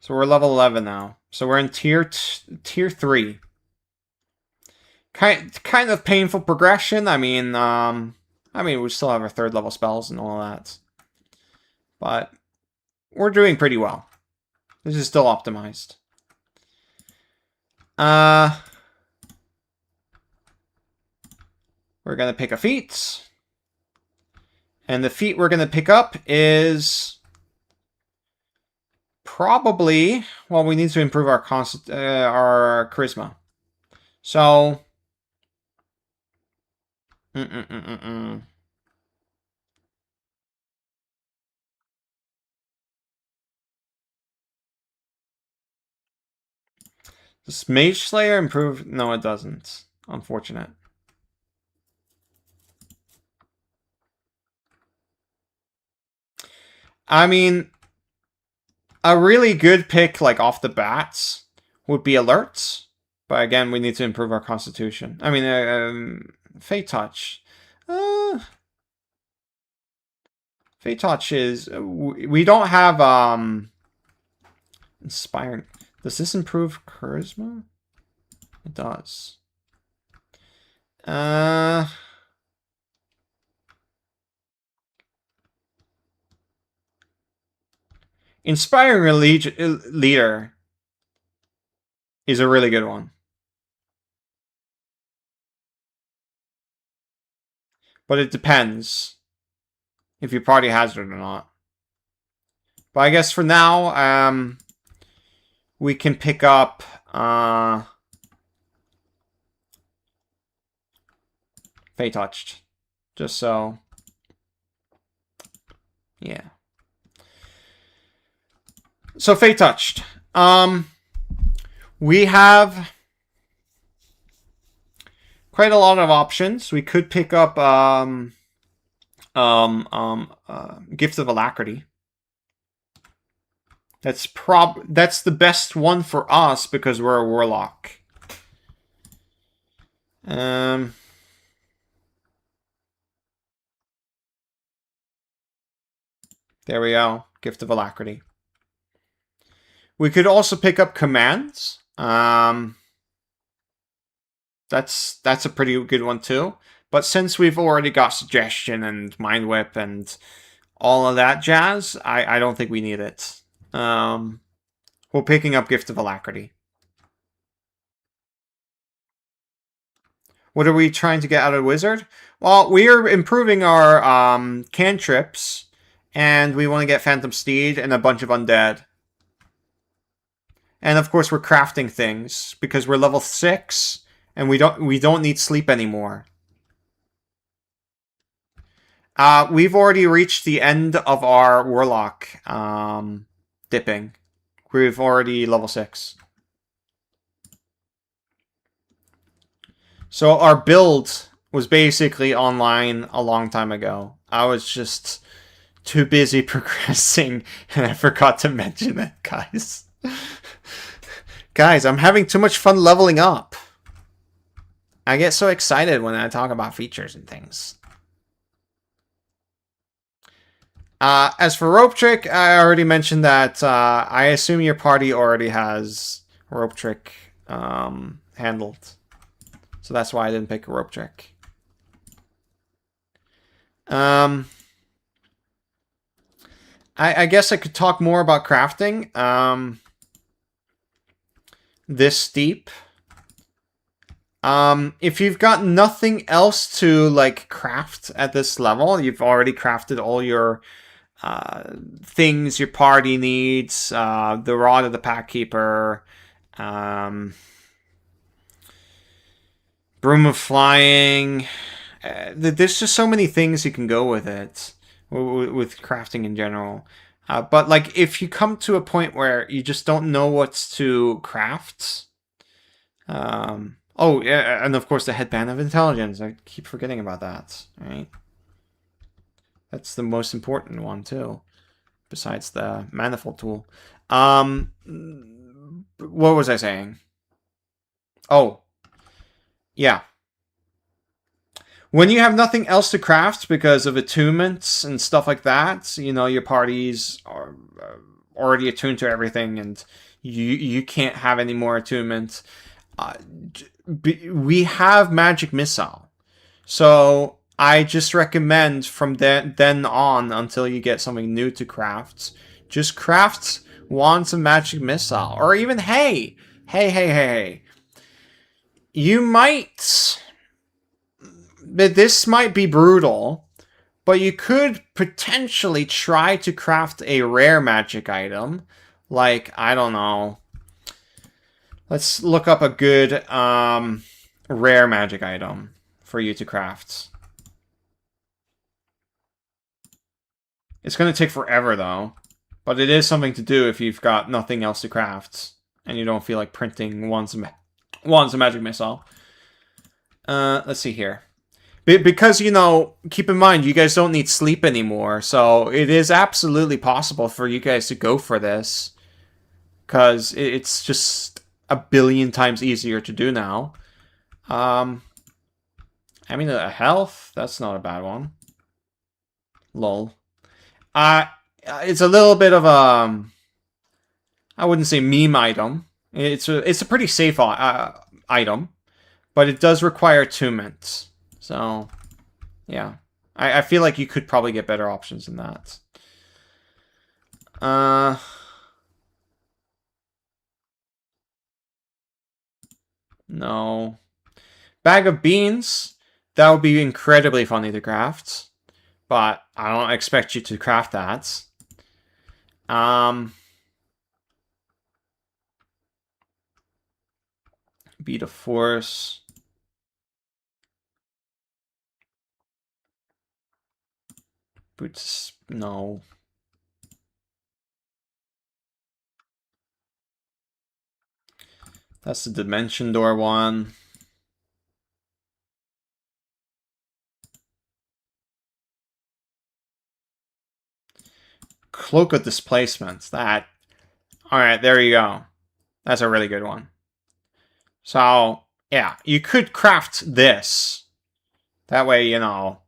So we're level 11 now. So we're in tier 3. Kind of painful progression. I mean, we still have our 3rd level spells and all that. But we're doing pretty well. This is still optimized. We're going to pick a feat. And the feat we're going to pick up is probably... Well, we need to improve our charisma. So... Does Mage Slayer improve? No, it doesn't. Unfortunate. I mean, a really good pick, like, off the bats would be Alerts. But again, we need to improve our Constitution. I mean, Fate Touch. Fate Touch is... We don't have, Inspiring... Does this improve charisma? It does. Inspiring a leader is a really good one. But it depends if your party has it or not. But I guess for now, we can pick up Fate Touched. Just so. Yeah. So Fate Touched. We have quite a lot of options. We could pick up Gift of Alacrity. That's the best one for us because we're a warlock. There we go. Gift of Alacrity. We could also pick up commands. That's a pretty good one too. But since we've already got Suggestion and Mind Whip and all of that jazz, I don't think we need it. We're picking up Gift of Alacrity. What are we trying to get out of Wizard? Well, we are improving our cantrips, and we want to get Phantom Steed and a bunch of Undead. And of course, we're crafting things because we're level 6, and we don't need sleep anymore. We've already reached the end of our Warlock dipping. We've already level 6. So our build was basically online a long time ago. I was just too busy progressing and I forgot to mention it, guys. Guys, I'm having too much fun leveling up. I get so excited when I talk about features and things. As for Rope Trick, I already mentioned that I assume your party already has Rope Trick handled. So that's why I didn't pick a Rope Trick. I guess I could talk more about crafting. This steep. If you've got nothing else to like craft at this level, you've already crafted all your things your party needs, the Rod of the Pack Keeper, Broom of Flying. There's just so many things you can go with it, with crafting in general. But like, if you come to a point where you just don't know what to craft, oh yeah, and of course the Headband of Intelligence. I keep forgetting about that. Right, that's the most important one too, besides the Manifold tool. What was I saying? Oh, yeah. When you have nothing else to craft because of attunements and stuff like that, you know, your parties are already attuned to everything and you can't have any more attunements. We have Magic Missile. So I just recommend from then on until you get something new to craft, just craft Wands of Magic Missile. Or even, hey. You might... This might be brutal, but you could potentially try to craft a rare magic item. Like, I don't know. Let's look up a good rare magic item for you to craft. It's going to take forever, though. But it is something to do if you've got nothing else to craft. And you don't feel like printing Wands of Magic Missile. Let's see here. Because, you know, keep in mind, you guys don't need sleep anymore. So it is absolutely possible for you guys to go for this. Because it's just a billion times easier to do now. I mean, a health, that's not a bad one. Lol. It's a little bit of a... I wouldn't say meme item. It's a pretty safe item. But it does require attunement. So, yeah. I feel like you could probably get better options than that. No. Bag of Beans. That would be incredibly funny to craft. But I don't expect you to craft that. Beat of Force. Boots, no. That's the Dimension Door one. Cloak of Displacement. That Alright, there you go. That's a really good one. So, yeah, you could craft this. That way, you know,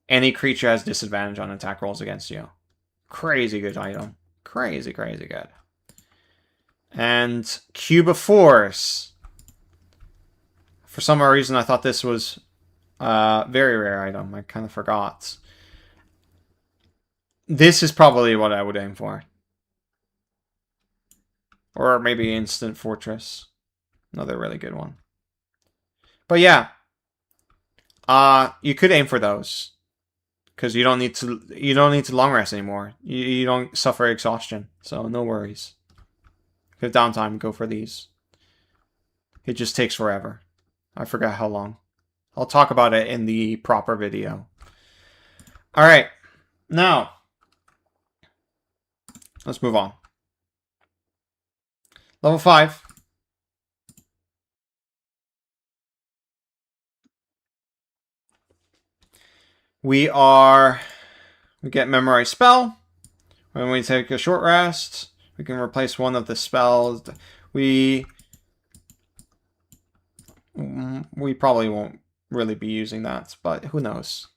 any creature has disadvantage on attack rolls against you. Crazy good item. Crazy, crazy good. And Cube of Force. For some reason, I thought this was a very rare item. I kind of forgot. This is probably what I would aim for. Or maybe Instant Fortress. Another really good one. But yeah. You could aim for those. Because you don't need to long rest anymore. You don't suffer exhaustion. So no worries. If you have downtime, go for these. It just takes forever. I forgot how long. I'll talk about it in the proper video. Alright. Now. Let's move on. Level 5. We get Memorize Spell. When we take a short rest, we can replace one of the spells. We probably won't really be using that, but who knows.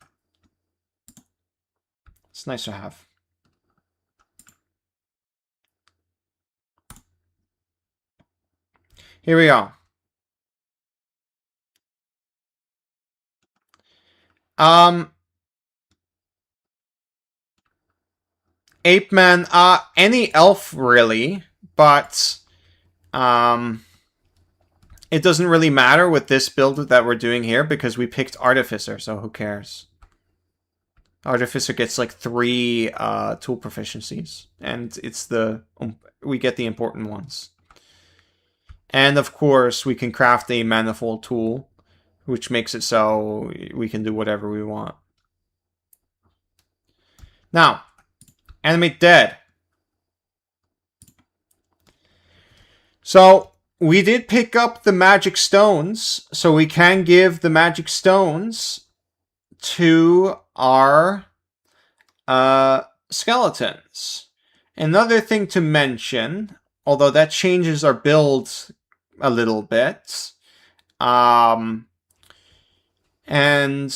It's nice to have. Here we go. Ape Man, any elf really, but it doesn't really matter with this build that we're doing here because we picked Artificer, so who cares? Artificer gets like 3 tool proficiencies, and it's we get the important ones. And of course, we can craft a manifold tool, which makes it so we can do whatever we want. Now, animate dead. So, we did pick up the magic stones, so we can give the magic stones to our skeletons. Another thing to mention, although that changes our build a little bit, and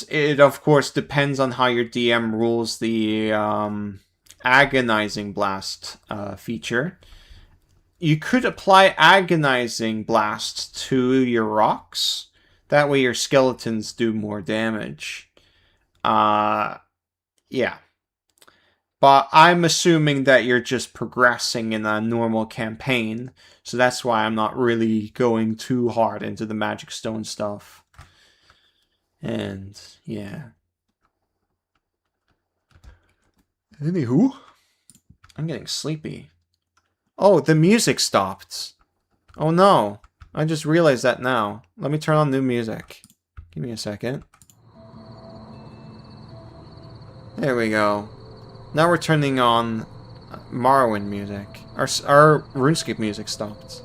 it of course depends on how your DM rules the Agonizing Blast feature. You could apply Agonizing Blast to your rocks. That way your skeletons do more damage. Yeah. But I'm assuming that you're just progressing in a normal campaign. So that's why I'm not really going too hard into the Magic Stone stuff. And, yeah. Anywho, I'm getting sleepy. Oh, the music stopped. Oh no. I just realized that now. Let me turn on new music. Give me a second. There we go. Now we're turning on Morrowind music. Our RuneScape music stopped.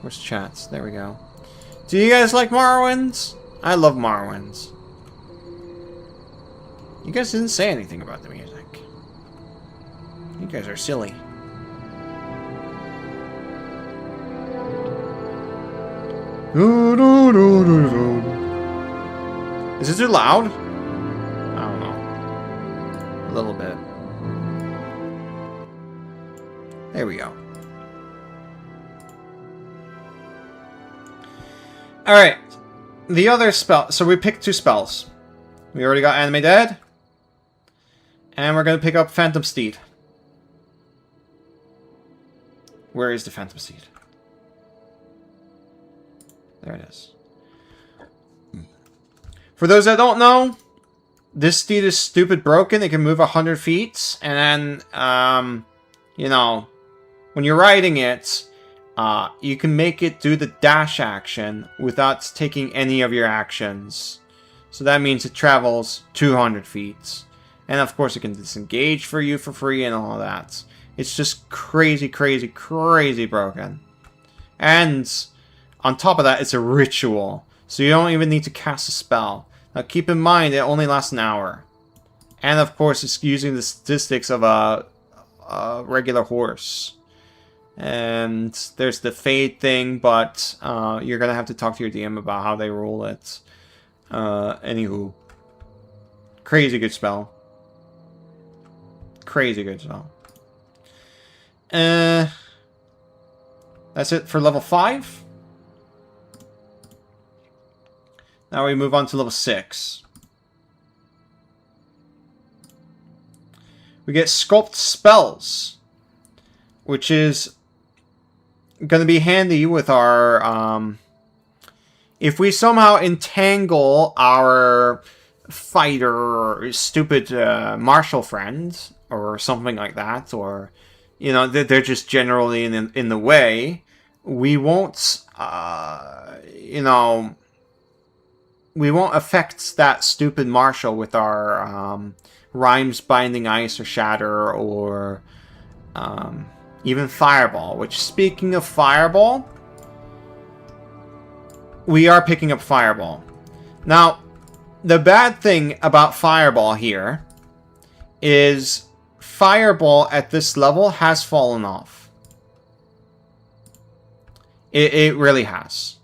Where's chats? There we go. Do you guys like Morrowind? I love Morrowind. You guys didn't say anything about the music. You guys are silly. Is it too loud? I don't know. A little bit. There we go. Alright. The other spell. So we picked 2 spells. We already got Anime Dead. And we're going to pick up Phantom Steed. Where is the Phantom Steed? There it is. For those that don't know, this steed is stupid broken. It can move 100 feet. And then, you know, when you're riding it, you can make it do the dash action without taking any of your actions. So that means it travels 200 feet. And of course it can disengage for you for free and all of that. It's just crazy, crazy, crazy broken. And on top of that, it's a ritual. So you don't even need to cast a spell. Now keep in mind, it only lasts an hour. And of course, it's using the statistics of a regular horse. And there's the fade thing, but you're gonna have to talk to your DM about how they roll it. Anywho, crazy good spell. Crazy good spell. That's it for level 5. Now we move on to level 6. We get Sculpt Spells, which is going to be handy with our... if we somehow entangle our fighter or stupid martial friend or something like that, or, you know, they're just generally in the way, we won't, you know, we won't affect that stupid martial with our Rhymes Binding Ice or Shatter or even Fireball, which, speaking of Fireball, we are picking up Fireball. Now, the bad thing about Fireball here is Fireball at this level has fallen off. It really has.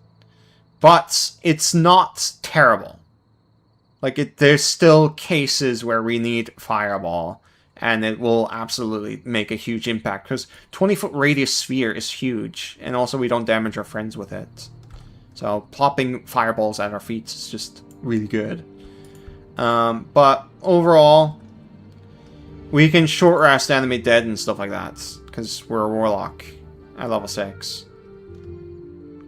But it's not terrible. Like, there's still cases where we need Fireball, and it will absolutely make a huge impact, because 20-foot radius sphere is huge, and also we don't damage our friends with it. So plopping fireballs at our feet is just really good. But overall, we can short rest, animate dead, and stuff like that, because we're a Warlock at level 6.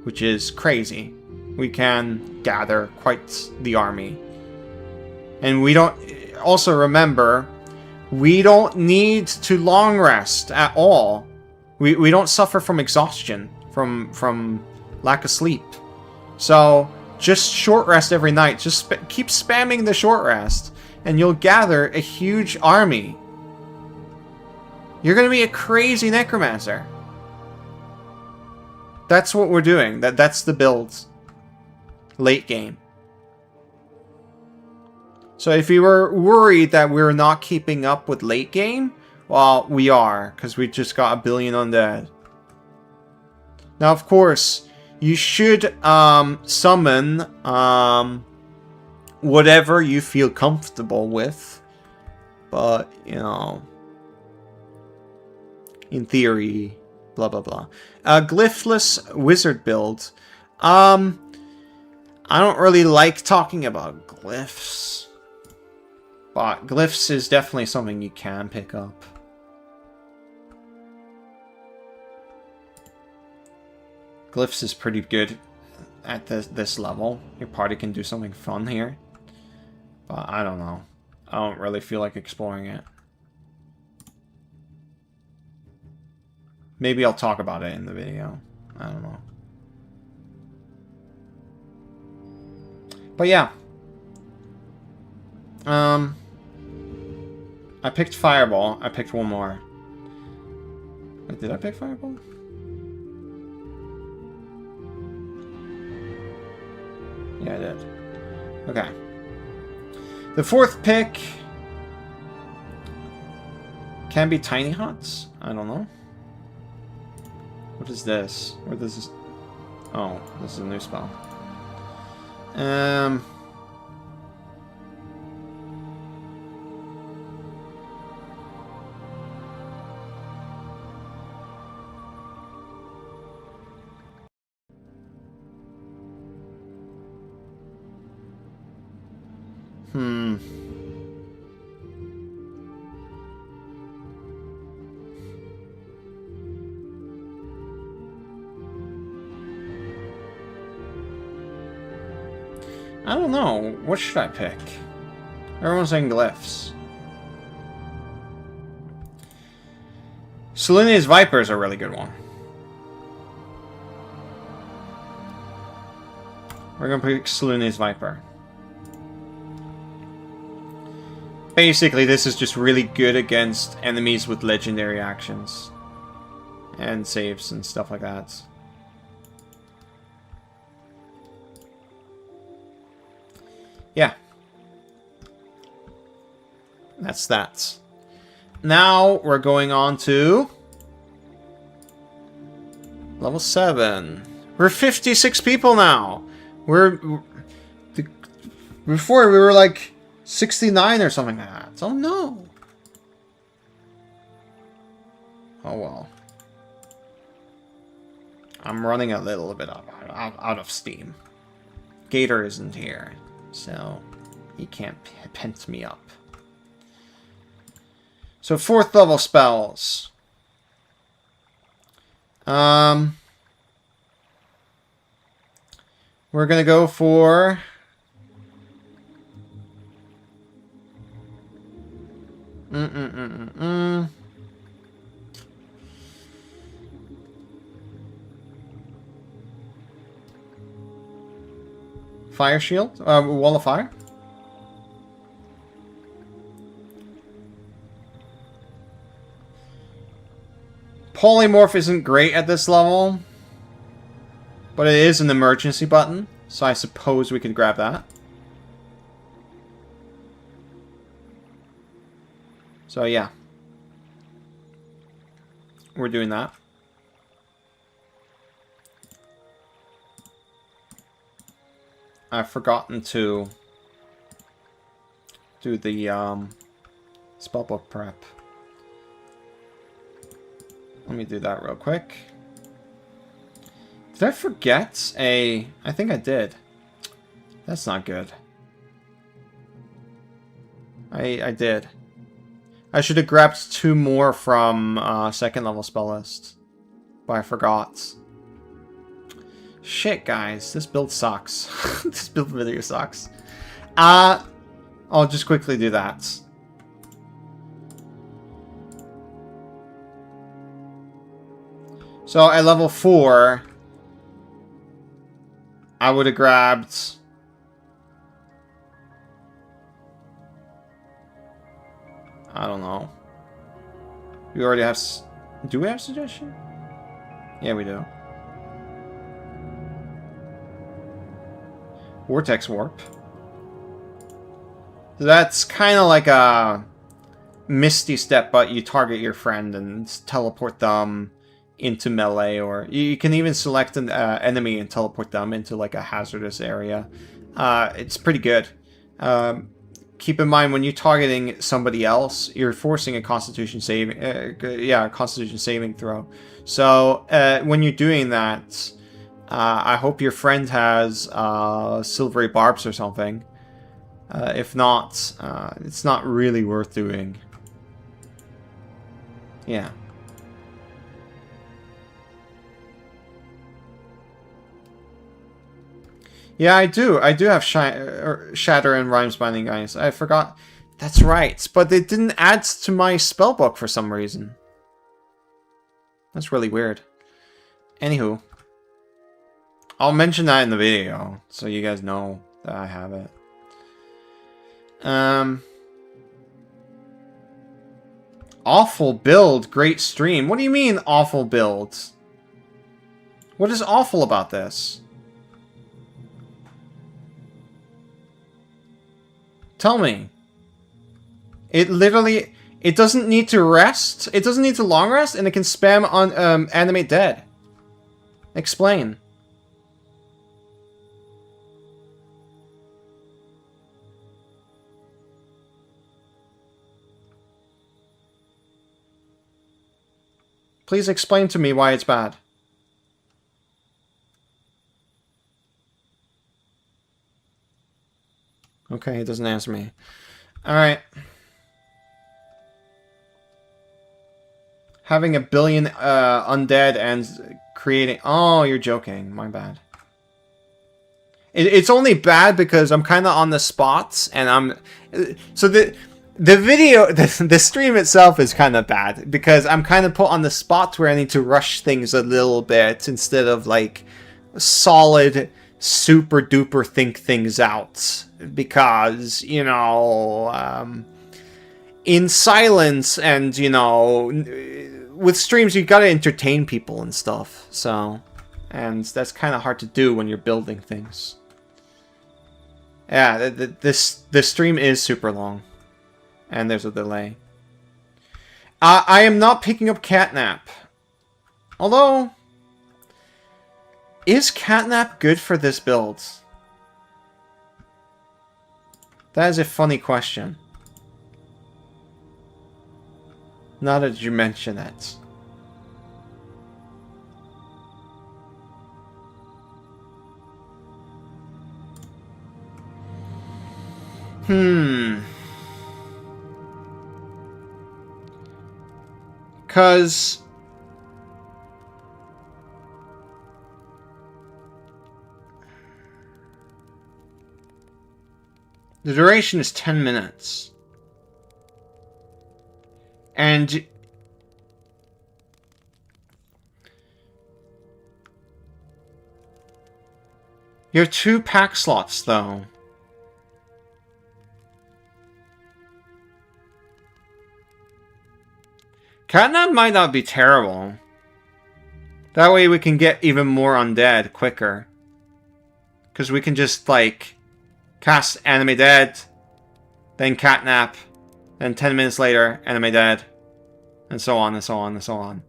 Which is crazy. We can gather quite the army. And we don't... Also remember, we don't need to long rest at all. We don't suffer from exhaustion, from lack of sleep. So, just short rest every night. Just keep spamming the short rest, and you'll gather a huge army. You're going to be a crazy necromancer. That's what we're doing. That's the build. Late game. So if you were worried that we're not keeping up with late game, well, we are, because we just got 1 billion undead. Now, of course, you should summon whatever you feel comfortable with. But, you know, in theory, blah, blah, blah. Glyphless wizard build. I don't really like talking about glyphs. But glyphs is definitely something you can pick up. Glyphs is pretty good at this level. Your party can do something fun here. But I don't know. I don't really feel like exploring it. Maybe I'll talk about it in the video. I don't know. But yeah. I picked Fireball. I picked one more. Wait, did I pick Fireball? Yeah, I did. Okay. The fourth pick can be Tiny Huts? I don't know. What is this? Or this is... Oh, this is a new spell. I don't know. What should I pick? Everyone's saying glyphs. Selenia's Viper is a really good one. We're gonna pick Selenia's Viper. Basically, this is just really good against enemies with legendary actions. And saves and stuff like that. Yeah. That's that. Now we're going on to level 7. We're 56 people now. Before we were like 69 or something like that. Oh no. Oh well. I'm running a little bit out of steam. Gator isn't here, so he can't pent me up. So 4th level spells. We're gonna go for Fire shield? Wall of fire? Polymorph isn't great at this level, but it is an emergency button, so I suppose we could grab that. So yeah. We're doing that. I've forgotten to do the spellbook prep. Let me do that real quick. Did I forget a... I think I did. That's not good. I did. I should have grabbed 2 more from 2nd level spell list. But I forgot. Shit, guys. This build sucks. This build video sucks. I'll just quickly do that. So at level 4, I would have grabbed... I don't know. We already have... Do we have suggestion? Yeah, we do. Vortex Warp. So that's kind of like a Misty Step, but you target your friend and teleport them into melee, or you can even select an enemy and teleport them into like a hazardous area. It's pretty good. Keep in mind, when you're targeting somebody else, you're forcing a Constitution saving, Constitution saving throw. So when you're doing that, I hope your friend has silvery barbs or something. If not, it's not really worth doing. Yeah. Yeah, I do. I do have Shatter and Rhymes Binding, guys. I forgot. That's right. But it didn't add to my spellbook for some reason. That's really weird. Anywho. I'll mention that in the video, so you guys know that I have it. Awful build, great stream. What do you mean, awful build? What is awful about this? Tell me. It literally... It doesn't need to rest. It doesn't need to long rest, and it can spam on animate dead. Explain. Please explain to me why it's bad. Okay, he doesn't answer me. Alright. Having 1 billion undead and creating... Oh, you're joking. My bad. It's only bad because I'm kind of on the spot, and I'm... So the video... The stream itself is kind of bad, because I'm kind of put on the spot where I need to rush things a little bit, instead of, like, solid, super-duper think things out. Because, you know... in silence and, you know... With streams, you gotta entertain people and stuff, so... And that's kind of hard to do when you're building things. Yeah, this stream is super long. And there's a delay. I am not picking up catnap. Although, is catnap good for this build? That is a funny question. Now that you mention it. Because the duration is 10 minutes. And you have 2 pack slots, though. Catnap might not be terrible. That way we can get even more undead quicker. Because we can just, like, cast Enemy Dead, then Catnap, then 10 minutes later, Enemy Dead, and so on and so on and so on.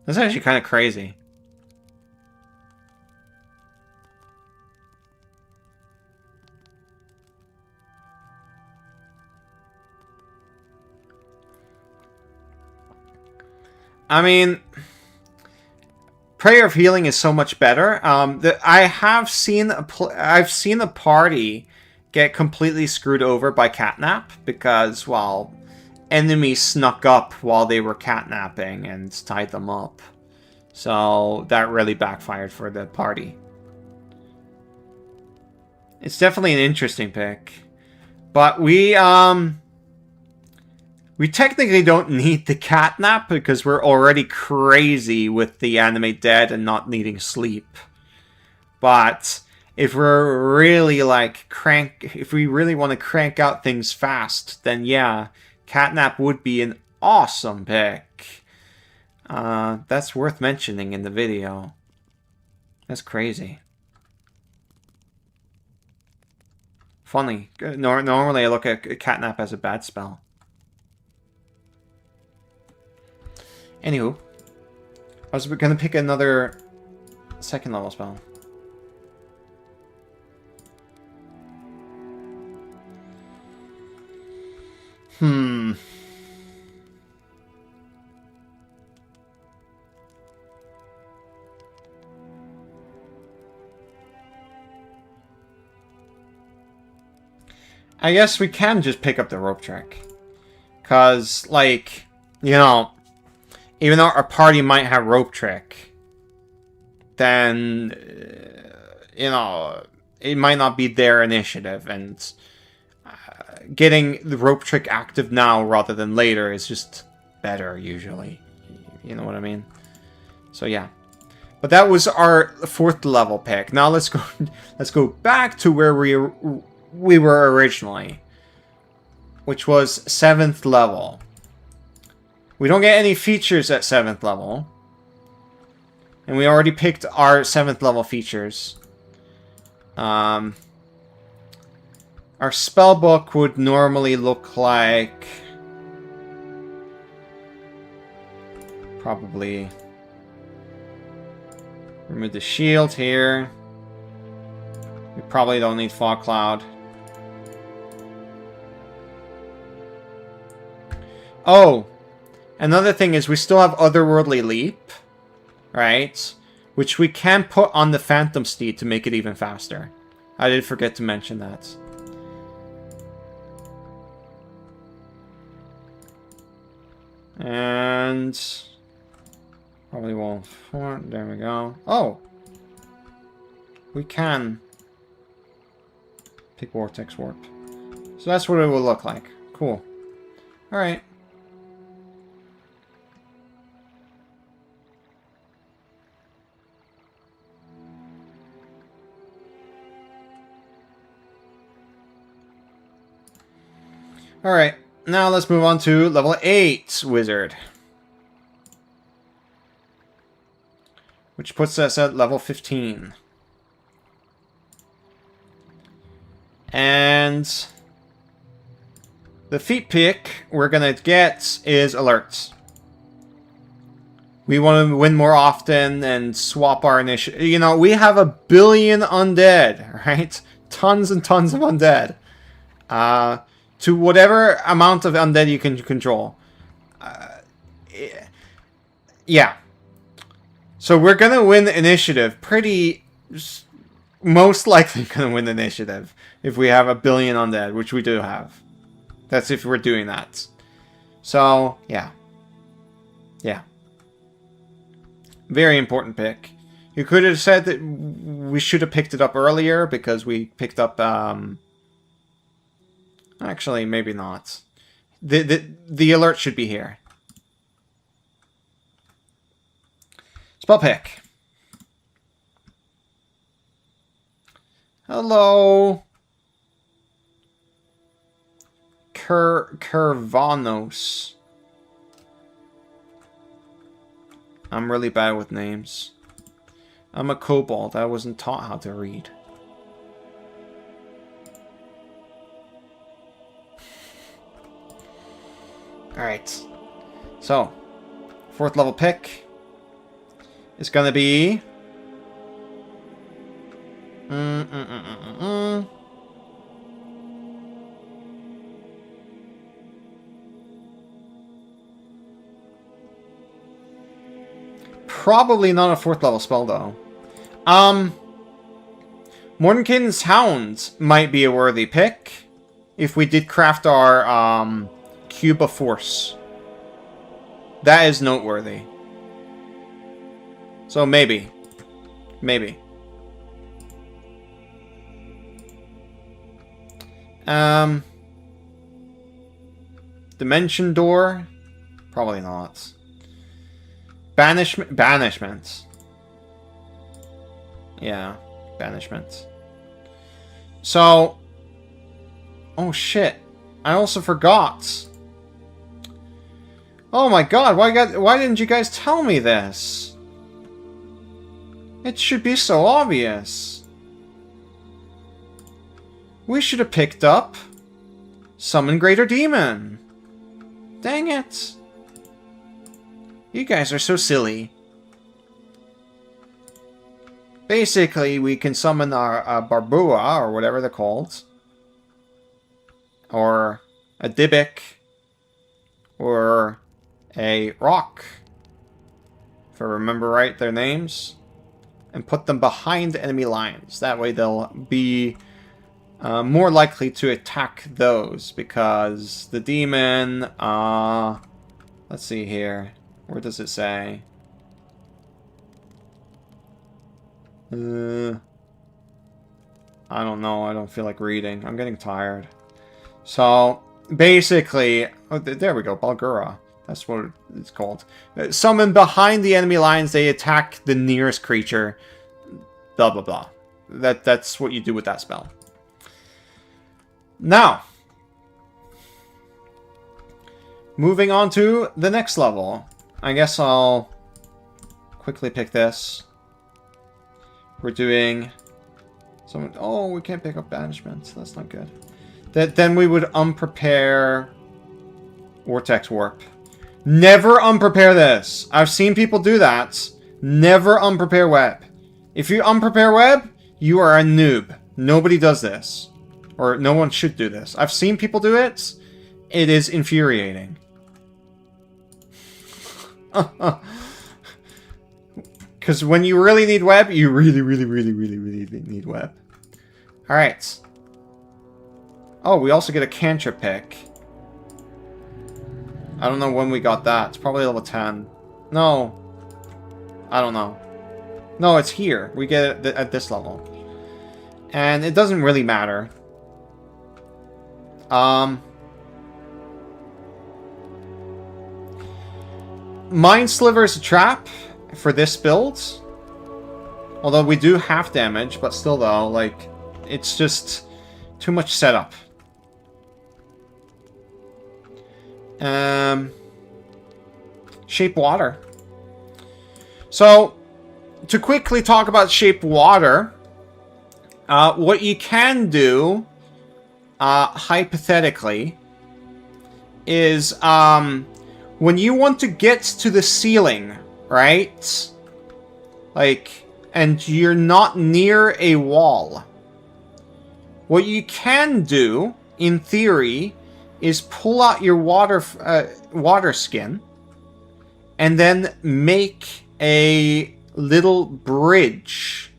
That's actually kind of crazy. I mean, Prayer of Healing is so much better. I've seen a party get completely screwed over by catnap because, well, enemies snuck up while they were catnapping and tied them up. So that really backfired for the party. It's definitely an interesting pick, but we technically don't need the catnap because we're already crazy with the Animate Dead and not needing sleep. But if we're really like if we really want to crank out things fast, then yeah, catnap would be an awesome pick. That's worth mentioning in the video. That's crazy. Funny. Normally I look at catnap as a bad spell. Anywho, I was going to pick another 2nd level spell. I guess we can just pick up the rope trick. Because, like, you know, even though our party might have rope trick, then, you know, it might not be their initiative, and getting the rope trick active now rather than later is just better, usually. You know what I mean? So, yeah. But that was our 4th level pick. Now let's go back to where we were originally, which was 7th level. We don't get any features at 7th level. And we already picked our 7th level features. Our spellbook would normally look like... probably... remove the shield here. We probably don't need Fog Cloud. Oh! Another thing is we still have Otherworldly Leap, right? Which we can put on the Phantom Steed to make it even faster. I did forget to mention that. And... probably won't... there we go. Oh! We can pick Vortex Warp. So that's what it will look like. Cool. Alright. Alright, now let's move on to level 8 Wizard. Which puts us at level 15. And The feat pick we're gonna get is alerts. We want to win more often and swap our initiative. You know, we have 1 billion undead, right? Tons and tons of undead. To whatever amount of undead you can control. Yeah. So we're gonna win initiative. Most likely gonna win initiative if we have 1 billion undead, which we do have. That's if we're doing that. So, yeah. Yeah. Very important pick. You could have said that we should have picked it up earlier because we picked up, actually, maybe not. The alert should be here. Spell pick. Hello. Curvanos. I'm really bad with names. I'm a kobold. I wasn't taught how to read. Alright. So, 4th level pick is gonna be... Probably not a 4th level spell, though. Mordenkainen's Hound might be a worthy pick if we did craft our Cube of Force. That is noteworthy. So maybe. Maybe. Dimension Door? Probably not. Banishment. Yeah, banishment. So, oh shit! I also forgot. Oh my god! Why didn't you guys tell me this? It should be so obvious. We should have picked up Summon Greater Demon. Dang it! You guys are so silly. Basically, we can summon our Barbua, or whatever they're called. Or a Dybbuk. Or a Rock. If I remember right, their names. And put them behind enemy lines. That way they'll be more likely to attack those. Because the demon... let's see here. Where does it say? I don't know. I don't feel like reading. I'm getting tired. So, basically... Oh, there we go. Balgura. That's what it's called. Summon behind the enemy lines. They attack the nearest creature. Blah, blah, blah. That's what you do with that spell. Now. Moving on to the next level. I guess I'll quickly pick this. We're doing... Oh, we can't pick up banishment. That's not good. Then we would unprepare Vortex Warp. Never unprepare this. I've seen people do that. Never unprepare web. If you unprepare web, you are a noob. Nobody does this. Or no one should do this. I've seen people do it. It is infuriating. Because when you really need web, you really need web. Alright. Oh, we also get a cantrip pick. I don't know when we got that. It's probably level 10. No. I don't know. No, it's here. We get it at this level. And it doesn't really matter. Mind Sliver is a trap for this build. Although we do half damage, but still though, like, it's just too much setup. Shape Water. So, to quickly talk about Shape Water, what you can do, hypothetically, is when you want to get to the ceiling, right? Like, and you're not near a wall. What you can do, in theory, is pull out your water skin and then make a little bridge.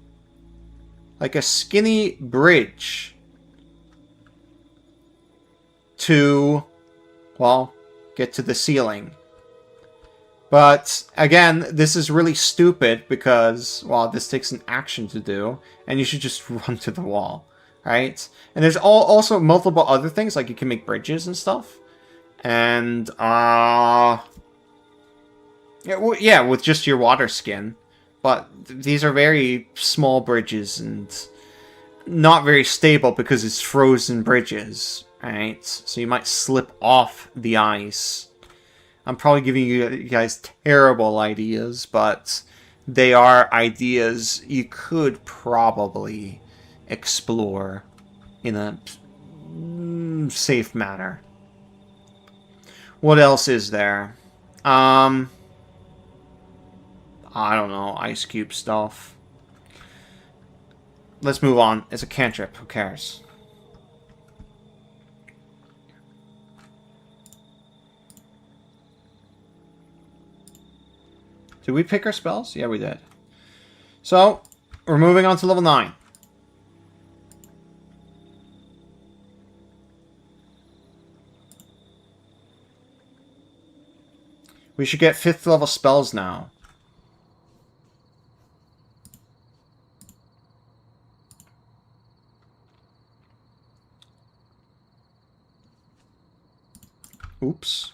Like a skinny bridge to, well, get to the ceiling. But, again, this is really stupid because, well, this takes an action to do, and you should just run to the wall, right? And there's also multiple other things, like you can make bridges and stuff. And, yeah, with just your water skin. But these are very small bridges and not very stable because it's frozen bridges, right? So you might slip off the ice. I'm probably giving you guys terrible ideas, but they are ideas you could probably explore in a safe manner. What else is there? I don't know, ice cube stuff. Let's move on. It's a cantrip. Who cares? Did we pick our spells? Yeah, we did. So, we're moving on to level 9. We should get 5th level spells now. Oops.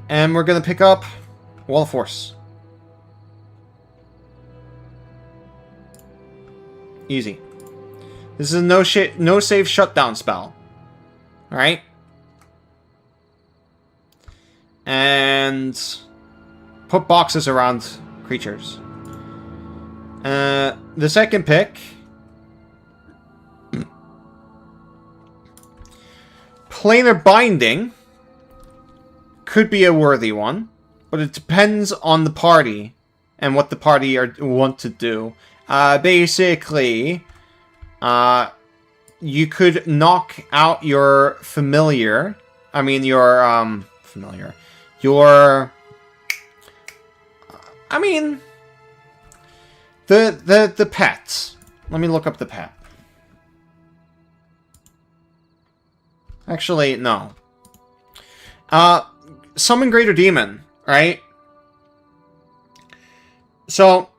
And we're going to pick up Wall of Force. Easy. This is a no save shutdown spell. Alright? And put boxes around creatures. The second pick, Planar Binding, could be a worthy one, but it depends on the party and what the party want to do. Basically, you could knock out your familiar. I mean, your familiar. Your. I mean, the pet. Let me look up the pet. Actually, no. Summon Greater Demon, right? So,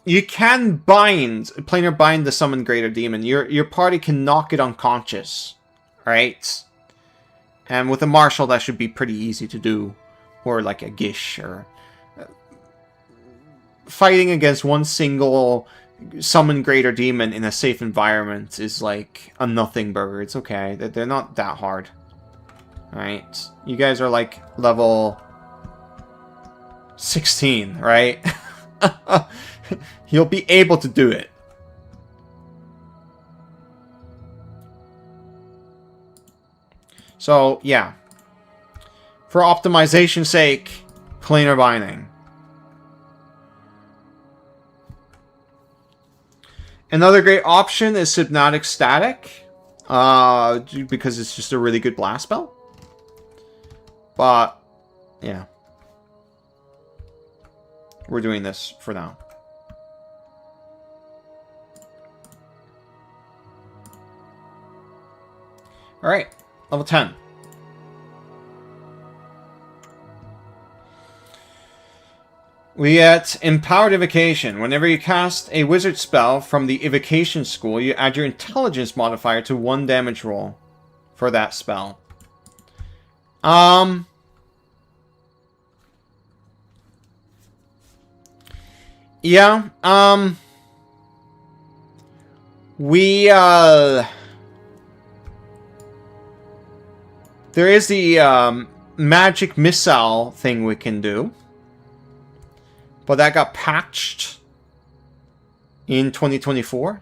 you can planar bind the Summon Greater Demon. Your party can knock it unconscious, right? And with a Marshal, that should be pretty easy to do. Or like a Gish, or... fighting against one single Summon Greater Demon in a safe environment is like a nothing burger. It's okay. They're not that hard. Alright, you guys are like level 16, right? You'll be able to do it. So, yeah. For optimization's sake, planar binding. Another great option is Hypnotic Static. Because it's just a really good blast spell. But, yeah. We're doing this for now. Alright, level 10. We get Empowered Evocation. Whenever you cast a wizard spell from the Evocation School, you add your Intelligence modifier to 1 damage roll for that spell. Yeah, there is the, magic missile thing we can do. But that got patched. in 2024.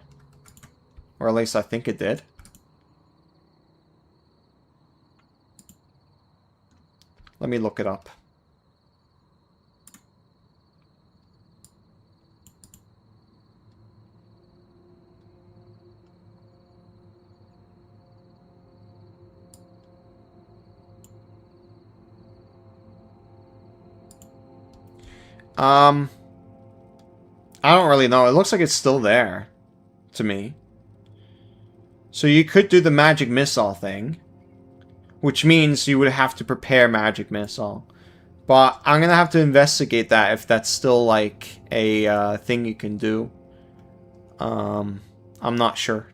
Or at least I think it did. Let me look it up. I don't really know. It looks like it's still there to me. So you could do the magic missile thing, which means you would have to prepare magic missile. But I'm gonna have to investigate that if that's still like a thing you can do. I'm not sure.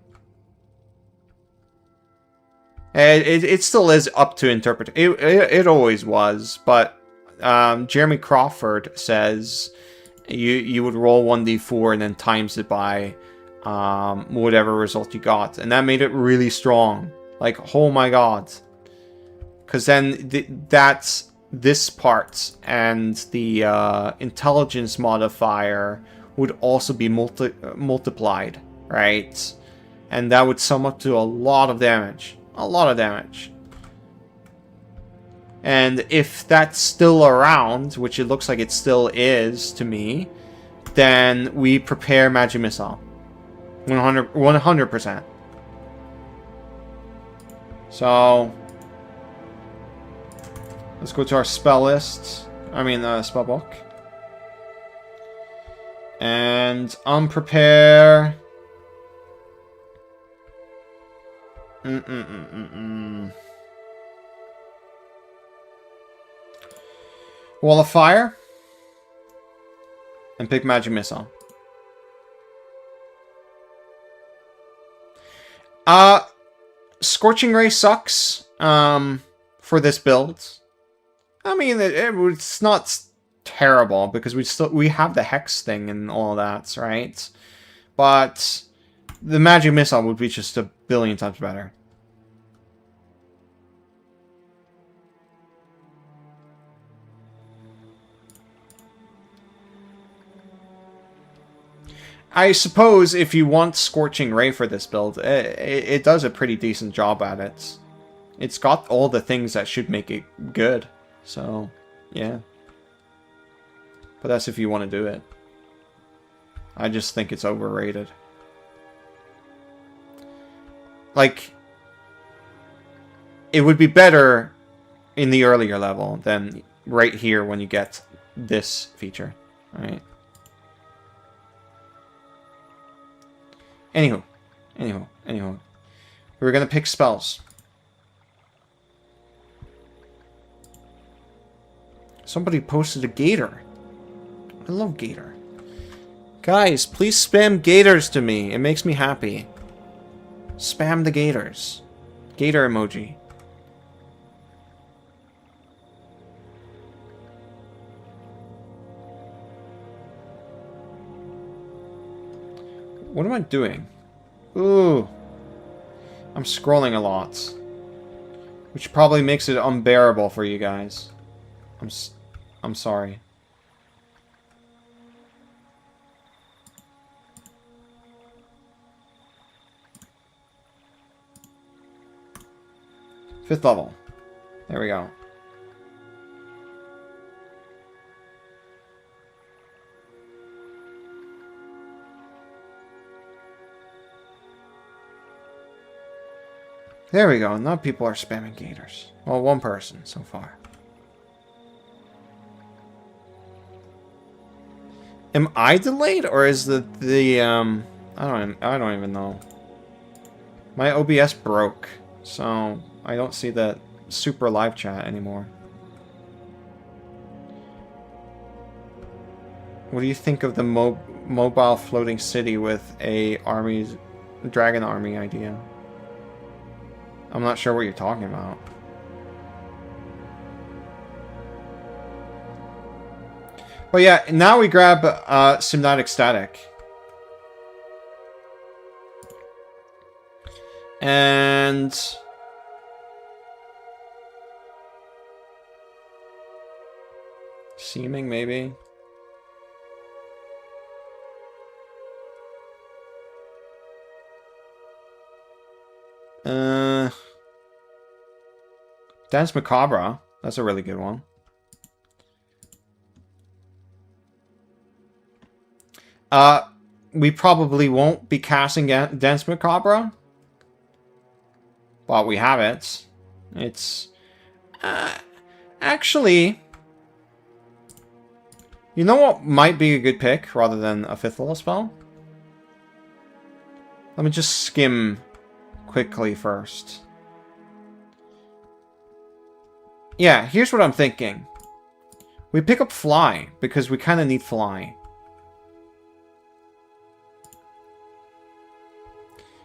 It still is up to interpret. It always was, but Jeremy Crawford says you would roll 1d4 and then times it by whatever result you got, and that made it really strong. Like, oh my god. Because then that's this part, and the intelligence modifier would also be multiplied, right? And that would sum up to a lot of damage. A lot of damage. And if that's still around, which it looks like it still is to me, then we prepare Magic Missile. 100%. So, let's go to our spell list. I mean, spell book. And unprepare. Wall of Fire. And pick Magic Missile. Scorching Ray sucks for this build. I mean, it's not terrible because we have the Hex thing and all that, right? But the Magic Missile would be just a billion times better. I suppose if you want Scorching Ray for this build, it does a pretty decent job at it. It's got all the things that should make it good. So, yeah. But that's if you want to do it. I just think it's overrated. Like, it would be better in the earlier level than right here when you get this feature, right? Anywho. We're gonna pick spells. Somebody posted a gator. I love gator. Guys, please spam gators to me. It makes me happy. Spam the gators. Gator emoji. What am I doing? Ooh. I'm scrolling a lot. Which probably makes it unbearable for you guys. I'm sorry. Fifth level. There we go. There we go. Now people are spamming gators. Well, one person so far. Am I delayed, or is the I don't even know. My OBS broke, so I don't see the super live chat anymore. What do you think of the mobile floating city with a dragon army idea? I'm not sure what you're talking about. But yeah, now we grab Symbiotic Static. And Seeming, maybe. Dance Macabre. That's a really good one. We probably won't be casting Dance Macabre. But we have it. It's... actually... You know what might be a good pick rather than a 5th level spell? Let me just skim quickly first. Yeah, here's what I'm thinking. We pick up Fly, because we kind of need Fly.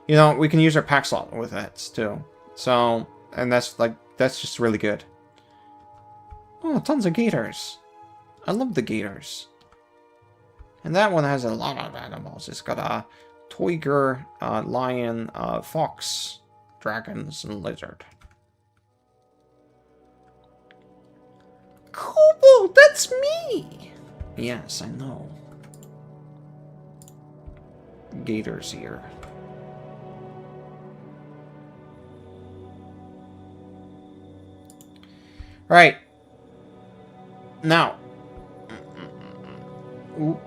You know, we can use our pack slot with it, too. So, and that's just really good. Oh, tons of gators. I love the gators. And that one has a lot of animals. It's got a tiger, lion, fox, dragons, and lizard. Kobold, that's me! Yes, I know. Gators here. Right. Now. Ooh.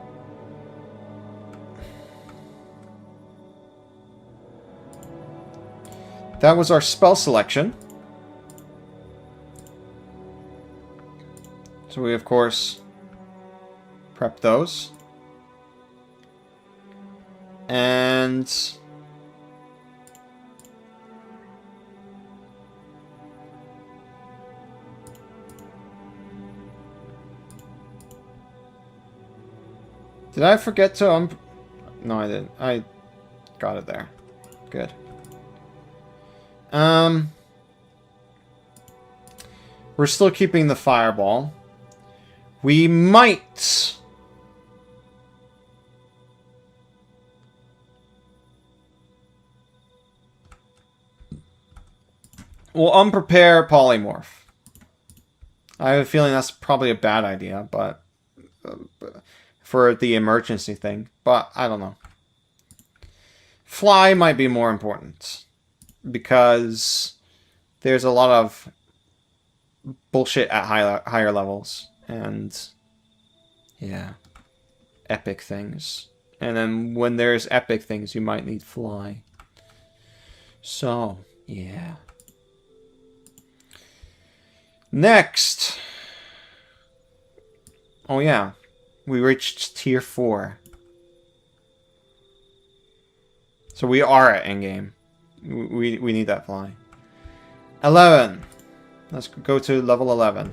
That was our spell selection. So we, of course, prep those. And... Did I forget to No, I didn't. I got it there. Good. We're still keeping the fireball. We might... We'll unprepare polymorph. I have a feeling that's probably a bad idea, but... for the emergency thing, but I don't know. Fly might be more important, because there's a lot of bullshit at higher levels, and yeah, epic things. And then when there's epic things, you might need Fly. So, yeah. Next! Oh yeah. We reached tier 4. So we are at endgame. We need that Fly. 11. Let's go to level 11.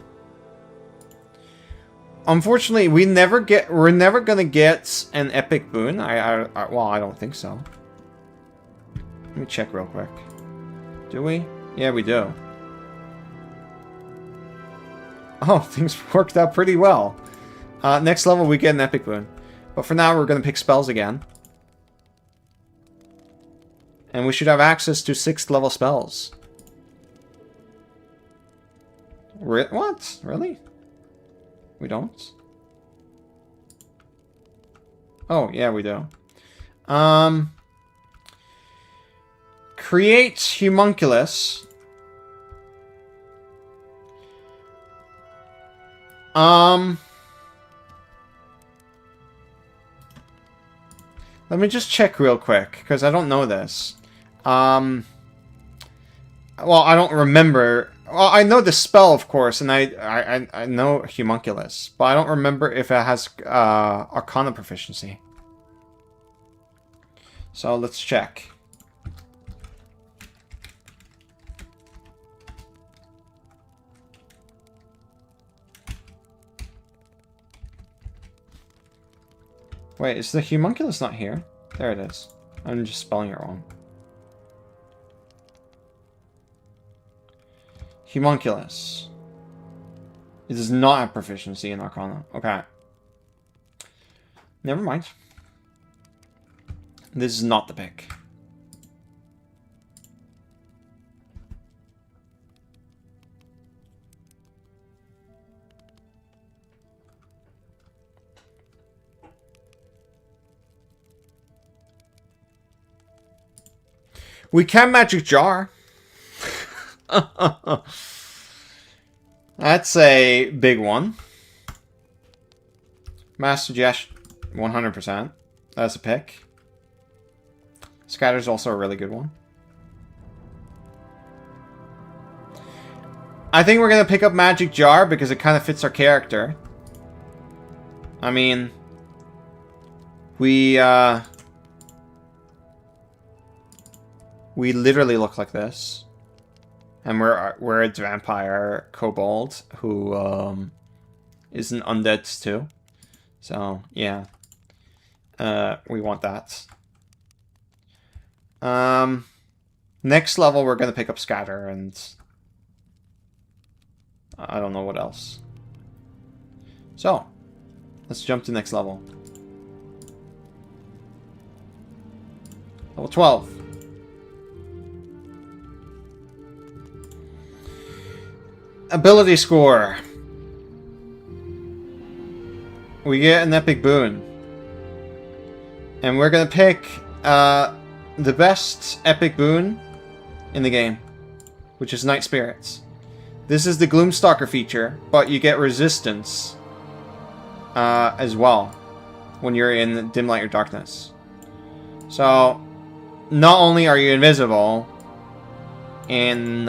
Unfortunately, we're never gonna get an epic boon. Well, I don't think so. Let me check real quick. Do we? Yeah, we do. Oh, things worked out pretty well. Next level, we get an epic boon. But for now, we're going to pick spells again. And we should have access to 6th level spells. What? Really? We don't? Oh, yeah, we do. Create Homunculus. Let me just check real quick, because I don't know this. Well, I don't remember. Well, I know the spell, of course, and I know Homunculus, but I don't remember if it has Arcana proficiency. So let's check. Wait, is the Homunculus not here? There it is. I'm just spelling it wrong. Homunculus. It does not have proficiency in Arcana. Okay. Never mind. This is not the pick. We can magic jar. That's a big one. Mass suggestion, 100%. That's a pick. Scatter's also a really good one. I think we're gonna pick up magic jar because it kind of fits our character. I mean, we literally look like this. And we're a vampire kobold who is an undead too. So yeah, we want that. Next level we're gonna pick up scatter, and I don't know what else. So let's jump to next level. Level 12. Ability score. We get an epic boon. And we're gonna pick the best epic boon in the game, which is Night Spirits. This is the Gloomstalker feature, but you get resistance as well when you're in dim light or darkness. So not only are you invisible in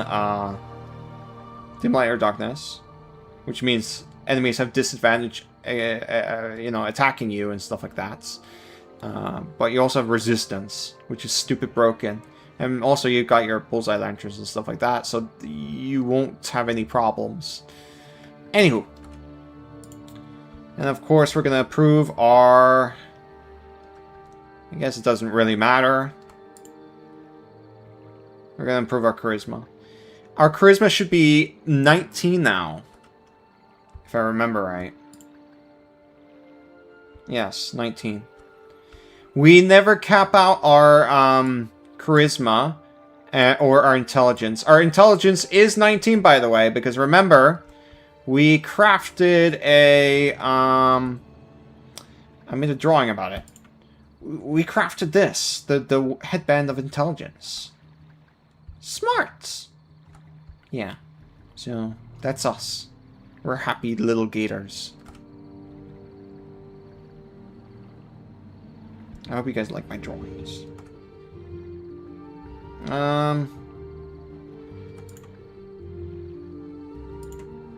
dim light or darkness, which means enemies have disadvantage, you know, attacking you and stuff like that. But you also have resistance, which is stupid broken. And also you've got your bullseye lanterns and stuff like that, so you won't have any problems. Anywho. And of course we're going to approve our... I guess it doesn't really matter. We're going to improve our charisma. Our charisma should be 19 now. If I remember right. Yes, 19. We never cap out our charisma or our intelligence. Our intelligence is 19, by the way, because remember, we crafted a... I made a drawing about it. We crafted this, the headband of intelligence. Smart! Yeah, so that's us. We're happy little gators. I hope you guys like my drawings.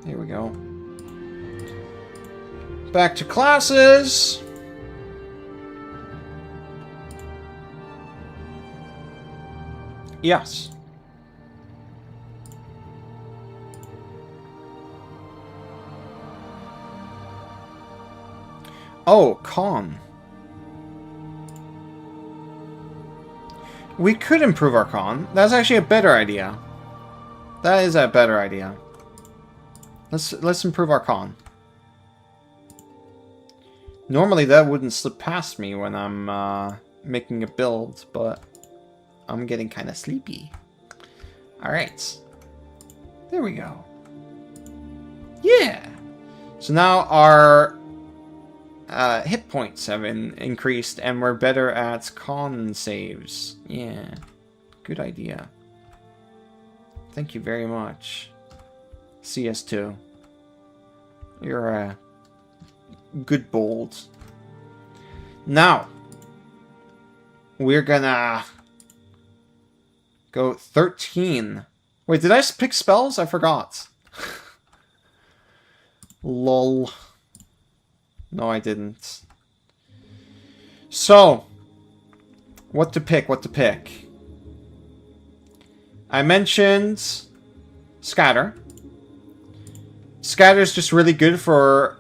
Here we go. Back to classes. Yes. Oh, con. We could improve our con. That's actually a better idea. That is a better idea. Let's improve our con. Normally that wouldn't slip past me when I'm making a build, but I'm getting kind of sleepy. Alright. There we go. Yeah! So now our hit points have been increased, and we're better at con saves. Yeah, good idea. Thank you very much, CS2. You're a good bold. Now, we're gonna go 13. Wait, did I pick spells? I forgot. Lol. No, I didn't. So, what to pick, what to pick. I mentioned Scatter. Scatter's just really good for,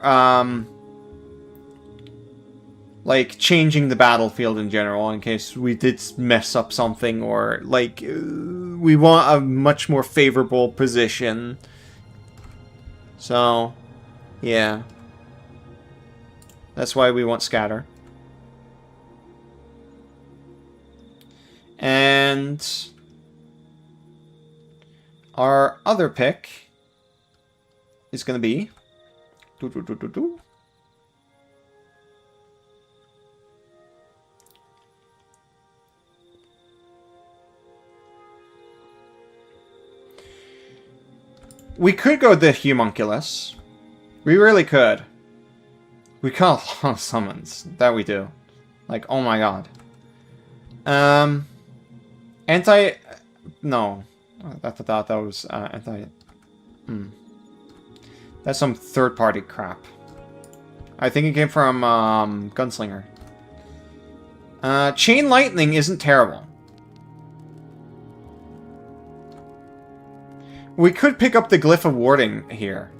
like, changing the battlefield in general, in case we did mess up something, or, like, we want a much more favorable position. So, yeah. That's why we want Scatter. And our other pick is going to be... We could go the Homunculus. We really could. We got a lot of summons. That we do. Like, oh my god. Anti... No. I thought that was anti... That's some third-party crap. I think it came from Gunslinger. Chain Lightning isn't terrible. We could pick up the Glyph of Warding here.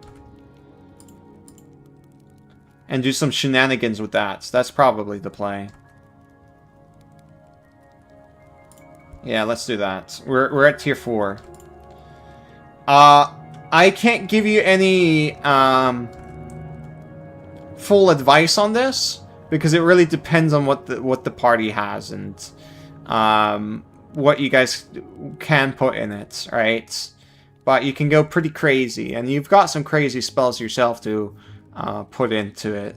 And do some shenanigans with that. So that's probably the play. Yeah, let's do that. We're at tier 4. I can't give you any full advice on this because it really depends on what the party has and what you guys can put in it, right? But you can go pretty crazy, and you've got some crazy spells yourself to put into it.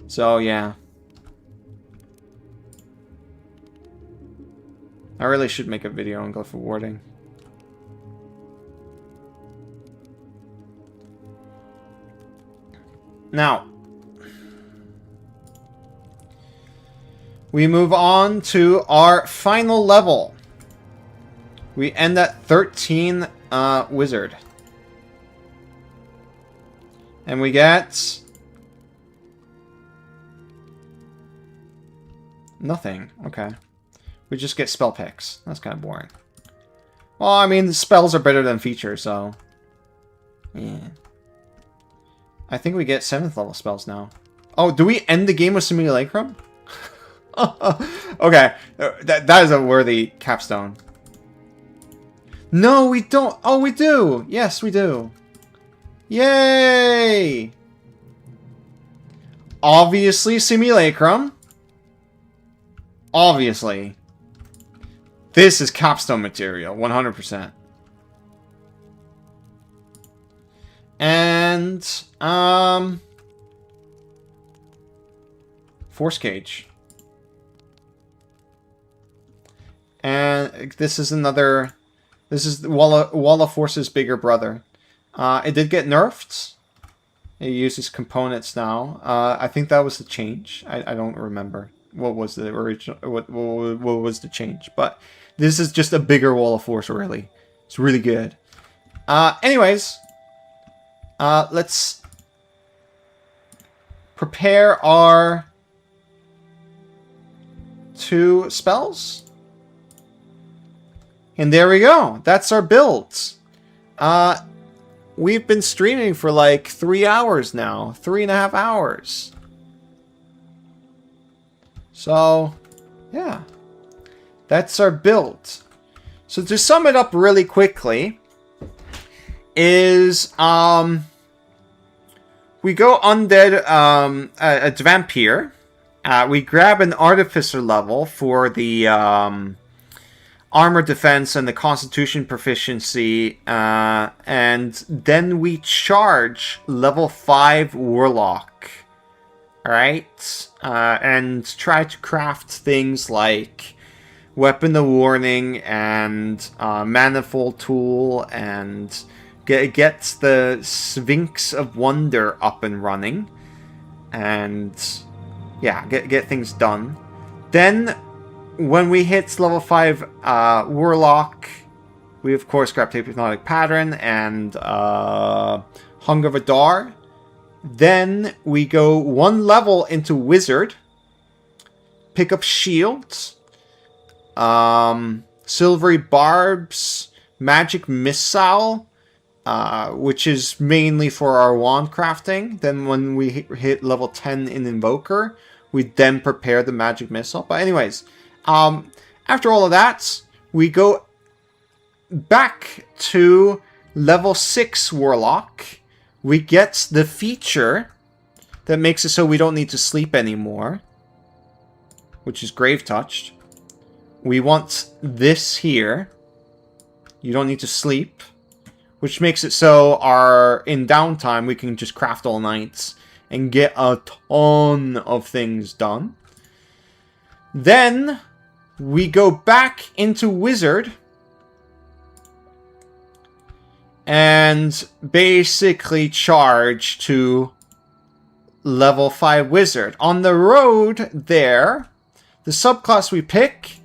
So yeah. I really should make a video on Glyph of Warding. Now, we move on to our final level. We end at 13 Wizard. And we get... nothing. Okay. We just get spell picks. That's kind of boring. Well, I mean, the spells are better than features, so... yeah. I think we get 7th level spells now. Oh, do we end the game with Simulacrum? Okay. That is a worthy capstone. No, we don't. Oh, we do. Yes, we do. Yay! Obviously, Simulacrum. Obviously. This is capstone material, 100%. And, Force Cage. And this is another... this is Wall of Force's bigger brother. It did get nerfed. It uses components now. I think that was the change. I don't remember what was the original. What was the change? But this is just a bigger Wall of Force. Really, it's really good. Anyways, let's prepare our 2 spells. And there we go. That's our builds. We've been streaming for like 3 hours now. 3.5 hours. So, yeah. That's our build. So to sum it up really quickly, is we go undead a vampire. We grab an artificer level for the armor defense and the constitution proficiency, and then we charge level 5 warlock. Alright? And try to craft things like weapon of warning and manifold tool and get the Sphinx of Wonder up and running. And yeah, get things done. Then when we hit level 5 Warlock, we of course grab Hypnotic Pattern and Hunger of Adar. Then we go 1 level into Wizard, pick up Shields, Silvery Barbs, Magic Missile, which is mainly for our wand crafting. Then when we hit level 10 in Invoker, we then prepare the Magic Missile. But anyways, after all of that, we go back to level 6 Warlock. We get the feature that makes it so we don't need to sleep anymore, which is Grave Touched. We want this here. You don't need to sleep, which makes it so in downtime we can just craft all night and get a ton of things done. Then we go back into Wizard, and basically charge to level 5 wizard. On the road there, the subclass we pick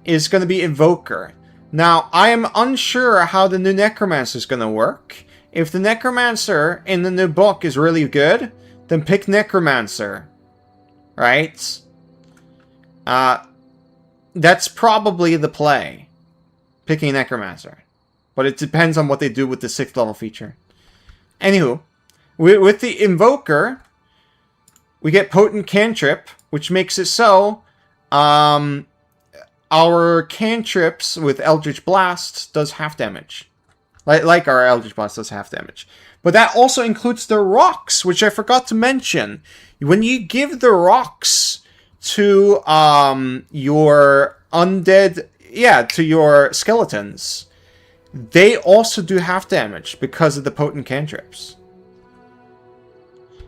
is going to be Invoker. Now, I am unsure how the new Necromancer is going to work. If the Necromancer in the new book is really good, then pick Necromancer. Right? That's probably the play. Picking Necromancer. But it depends on what they do with the 6th level feature. Anywho, with the Invoker, we get Potent Cantrip, which makes it so our cantrips with Eldritch Blast does half damage. Like our Eldritch Blast does half damage. But that also includes the rocks, which I forgot to mention. When you give the rocks to your undead, to your skeletons, they also do half damage because of the potent cantrips.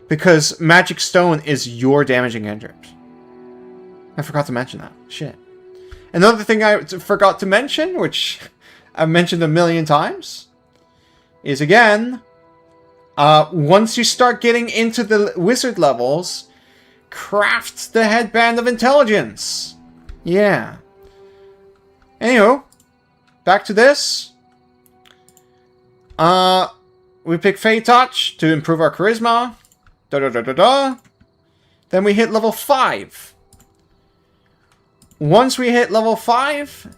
Because Magic Stone is your damaging cantrips. I forgot to mention that. Shit. Another thing I forgot to mention, which I've mentioned a million times, is again, once you start getting into the wizard levels, craft the Headband of Intelligence. Yeah. Anywho, back to this. We pick Fey Touch to improve our charisma. Then we hit level 5. Once we hit level 5,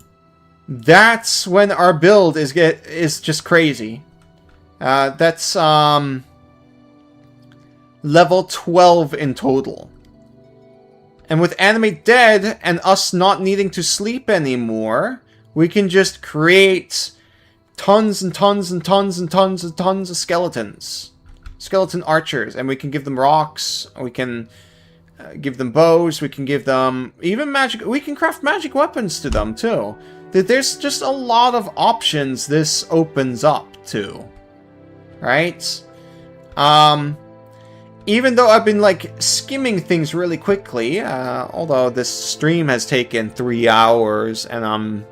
that's when our build is just crazy. That's level 12 in total. And with Animate Dead and us not needing to sleep anymore, we can just create tons and tons and tons and tons and tons of skeletons. Skeleton archers. And we can give them rocks. We can give them bows. We can give them even magic. We can craft magic weapons to them too. There's just a lot of options this opens up to. Right? Even though I've been like skimming things really quickly, although this stream has taken 3 hours and I'm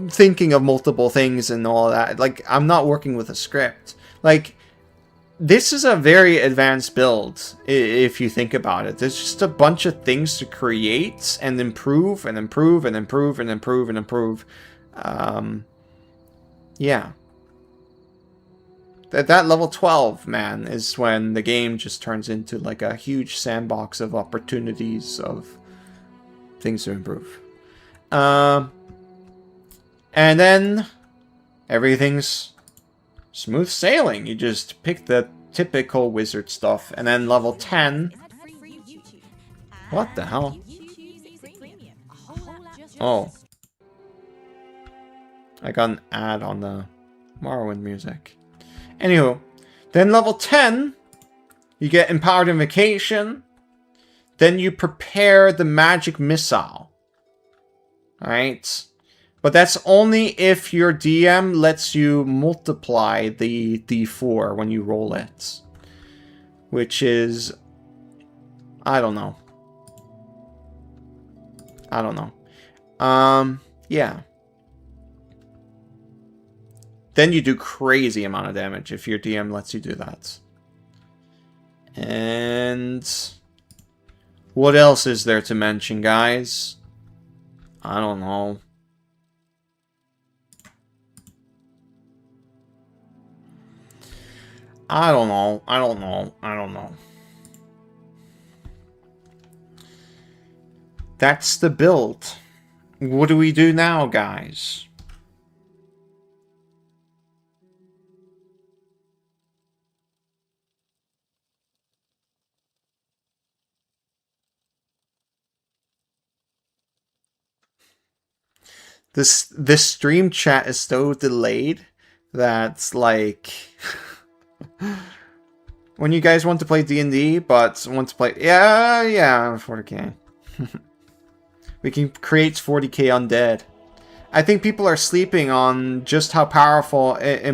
thinking of multiple things and all that, like I'm not working with a script. Like, this is a very advanced build, if you think about it. There's just a bunch of things to create and improve and improve and improve and improve and improve. Yeah. That level 12, man, is when the game just turns into like a huge sandbox of opportunities of things to improve. And then everything's smooth sailing. You just pick the typical wizard stuff. And then level 10. What the hell? Oh. I got an ad on the Morrowind music. Anywho, then level 10, you get Empowered Invocation. Then you prepare the Magic Missile. Alright? But that's only if your DM lets you multiply the D4 when you roll it. Which is... I don't know. Yeah. Then you do crazy amount of damage if your DM lets you do that. And... what else is there to mention, guys? I don't know. I don't know. That's the build. What do we do now, guys? This stream chat is so delayed that's like when you guys want to play D&D but want to play 40k. We can create 40k undead. I think people are sleeping on just how powerful I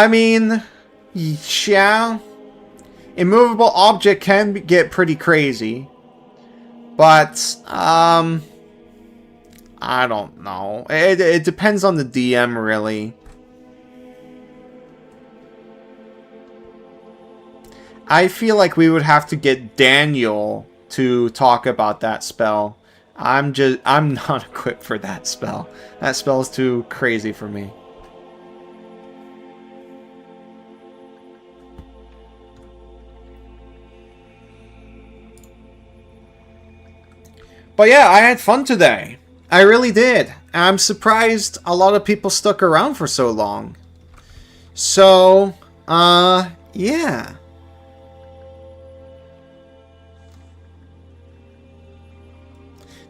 mean, yeah. Immovable object can get pretty crazy. But, I don't know. It depends on the DM, really. I feel like we would have to get Daniel to talk about that spell. I'm not equipped for that spell. That spell is too crazy for me. But yeah, I had fun today. I really did. I'm surprised a lot of people stuck around for so long. So, yeah.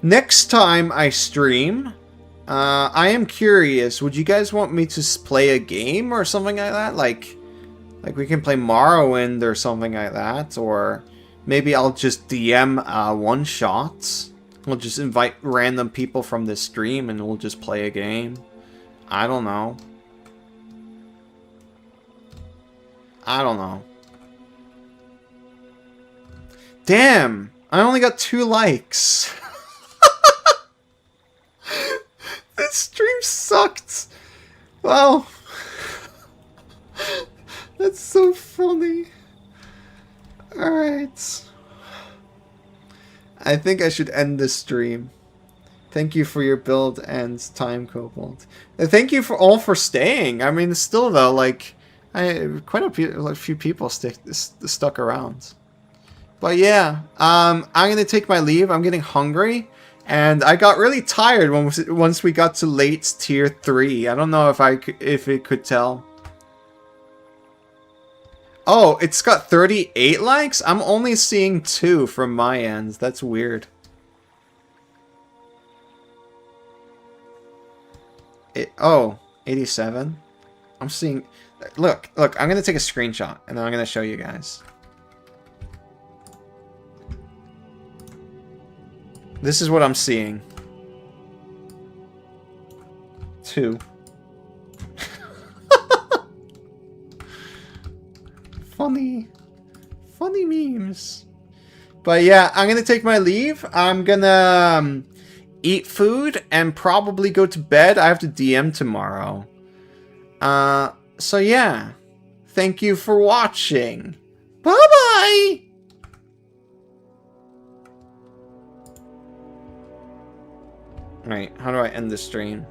Next time I stream, I am curious, would you guys want me to play a game or something like that? Like we can play Morrowind or something like that, or maybe I'll just DM one-shots. We'll just invite random people from this stream and we'll just play a game. I don't know. I don't know. Damn! I only got 2 likes. This stream sucked. Wow. That's so funny. Alright. I think I should end this stream. Thank you for your build and time, Cobalt. And thank you for staying. I mean, still though, like, quite a few people stuck around. But yeah, I'm gonna take my leave. I'm getting hungry, and I got really tired once we got to late tier 3. I don't know if it could tell. Oh, it's got 38 likes? I'm only seeing 2 from my end. That's weird. Oh, 87? I'm seeing... Look, I'm going to take a screenshot, and then I'm going to show you guys. This is what I'm seeing. 2. Funny memes. But yeah, I'm gonna take my leave. I'm gonna eat food and probably go to bed. I have to DM tomorrow. So yeah. Thank you for watching. Bye-bye! Right, how do I end the stream?